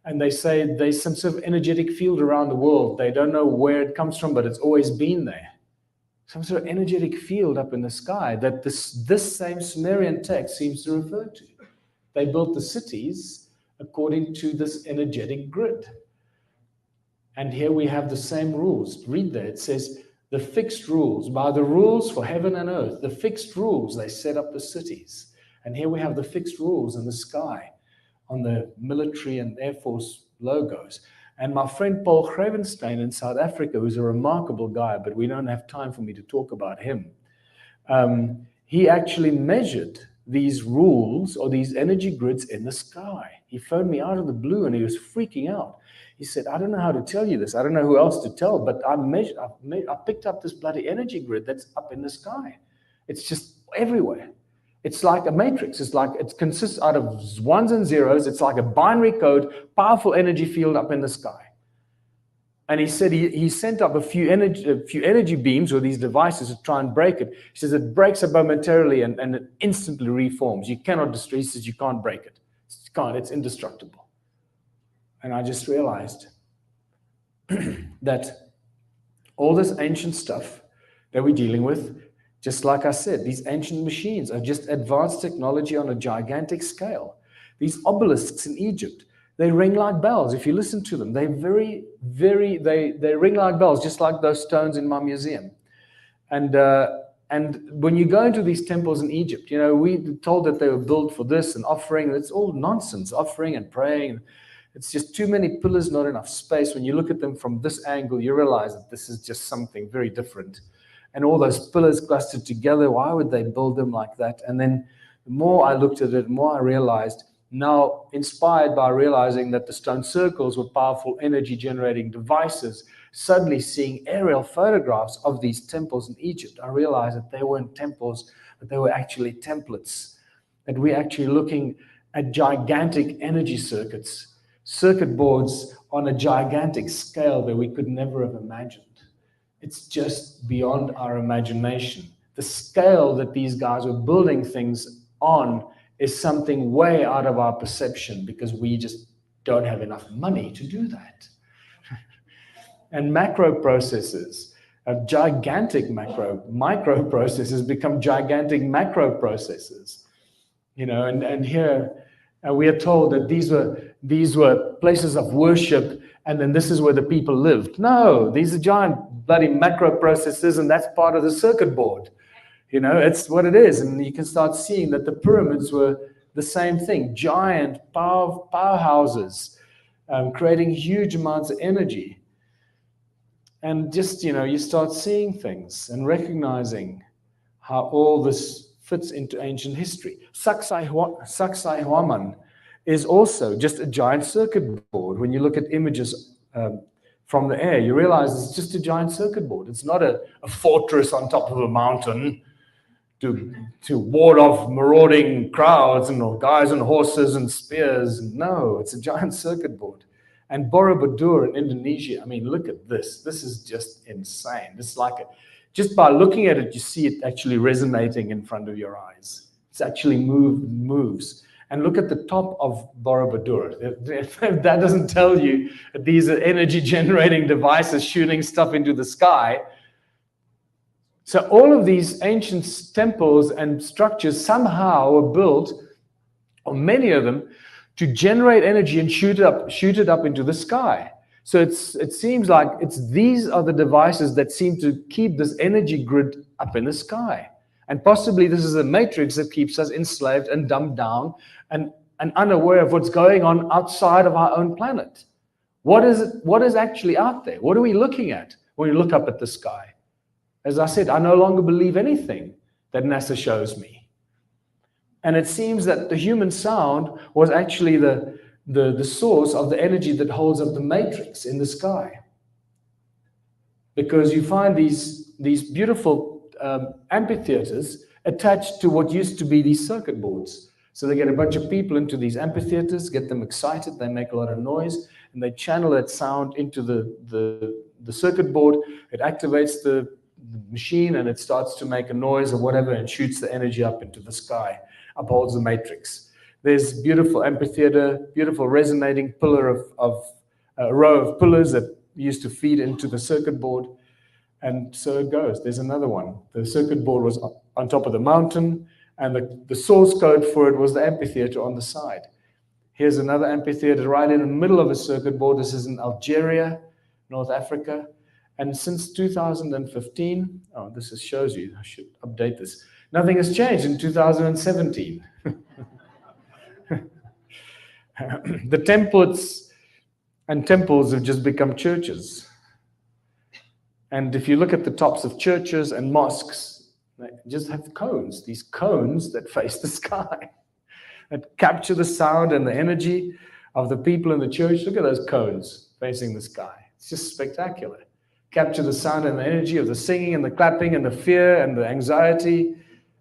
[SPEAKER 5] And they say there's some sort of energetic field around the world. They don't know where it comes from, but it's always been there. Some sort of energetic field up in the sky that this same Sumerian text seems to refer to. They built the cities according to this energetic grid. And here we have the same rules. Read there. It says, the fixed rules, by the rules for heaven and earth, the fixed rules, they set up the cities. And here we have the fixed rules in the sky on the military and Air Force logos. And my friend Paul Gravenstein in South Africa, who's a remarkable guy, but we don't have time for me to talk about him. He actually measured these rules or these energy grids in the sky. He phoned me out of the blue and he was freaking out. He said, I don't know how to tell you this. I don't know who else to tell, but I picked up this bloody energy grid that's up in the sky. It's just everywhere. It's like a matrix. It's like it consists out of ones and zeros. It's like a binary code, powerful energy field up in the sky. And he said he sent up a few energy beams with these devices to try and break it. He says it breaks it momentarily and it instantly reforms. You cannot destroy it. He says you can't break it. It's indestructible. And I just realized that all this ancient stuff that we're dealing with, just like I said, these ancient machines are just advanced technology on a gigantic scale. These obelisks in Egypt, they ring like bells. If you listen to them, they ring like bells, just like those stones in my museum. And when you go into these temples in Egypt, we told that they were built for this and offering. It's all nonsense, offering and praying. It's just too many pillars, not enough space. When you look at them from this angle, you realize that this is just something very different. And all those pillars clustered together, why would they build them like that? And then the more I looked at it, the more I realized, now inspired by realizing that the stone circles were powerful energy generating devices, suddenly seeing aerial photographs of these temples in Egypt, I realized that they weren't temples, but they were actually templates. That we're actually looking at gigantic energy circuit boards on a gigantic scale that we could never have imagined. It's just beyond our imagination. The scale that these guys were building things on is something way out of our perception because we just don't have enough money to do that. And macro processes, gigantic microprocessors become gigantic macro processes. And here we are told that these were places of worship, and then this is where the people lived. No, these are giant bloody macro processors, and that's part of the circuit board. It's what it is. And you can start seeing that the pyramids were the same thing, giant powerhouses, creating huge amounts of energy. And just, you start seeing things and recognizing how all this fits into ancient history. Sacsayhuaman is also just a giant circuit board. When you look at images from the air, you realize it's just a giant circuit board. It's not a fortress on top of a mountain to ward off marauding crowds and guys on horses and spears. No, it's a giant circuit board. And Borobudur in Indonesia, I mean, look at this. This is just insane. It's like just by looking at it, you see it actually resonating in front of your eyes. It's actually moves. And look at the top of Borobudur. That doesn't tell you that these are energy generating devices shooting stuff into the sky. So all of these ancient temples and structures somehow were built, or many of them, to generate energy and shoot it up into the sky. So it seems like these are the devices that seem to keep this energy grid up in the sky. And possibly this is a matrix that keeps us enslaved and dumbed down and unaware of what's going on outside of our own planet. What is actually out there? What are we looking at when we look up at the sky? As I said, I no longer believe anything that NASA shows me. And it seems that the human sound was actually the source of the energy that holds up the matrix in the sky. Because you find these beautiful amphitheaters attached to what used to be these circuit boards. So they get a bunch of people into these amphitheaters, get them excited, they make a lot of noise, and they channel that sound into the circuit board. It activates the machine and it starts to make a noise or whatever and shoots the energy up into the sky, upholds the matrix. There's beautiful amphitheater, beautiful resonating pillar of a row of pillars that used to feed into the circuit board. And so it goes. There's another one. The circuit board was on top of the mountain, and the source code for it was the amphitheater on the side. Here's another amphitheater right in the middle of a circuit board. This is in Algeria, North Africa. And since 2015, this shows you, I should update this. Nothing has changed in 2017. The templates and temples have just become churches. And if you look at the tops of churches and mosques, they just have cones, these cones that face the sky, that capture the sound and the energy of the people in the church. Look at those cones facing the sky. It's just spectacular. Capture the sound and the energy of the singing and the clapping and the fear and the anxiety,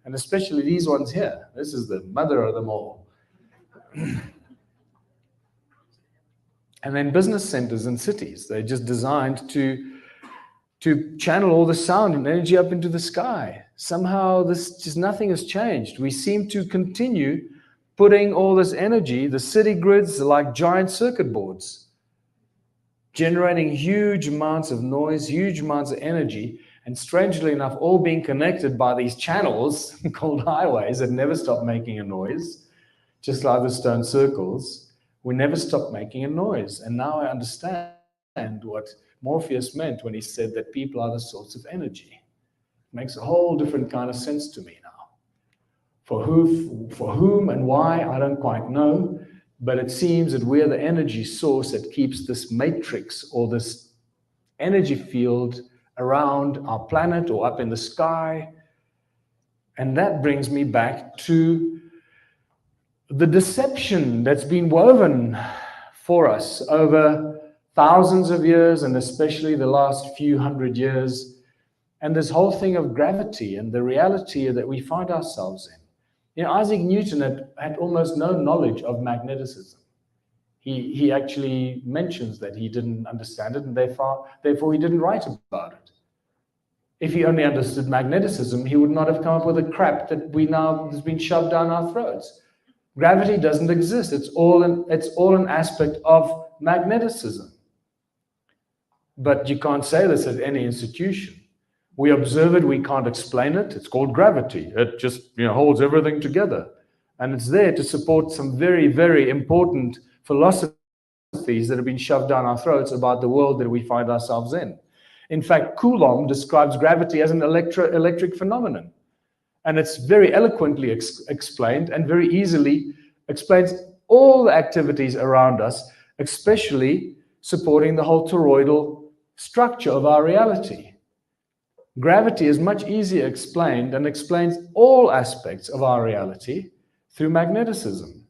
[SPEAKER 5] and especially these ones here. This is the mother of them all. And then business centers and cities, they're just designed to channel all the sound and energy up into the sky. Somehow nothing has changed. We seem to continue putting all this energy, the city grids are like giant circuit boards, generating huge amounts of noise, huge amounts of energy, and strangely enough, all being connected by these channels called highways that never stop making a noise, just like the stone circles. We never stop making a noise. And now I understand what Morpheus meant when he said that people are the source of energy. It makes a whole different kind of sense to me now. For whom and why, I don't quite know. But it seems that we're the energy source that keeps this matrix or this energy field around our planet or up in the sky. And that brings me back to the deception that's been woven for us over thousands of years, and especially the last few hundred years. And this whole thing of gravity and the reality that we find ourselves in. You know, Isaac Newton had almost no knowledge of magneticism. He actually mentions that he didn't understand it, and therefore he didn't write about it. If he only understood magneticism, he would not have come up with the crap that has been shoved down our throats. Gravity doesn't exist. It's all an aspect of magneticism. But you can't say this at any institution. We observe it, we can't explain it. It's called gravity. It just holds everything together. And it's there to support some very, very important philosophies that have been shoved down our throats about the world that we find ourselves in. In fact, Coulomb describes gravity as an electric phenomenon. And it's very eloquently explained and very easily explains all the activities around us, especially supporting the whole toroidal structure of our reality. Gravity is much easier explained and explains all aspects of our reality through magneticism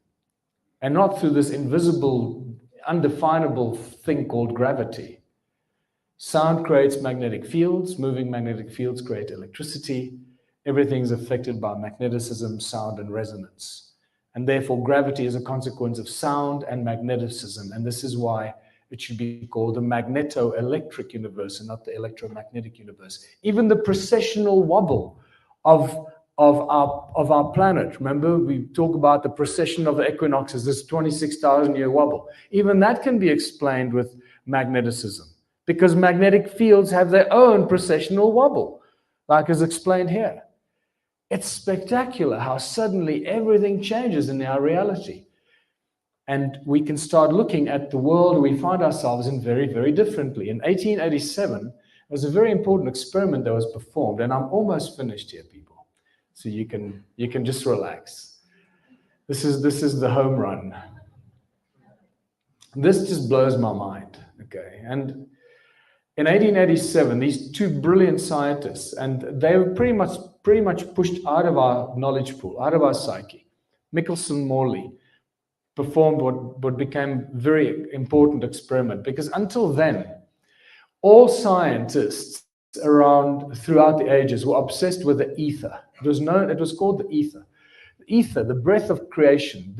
[SPEAKER 5] and not through this invisible, undefinable thing called gravity. Sound creates magnetic fields. Moving magnetic fields create electricity. Everything's affected by magneticism, sound, and resonance. And therefore, gravity is a consequence of sound and magneticism. And this is why it should be called the magneto-electric universe and not the electromagnetic universe. Even the precessional wobble of our planet. Remember, we talk about the precession of the equinoxes, this 26,000-year wobble. Even that can be explained with magneticism, because magnetic fields have their own precessional wobble, like is explained here. It's spectacular how suddenly everything changes in our reality. And we can start looking at the world we find ourselves in very, very differently. In 1887, there was a very important experiment that was performed, and I'm almost finished here, people. So you can just relax. This is the home run. This just blows my mind. Okay, and in 1887, these two brilliant scientists, and they were pretty much pushed out of our knowledge pool, out of our psyche. Michelson Morley performed what became a very important experiment, because until then, all scientists throughout the ages were obsessed with the ether. It was called the ether. The ether, the breath of creation,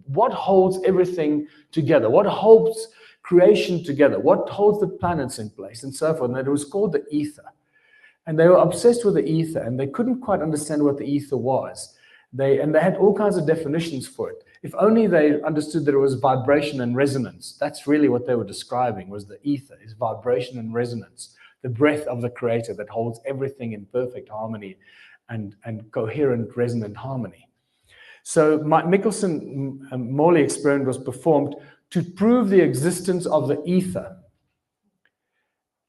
[SPEAKER 5] what holds everything together, what holds creation together, what holds the planets in place, and so forth. And it was called the ether. And they were obsessed with the ether, and they couldn't quite understand what the ether was. They had all kinds of definitions for it. If only they understood that it was vibration and resonance. That's really what they were describing, was the ether, is vibration and resonance, the breath of the creator that holds everything in perfect harmony and coherent, resonant harmony. So Michelson-Morley experiment was performed to prove the existence of the ether.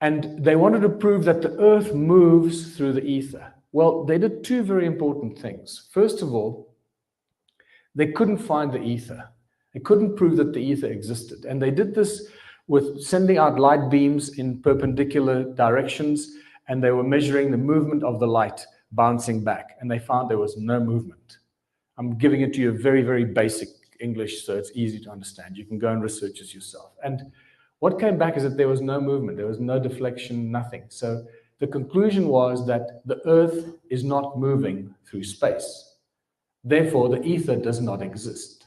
[SPEAKER 5] And they wanted to prove that the earth moves through the ether. Well, they did two very important things. First of all, they couldn't find the ether. They couldn't prove that the ether existed. And they did this with sending out light beams in perpendicular directions, and they were measuring the movement of the light bouncing back, and they found there was no movement. I'm giving it to you very, very basic English, so it's easy to understand. You can go and research this yourself. And what came back is that there was no movement, there was no deflection, nothing. So the conclusion was that the earth is not moving through space. Therefore, the ether does not exist.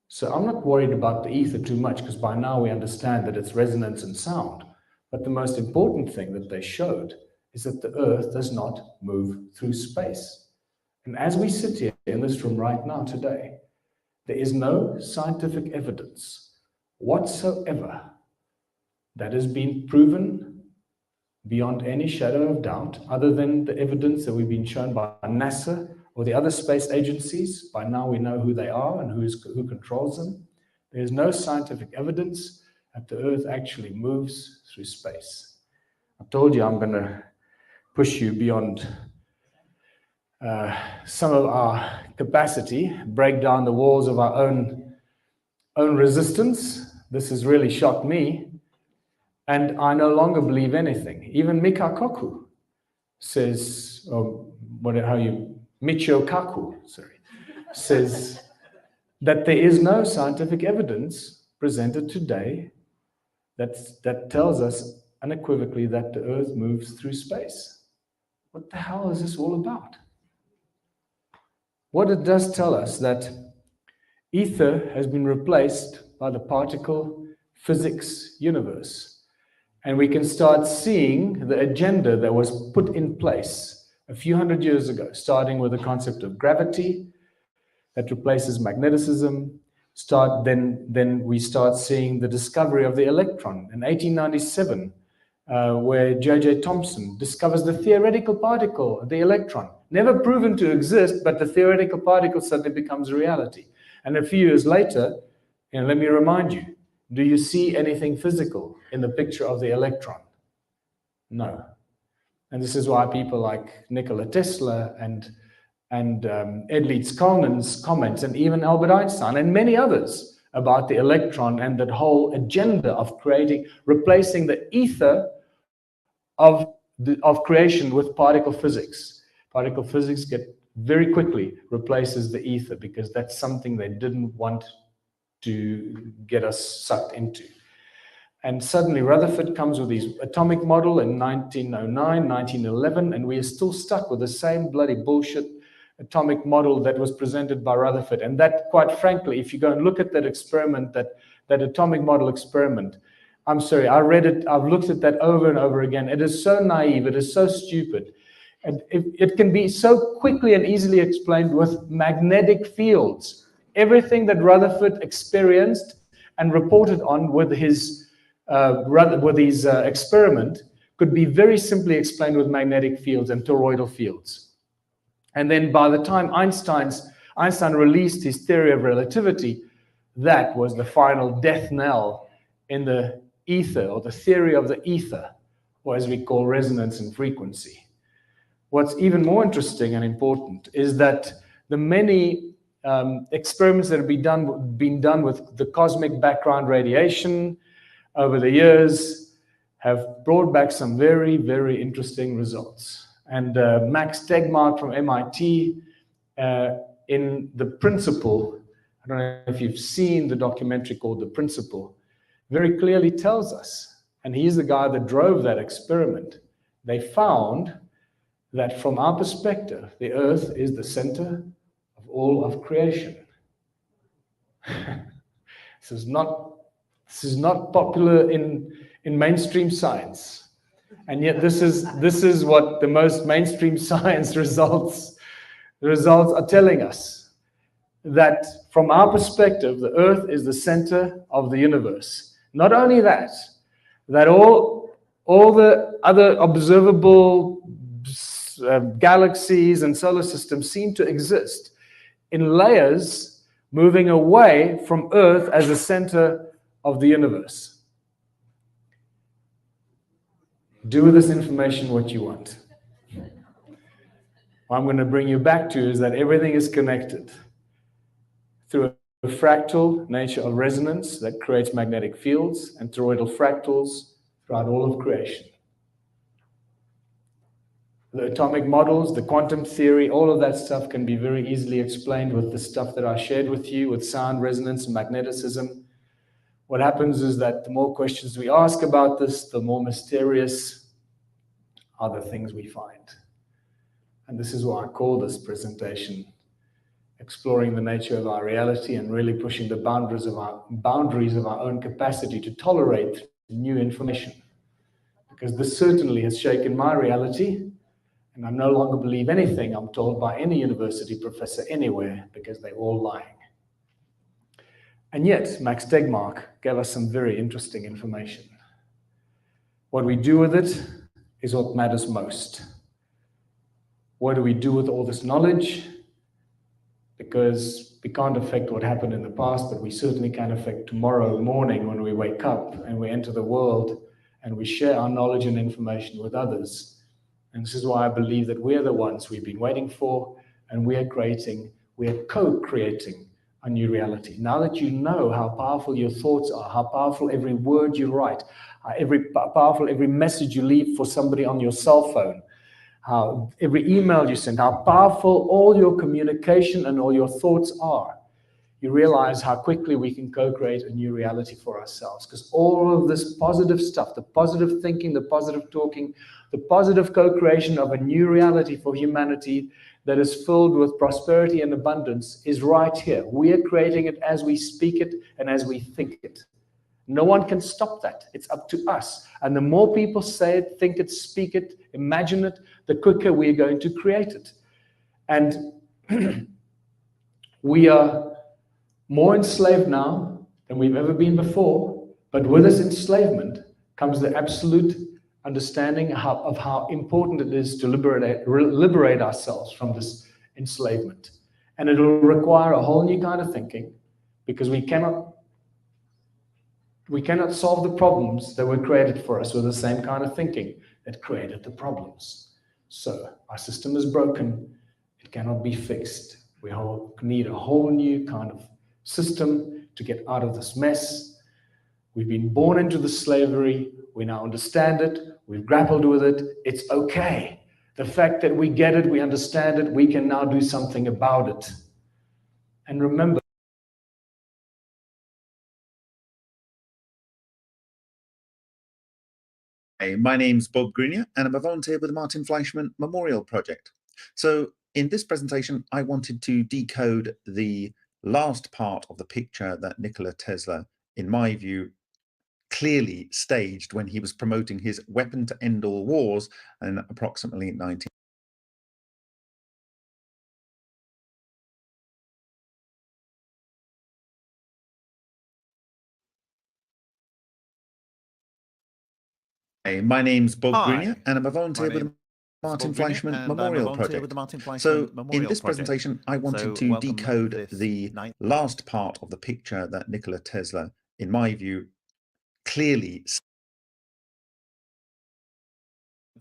[SPEAKER 5] So I'm not worried about the ether too much, because by now we understand that it's resonance and sound. But the most important thing that they showed is that the earth does not move through space. And as we sit here in this room right now today, there is no scientific evidence whatsoever that has been proven beyond any shadow of doubt, other than the evidence that we've been shown by NASA or the other space agencies. By now we know who they are and who controls them. There's no scientific evidence that the earth actually moves through space. I told you I'm going to push you beyond some of our capacity, break down the walls of our own resistance. This has really shocked me, and I no longer believe anything. Even Mika Koku says, Michio Kaku, says that there is no scientific evidence presented today that tells us unequivocally that the earth moves through space. What the hell is this all about? What it does tell us that ether has been replaced by the particle physics universe. And we can start seeing the agenda that was put in place a few hundred years ago, starting with the concept of gravity that replaces magneticism. Then we start seeing the discovery of the electron in 1897, where J.J. Thomson discovers the theoretical particle, the electron. Never proven to exist, but the theoretical particle suddenly becomes a reality. And a few years later, let me remind you, do you see anything physical in the picture of the electron? No. And this is why people like Nikola Tesla and Ed Leeds-Kalnin's comments, and even Albert Einstein and many others about the electron and that whole agenda of replacing the ether of creation with particle physics. Particle physics very quickly replaces the ether, because that's something they didn't want to get us sucked into. And suddenly Rutherford comes with his atomic model in 1909, 1911, and we are still stuck with the same bloody bullshit atomic model that was presented by Rutherford. And that, quite frankly, if you go and look at that experiment, that atomic model experiment, I'm sorry, I read it, I've looked at that over and over again. It is so naive, it is so stupid. And it can be so quickly and easily explained with magnetic fields. Everything that Rutherford experienced and reported on with his experiment could be very simply explained with magnetic fields and toroidal fields. And then by the time Einstein released his theory of relativity, that was the final death knell in the ether, or the theory of the ether, or as we call resonance and frequency. What's even more interesting and important is that the many experiments that have been done with the cosmic background radiation over the years have brought back some very, very interesting results. And Max Tegmark from MIT, in The Principle, I don't know if you've seen the documentary called The Principle, very clearly tells us, and he's the guy that drove that experiment, they found that from our perspective, the Earth is the center of all of creation. This is not popular in mainstream science. And yet this is what the most mainstream science results are telling us. That from our perspective, the Earth is the center of the universe. Not only that all the other observable galaxies and solar systems seem to exist in layers moving away from Earth as the center of the universe. Do with this information what you want. What I'm going to bring you back to is that everything is connected through a fractal nature of resonance that creates magnetic fields and toroidal fractals throughout all of creation. The atomic models, the quantum theory, all of that stuff can be very easily explained with the stuff that I shared with you, with sound, resonance, and magneticism. What happens is that the more questions we ask about this, the more mysterious are the things we find. And this is why I call this presentation exploring the nature of our reality and really pushing the boundaries of our own capacity to tolerate new information. Because this certainly has shaken my reality, and I no longer believe anything I'm told by any university professor anywhere, because they're all lying. And yet, Max Tegmark gave us some very interesting information. What we do with it is what matters most. What do we do with all this knowledge? Because we can't affect what happened in the past, but we certainly can affect tomorrow morning when we wake up and we enter the world and we share our knowledge and information with others. And this is why I believe that we're the ones we've been waiting for, and we are co-creating a new reality. Now that you know how powerful your thoughts are, how powerful every word you write, powerful every message you leave for somebody on your cell phone, how every email you send, how powerful all your communication and all your thoughts are, you realize how quickly we can co-create a new reality for ourselves. Because all of this positive stuff, the positive thinking, the positive talking, the positive co-creation of a new reality for humanity that is filled with prosperity and abundance is right here. We are creating it as we speak it and as we think it. No one can stop that. It's up to us. And the more people say it, think it, speak it, imagine it, the quicker we are going to create it. And we are more enslaved now than we've ever been before. But with this enslavement comes the absolute understanding of how important it is to liberate ourselves from this enslavement. And it'll require a whole new kind of thinking, because we cannot solve the problems that were created for us with the same kind of thinking that created the problems. So our system is broken. It cannot be fixed. We need a whole new kind of system to get out of this mess. We've been born into the slavery. We now understand it. We've grappled with it. It's okay. The fact that we get it, we understand it, we can now do something about it. And remember,
[SPEAKER 6] Hey, my name's Bob Greenyer, and I'm a volunteer with the Martin Fleischmann Memorial Project. So in this presentation, I wanted to decode the last part of the picture that Nikola Tesla, in my view, clearly staged when he was promoting his weapon to end all wars in approximately 19. Hey, my name's Bob Greenyer, and I'm a volunteer with the Martin Fleischmann Memorial Project. So in this presentation, I wanted to decode the last part of the picture that Nikola Tesla, in my view, clearly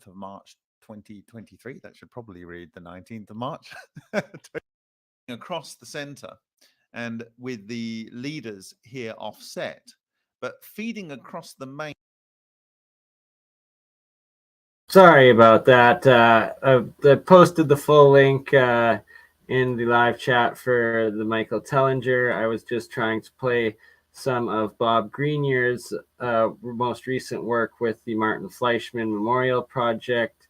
[SPEAKER 7] of March 2023. That should probably read the 19th of March. Across the center and with the leaders here offset, but feeding across the main.
[SPEAKER 3] Sorry about that. I posted the full link in the live chat for the Michael Tellinger. I was just trying to play some of Bob Greenyer's most recent work with the Martin Fleischmann Memorial Project.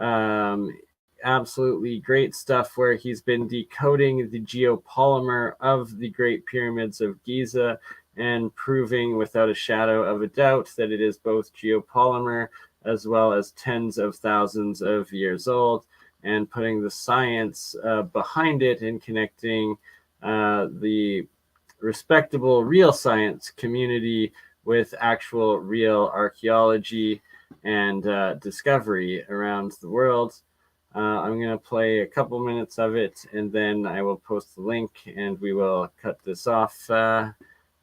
[SPEAKER 3] Absolutely great stuff where he's been decoding the geopolymer of the Great Pyramids of Giza and proving without a shadow of a doubt that it is both geopolymer as well as tens of thousands of years old, and putting the science behind it and connecting the respectable real science community with actual real archaeology and discovery around the world. I'm going to play a couple minutes of it, and then I will post the link, and we will cut this off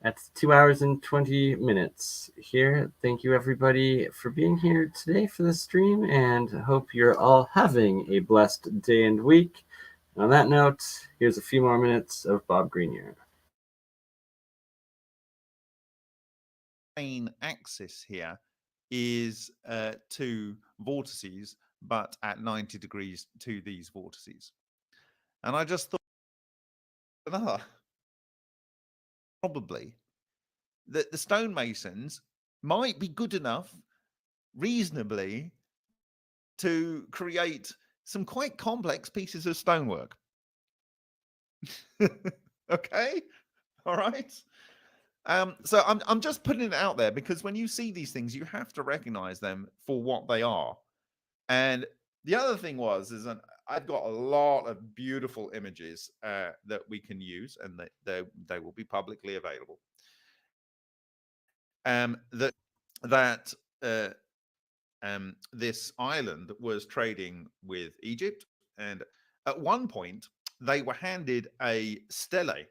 [SPEAKER 3] at 2 hours and 20 minutes here. Thank you, everybody, for being here today for the stream, and hope you're all having a blessed day and week. And on that note, here's a few more minutes of Bob Greenyer.
[SPEAKER 7] Main axis here is two vortices, but at 90 degrees to these vortices. And I just thought, probably, that the stonemasons might be good enough, reasonably, to create some quite complex pieces of stonework. Okay? All right? So I'm just putting it out there because when you see these things, you have to recognize them for what they are. And the other thing is I've got a lot of beautiful images that we can use, and they will be publicly available. This island was trading with Egypt, and at one point they were handed a stele.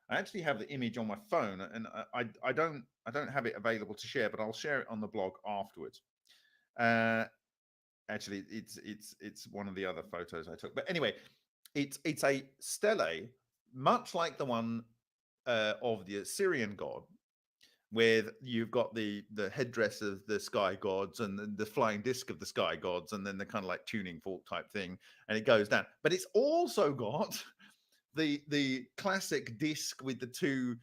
[SPEAKER 7] I actually have the image on my phone, and I don't have it available to share, but I'll share it on the blog afterwards. Actually, it's one of the other photos I took. But anyway, it's a stele, much like the one of the Assyrian god, where you've got the headdress of the sky gods and the flying disc of the sky gods, and then the kind of like tuning fork type thing, and it goes down. But it's also got the classic disc with the two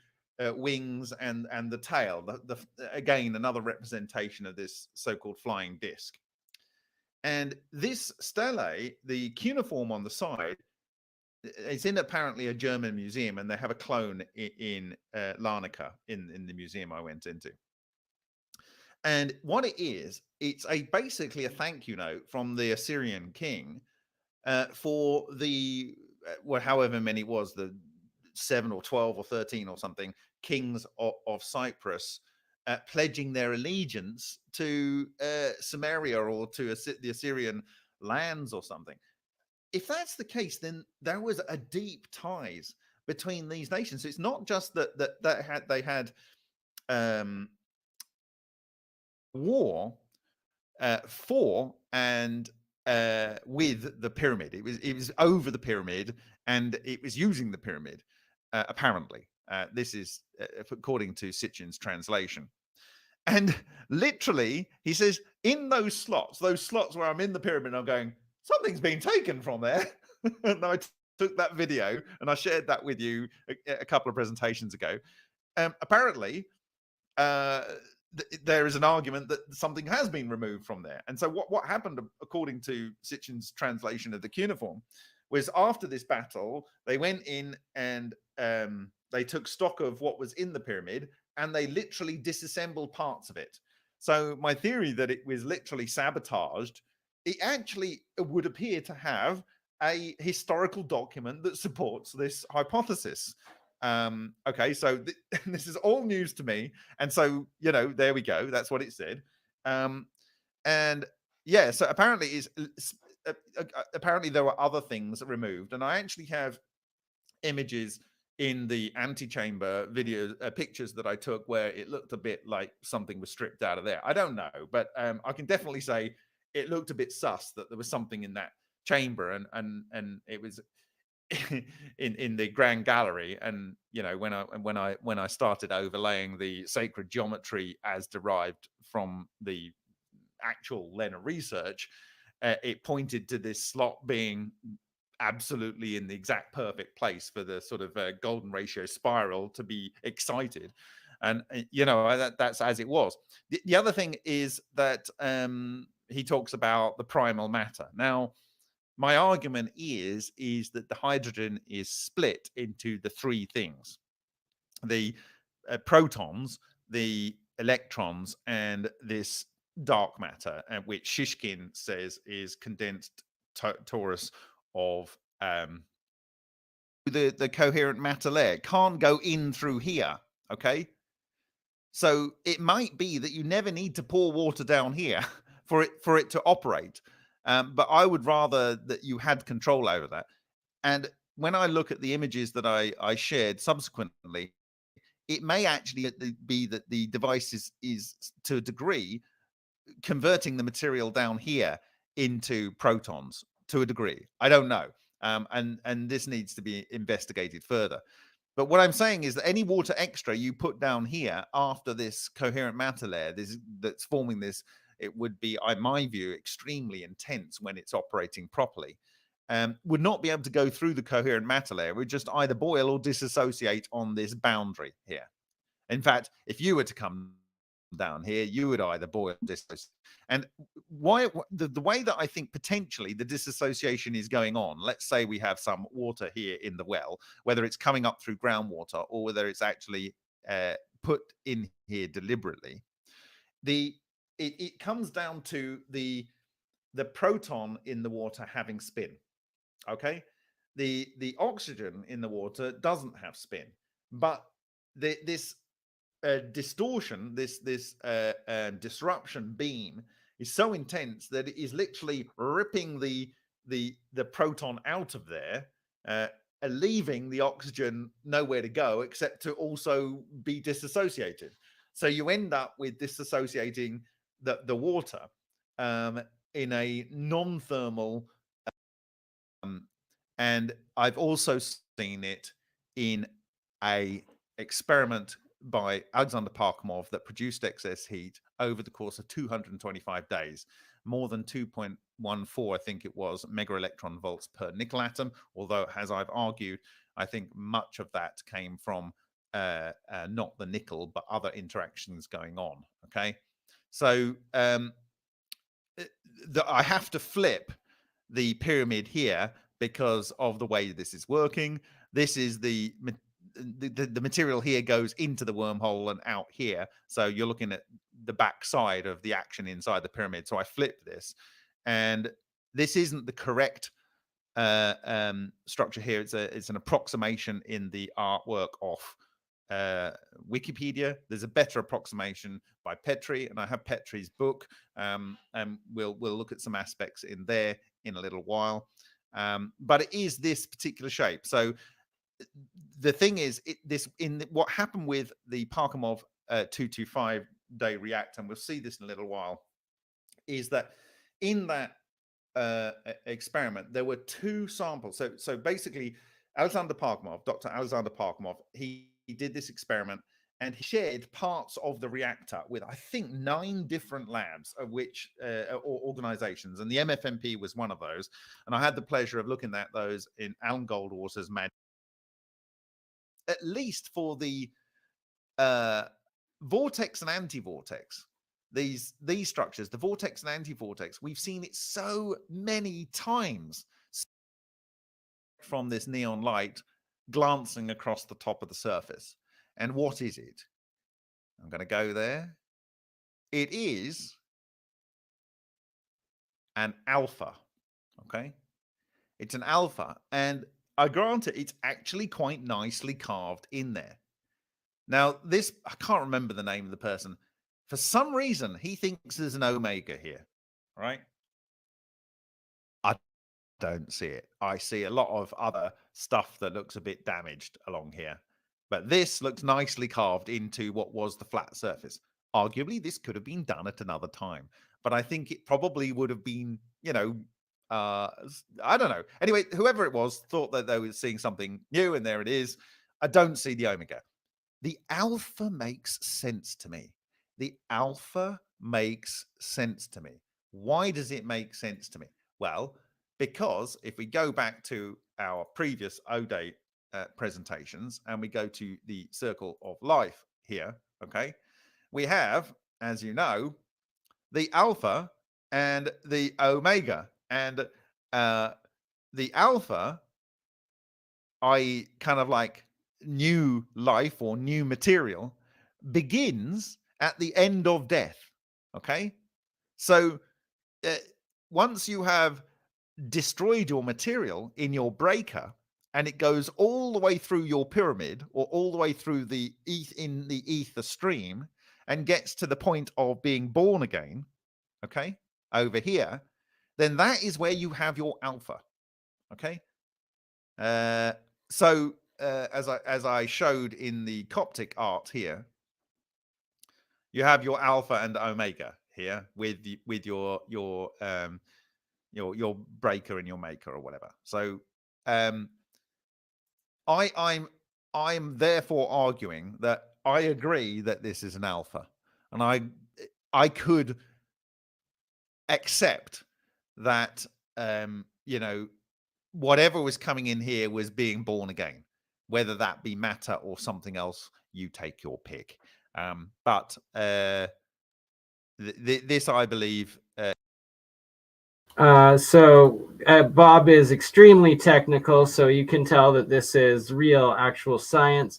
[SPEAKER 7] wings and the tail. Again, another representation of this so-called flying disc. And this stele, the cuneiform on the side, it's in apparently a German museum, and they have a clone in Larnaca in the museum I went into. And what it is, it's basically a thank you note from the Assyrian king for the however many it was, the 7 or 12 or 13 or something kings of Cyprus pledging their allegiance to Samaria or to the Assyrian lands or something. If that's the case, then there was a deep ties between these nations. So it's not just that they had war for and with the pyramid. It was over the pyramid, and it was using the pyramid. Apparently, this is according to Sitchin's translation. And literally, he says, in those slots where I'm in the pyramid, I'm going, something's been taken from there. And I took that video and I shared that with you a couple of presentations ago. Apparently, there is an argument that something has been removed from there. And so what happened, according to Sitchin's translation of the cuneiform, was after this battle, they went in and they took stock of what was in the pyramid, and they literally disassembled parts of it. So my theory that it was literally sabotaged, it actually would appear to have a historical document that supports this hypothesis. Okay, so this is all news to me, and so there we go. That's what it said. And yeah, so apparently apparently there were other things removed, and I actually have images in the antechamber video pictures that I took where it looked a bit like something was stripped out of there. I don't know, but I can definitely say it looked a bit sus that there was something in that chamber, and it was in the grand gallery. And when I started overlaying the sacred geometry as derived from the actual Lena research, it pointed to this slot being absolutely in the exact perfect place for the sort of golden ratio spiral to be excited. And that's as it was. The other thing is that he talks about the primal matter. Now, my argument is that the hydrogen is split into the three things: the protons, the electrons, and this dark matter, which Shishkin says is condensed torus of the coherent matter layer. It can't go in through here. Okay, so it might be that you never need to pour water down here for it to operate. But I would rather that you had control over that. And when I look at the images that I shared subsequently, it may actually be that the device is to a degree converting the material down here into protons to a degree. I don't know. And this needs to be investigated further. But what I'm saying is that any water extra you put down here after this coherent matter layer that's forming this, it would be, in my view, extremely intense when it's operating properly. Would not be able to go through the coherent matter layer. It would just either boil or disassociate on this boundary here. In fact, if you were to come down here, you would either boil or dissociate. And why the way that I think potentially the disassociation is going on, let's say we have some water here in the well, whether it's coming up through groundwater or whether it's actually put in here deliberately, it comes down to the proton in the water having spin. Okay, the oxygen in the water doesn't have spin, but this distortion, this disruption beam is so intense that it is literally ripping the proton out of there, leaving the oxygen nowhere to go except to also be disassociated. So you end up with disassociating the water in a non-thermal, and I've also seen it in a experiment by Alexander Parkhomov that produced excess heat over the course of 225 days, more than 2.14, I think it was, megaelectron volts per nickel atom. Although, as I've argued, I think much of that came from not the nickel, but other interactions going on. Okay, so I have to flip the pyramid here because of the way this is working. This is the material here goes into the wormhole and out here. So you're looking at the back side of the action inside the pyramid. So I flip this, and this isn't the correct structure here. It's an approximation in the artwork of Wikipedia. There's a better approximation by Petra, and I have Petra's book, and we'll look at some aspects in there in a little while. But it is this particular shape. So the thing is, what happened with the Parkhomov 225-day reactor, and we'll see this in a little while, is that in that experiment there were two samples. So basically, Alexander Parkhomov, Dr. Alexander Parkhomov, he did this experiment, and he shared parts of the reactor with, I think, 9 different labs, of which or organizations, and the MFMP was one of those. And I had the pleasure of looking at those in Alan Goldwater's at least for the vortex and anti-vortex, these structures, the vortex and anti-vortex, we've seen it so many times from this neon light glancing across the top of the surface. And what is it? I'm going to go there. It is an alpha. Okay, it's an alpha, and I grant it, it's actually quite nicely carved in there. Now, this, I can't remember the name of the person. For some reason, he thinks there's an omega here, right? I don't see it. I see a lot of other stuff that looks a bit damaged along here. But this looks nicely carved into what was the flat surface. Arguably, this could have been done at another time. But I think it probably would have been, you know, I don't know. Anyway, whoever it was thought that they were seeing something new, and there it is. I don't see the omega. The alpha makes sense to me. The alpha makes sense to me. Why does it make sense to me? Well, because if we go back to our previous ODE presentations and we go to the circle of life here, okay, we have, as you know, the alpha and the omega. And the alpha, i.e. kind of like new life or new material, begins at the end of death. Okay, so once you have destroyed your material in your breaker and it goes all the way through your pyramid or all the way through the ether stream and gets to the point of being born again, okay, over here, then that is where you have your alpha. Okay, so as I showed in the Coptic art here, you have your alpha and omega here with your breaker and your maker or whatever. So I'm therefore arguing that I agree that this is an alpha, and I could accept that you know, whatever was coming in here was being born again, whether that be matter or something else. You take your pick. But this, I believe.
[SPEAKER 3] So Bob is extremely technical, so you can tell that this is real, actual science.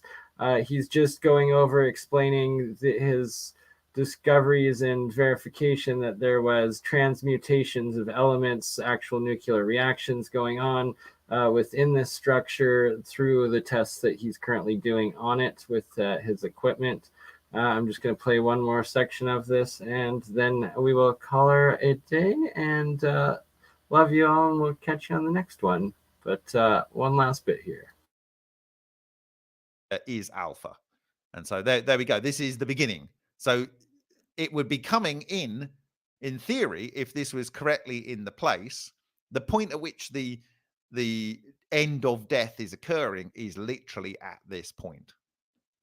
[SPEAKER 3] He's just going over explaining his discoveries and verification that there was transmutations of elements, actual nuclear reactions going on within this structure through the tests that he's currently doing on it with his equipment. I'm just going to play one more section of this, and then we will call her a day, and love you all, and we'll catch you on the next one. But one last bit here.
[SPEAKER 7] Is alpha. And so there we go. This is the beginning. So it would be coming in theory, if this was correctly in the place, the point at which the end of death is occurring is literally at this point.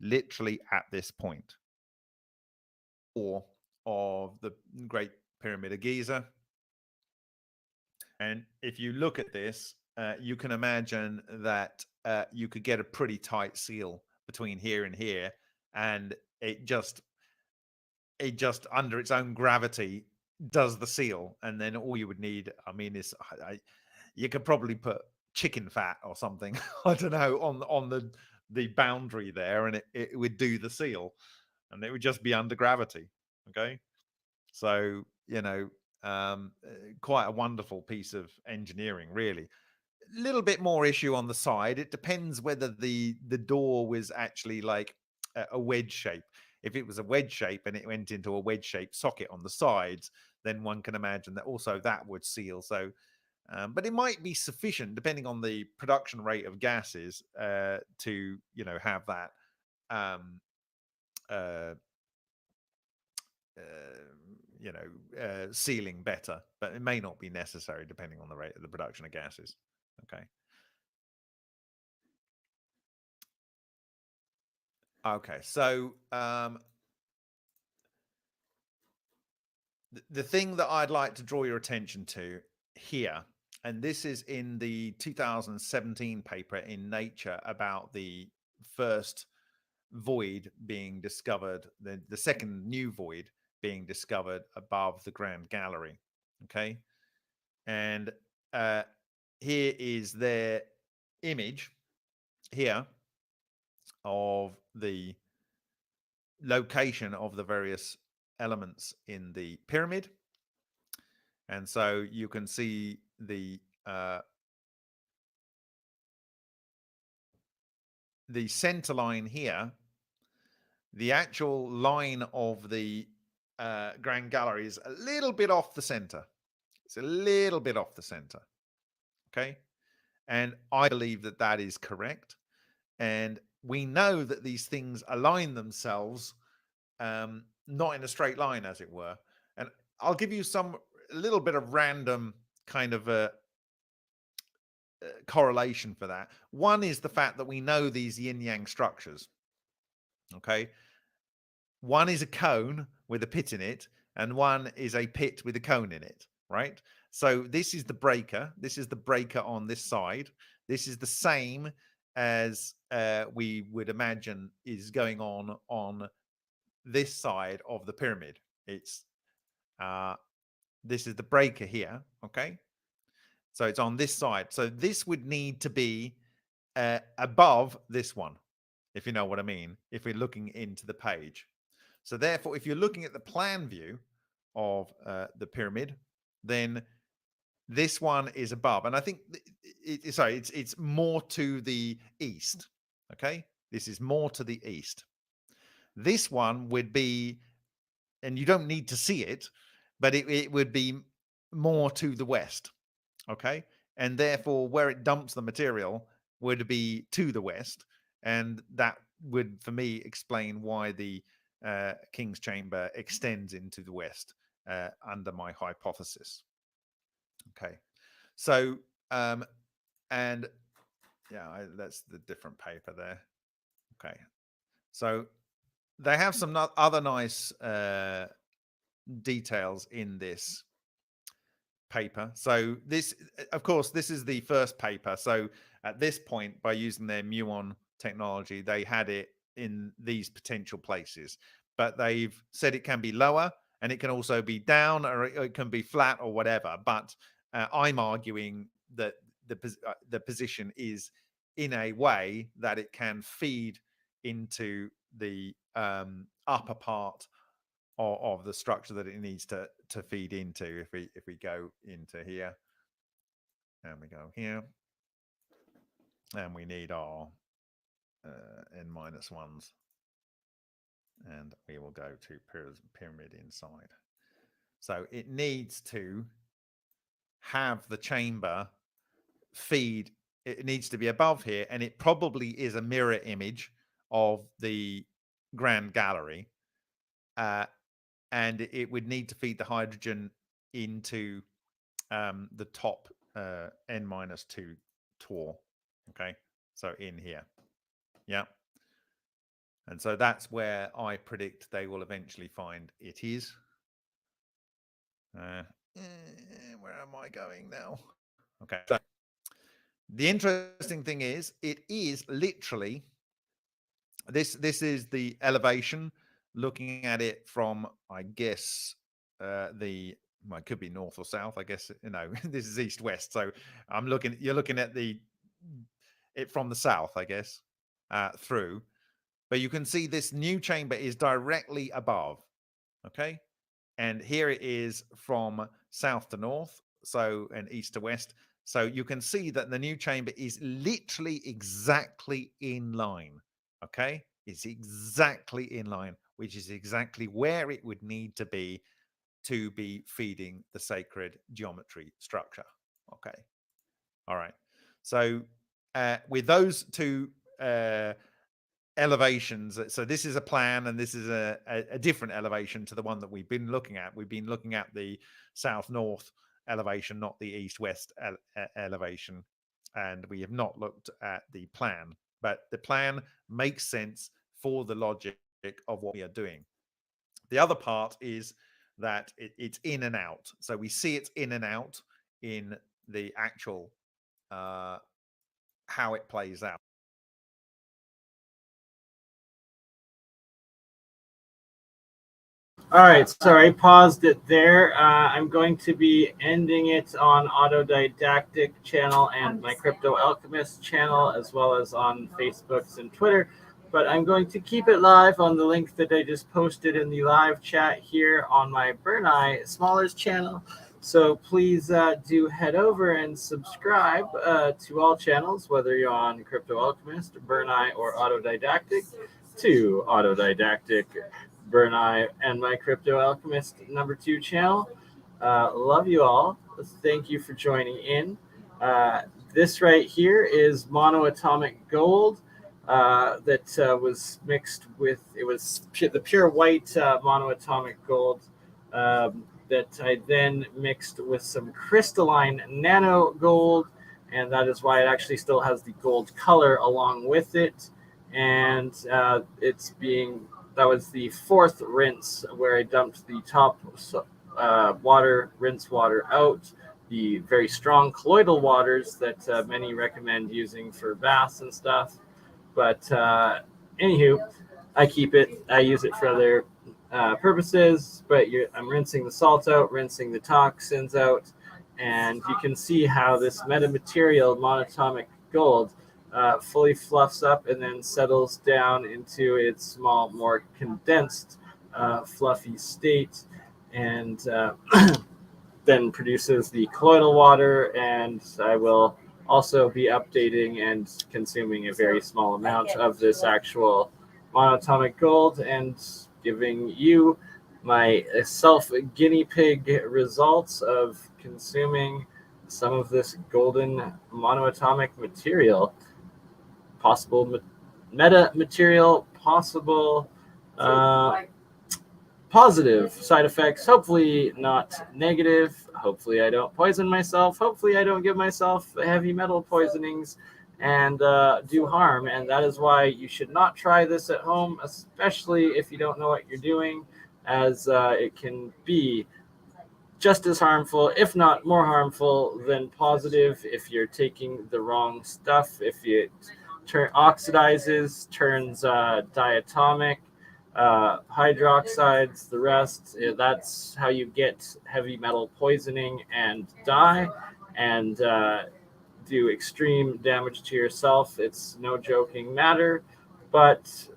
[SPEAKER 7] Literally at this point. Or of the Great Pyramid of Giza. And if you look at this, you can imagine that you could get a pretty tight seal between here and here, and it just under its own gravity does the seal, and then all you would need, I mean, is you could probably put chicken fat or something, I don't know, on the boundary there, and it would do the seal, and it would just be under gravity. Okay, so you know, quite a wonderful piece of engineering, really. A little bit more issue on the side. It depends whether the door was actually like a wedge shape. If it was a wedge shape and it went into a wedge shaped socket on the sides, then one can imagine that also that would seal. So but it might be sufficient, depending on the production rate of gases, to, you know, have that you know, sealing better, but it may not be necessary depending on the rate of the production of gases. Okay. Okay, so the thing that I'd like to draw your attention to here, and this is in the 2017 paper in Nature about the first void being discovered, the second new void being discovered above the Grand Gallery. Okay, and here is their image here of the location of the various elements in the pyramid. And so you can see the center line here. The actual line of the Grand Gallery is a little bit off the center. It's a little bit off the center. Okay. And I believe that that is correct. And we know that these things align themselves not in a straight line, as it were. And I'll give you a little bit of random kind of a correlation for that. One is the fact that we know these yin-yang structures. Okay. One is a cone with a pit in it, and one is a pit with a cone in it, right? So this is the breaker. This is the breaker on this side. This is the same as we would imagine is going on this side of the pyramid. It's this is the breaker here, okay? So it's on this side. So this would need to be above this one, if you know what I mean, if we're looking into the page. So therefore, if you're looking at the plan view of the pyramid, then this one is above. And I think, it's more to the east, okay? This is more to the east. This one would be, and you don't need to see it, but it would be more to the west, okay? And therefore, where it dumps the material would be to the west. And that would, for me, explain why the King's Chamber extends into the west under my hypothesis. Okay, so and yeah, that's the different paper there. Okay, so they have some other nice details in this paper. So this, of course, this is the first paper. So at this point, by using their muon technology, they had it in these potential places, but they've said it can be lower and it can also be down, or it can be flat or whatever. But I'm arguing that the position is in a way that it can feed into the upper part of the structure that it needs to feed into. If we go into here, and we go here, and we need our n-1s, and we will go to pyramid inside. So it needs to have the chamber feed. It needs to be above here, and it probably is a mirror image of the Grand Gallery. And it would need to feed the hydrogen into the top n-2 TOR. Okay, so in here. Yeah. And so that's where I predict they will eventually find it is. Where am I going now? Okay. So the interesting thing is, it is literally, this is the elevation, looking at it from, I guess, well, it could be north or south, I guess, this is east-west. So you're looking at it from the south, I guess, through. But you can see this new chamber is directly above, okay? And here it is from south to north, so, and east to west. So you can see that the new chamber is literally exactly in line, okay? It's exactly in line, which is exactly where it would need to be feeding the sacred geometry structure, okay? All right. So with those two elevations, so this is a plan, and this is a different elevation to the one that we've been looking at. We've been looking at the south-north elevation, not the east-west elevation, and we have not looked at the plan. But the plan makes sense for the logic of what we are doing. The other part is that it's in and out. So we see it's in and out in the actual how it plays out.
[SPEAKER 3] All right, sorry, paused it there. I'm going to be ending it on AutoDidactic channel and my Crypto Alchemist channel, as well as on Facebooks and Twitter. But I'm going to keep it live on the link that I just posted in the live chat here on my BurnEye Smallers channel. So please do head over and subscribe to all channels, whether you're on Crypto Alchemist, BurnEye, or AutoDidactic, to AutoDidactic, BurnEye, and my Crypto Alchemist #2 channel. Love you all. Thank you for joining in. This right here is monoatomic gold that was mixed with, it was the pure white monoatomic gold that I then mixed with some crystalline nano gold, and that is why it actually still has the gold color along with it. And it's being, that was the 4th rinse where I dumped the top rinse water out, the very strong colloidal waters that many recommend using for baths and stuff. But anywho, I keep it, I use it for other purposes, but I'm rinsing the salt out, rinsing the toxins out, and you can see how this metamaterial monatomic gold fully fluffs up and then settles down into its small, more condensed, fluffy state, and then produces the colloidal water. And I will also be updating and consuming a very small amount of this actual monatomic gold and giving you my self guinea pig results of consuming some of this golden monoatomic material. Possible meta material, possible positive side effects, hopefully not negative. Hopefully I don't poison myself. Hopefully I don't give myself heavy metal poisonings and do harm. And that is why you should not try this at home, especially if you don't know what you're doing, as it can be just as harmful, if not more harmful than positive, if you're taking the wrong stuff. If it oxidizes, turns diatomic, hydroxides, the rest, that's how you get heavy metal poisoning and die and do extreme damage to yourself. It's no joking matter. But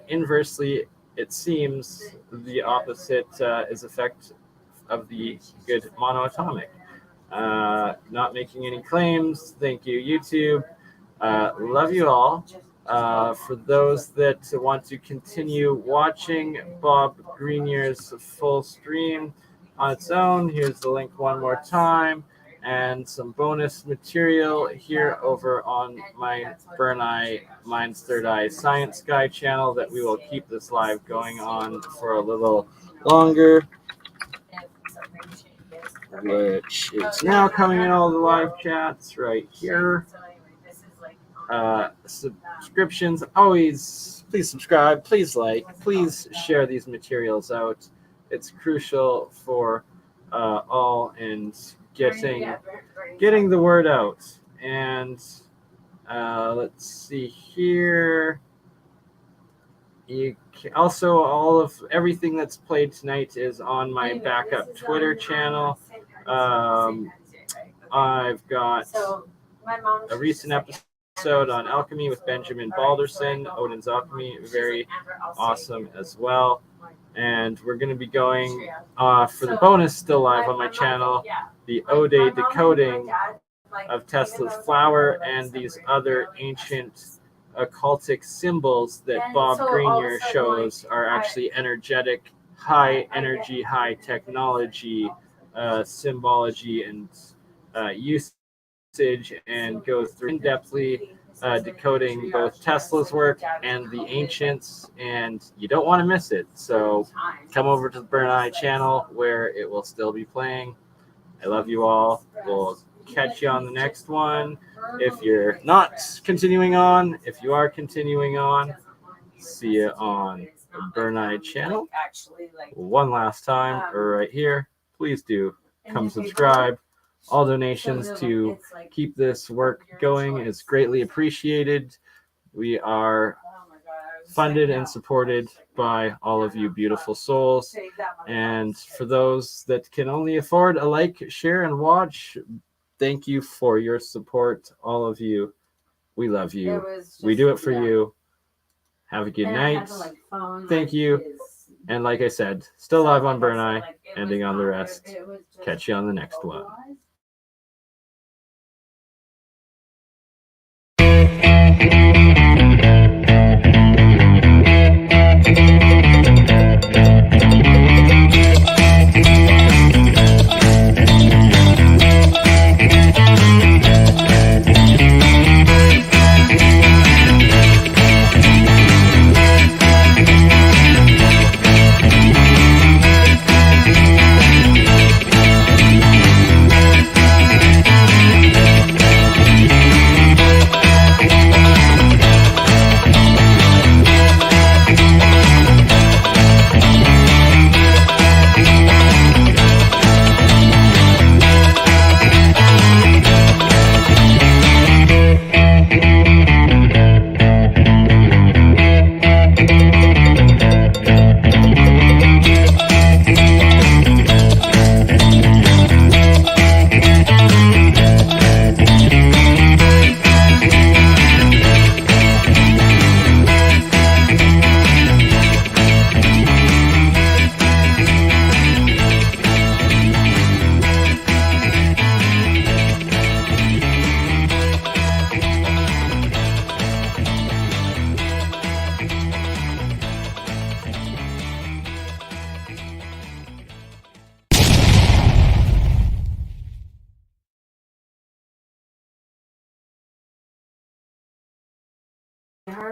[SPEAKER 3] inversely, it seems the opposite is effect of the good monoatomic. Not making any claims. Thank you, YouTube. Love you all. For those that want to continue watching Bob Greenier's full stream on its own, here's the link one more time, and some bonus material here over on my BurnEye Mind's Third Eye ScienceGuy channel that we will keep this live going on for a little longer, which is now coming in all the live chats right here. Subscriptions, always, please subscribe, please like, please share these materials out. It's crucial for all and getting the word out. And let's see here. You can, also, all of everything that's played tonight is on my backup Twitter channel. I've got a recent episode on alchemy with Benjamin Balderson, Odin's Alchemy, very awesome as well. And we're going to be going for the bonus, still live on my channel, the Ode decoding of Tesla's flower and these other ancient occultic symbols that Bob Greenier shows are actually energetic, high energy, high technology symbology and usage, and goes through in-depthly decoding both Tesla's work and the ancients, and you don't want to miss it. So come over to the BurnEye channel where it will still be playing. I love you all. We'll catch you on the next one. If you're not continuing on, if you are continuing on, see you on the BurnEye channel. One last time, right here. Please do come subscribe. All donations to keep this work going is greatly appreciated. We are funded and supported by all of you beautiful souls. And for those that can only afford a like, share, and watch, thank you for your support, all of you. We love you. We do it for you. Have a good night. Thank you. And like I said, still live on BurnEye, ending on the rest. Catch you on the next one.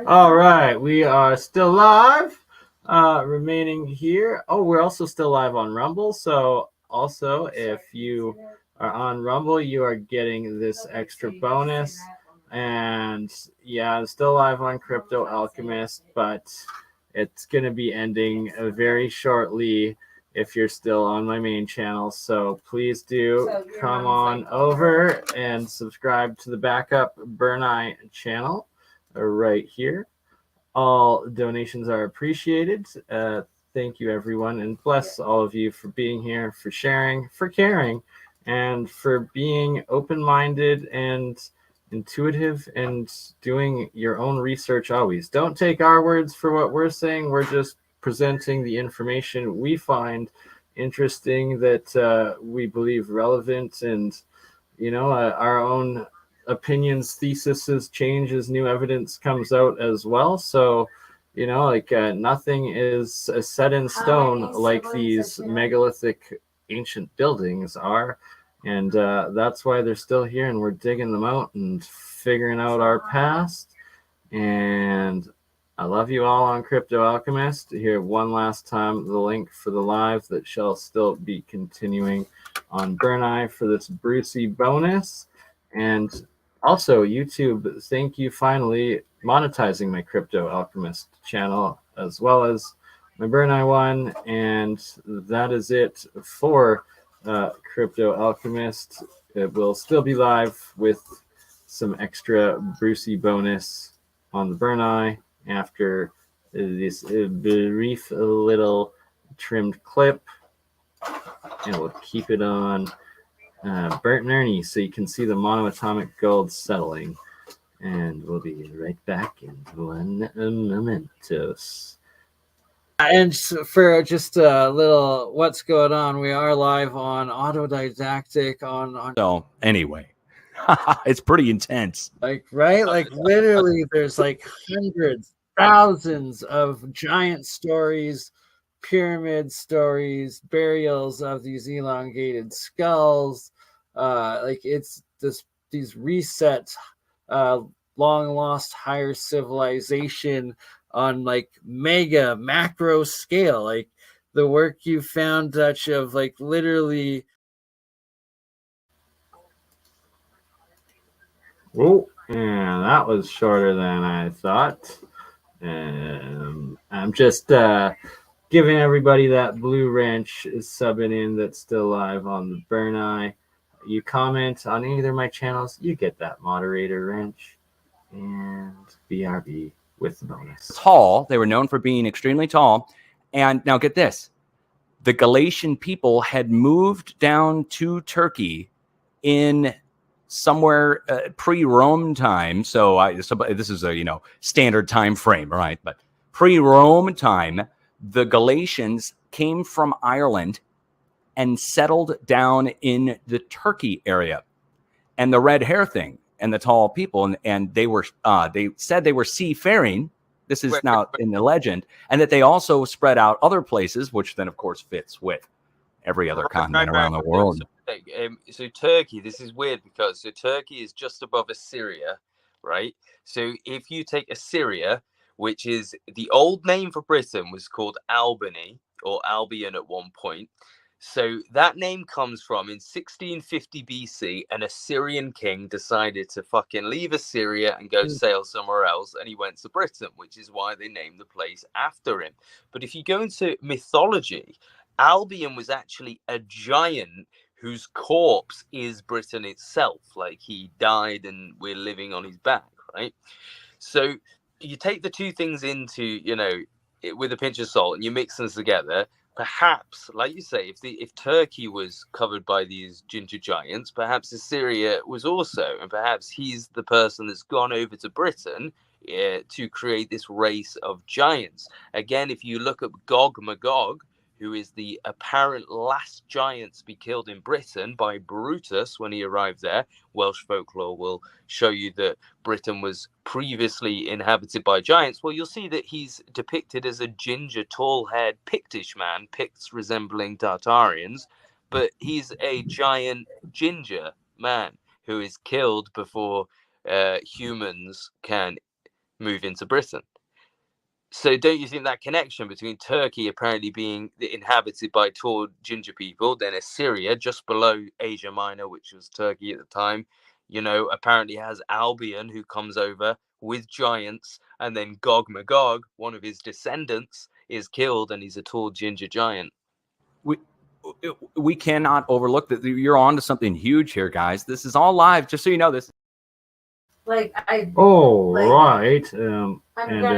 [SPEAKER 3] All right, we are still live, remaining here. Oh, we're also still live on Rumble. So also, if you are on Rumble, you are getting this extra bonus. And yeah, I'm still live on Crypto Alchemist, but it's going to be ending very shortly if you're still on my main channel. So please do come on over and subscribe to the backup BurnEye channel right here. All donations are appreciated. Thank you, everyone, and bless all of you for being here, for sharing, for caring, and for being open-minded and intuitive and doing your own research always. Don't take our words for what we're saying. We're just presenting the information we find interesting, that we believe relevant, and our own opinions, theses change as new evidence comes out as well. So nothing is set in stone like these megalithic ancient buildings are, and that's why they're still here, and we're digging them out and figuring out our past. And I love you all on Crypto Alchemist. Here one last time, the link for the live that shall still be continuing on BurnEye for this Brucey bonus. And also, YouTube, thank you finally monetizing my Crypto Alchemist channel as well as my BurnEye one. And that is it for Crypto Alchemist. It will still be live with some extra Brucey bonus on the BurnEye after this brief little trimmed clip. And we'll keep it on Bert and Ernie so you can see the monoatomic gold settling. And we'll be right back in one momentos. And for just a little what's going on, we are live on AutoDidactic on
[SPEAKER 8] So anyway, it's pretty intense.
[SPEAKER 3] like literally there's like hundreds, thousands of giant stories, pyramid stories, burials of these elongated skulls. It's these reset long lost higher civilization on macro scale, like the work you found, Dutch, of literally. Oh, yeah, that was shorter than I thought. I'm just giving everybody that blue wrench is subbing in that's still live on the BurnEye. You comment on either of my channels, you get that moderator wrench. And BRB. with the bonus.
[SPEAKER 8] Tall. They were known for being extremely tall. And now get this. The Galatian people had moved down to Turkey in somewhere pre-Rome time. So this is a standard time frame, right? But pre-Rome time, the Galatians came from Ireland and settled down in the Turkey area. And the red hair thing and the tall people, and they said they were seafaring. This is now in the legend, and that they also spread out other places, which then, of course, fits with every other continent around the world.
[SPEAKER 9] So Turkey, this is weird because Turkey is just above Assyria, right? So if you take Assyria, which is the old name for Britain, was called Albany or Albion at one point. So that name comes from in 1650 BC, an Assyrian king decided to fucking leave Assyria and go sail somewhere else. And he went to Britain, which is why they named the place after him. But if you go into mythology, Albion was actually a giant whose corpse is Britain itself. Like he died and we're living on his back, right? So you take the two things into, with a pinch of salt and you mix them together. Perhaps, like you say, if Turkey was covered by these ginger giants, perhaps Assyria was also, and perhaps he's the person that's gone over to Britain to create this race of giants. Again, if you look at Gog Magog, who is the apparent last giant to be killed in Britain by Brutus when he arrived there. Welsh folklore will show you that Britain was previously inhabited by giants. Well, you'll see that he's depicted as a ginger, tall-haired Pictish man, Picts resembling Tartarians, but he's a giant ginger man who is killed before humans can move into Britain. So don't you think that connection between Turkey apparently being inhabited by tall ginger people, then Assyria, just below Asia Minor, which was Turkey at the time, apparently has Albion who comes over with giants, and then Gog Magog, one of his descendants, is killed and he's a tall ginger giant.
[SPEAKER 8] We cannot overlook that. You're on to something huge here, guys. This is all live, just so you know this.
[SPEAKER 4] Like I.
[SPEAKER 3] Oh,
[SPEAKER 4] like,
[SPEAKER 3] right.
[SPEAKER 4] I'm
[SPEAKER 3] And
[SPEAKER 4] gonna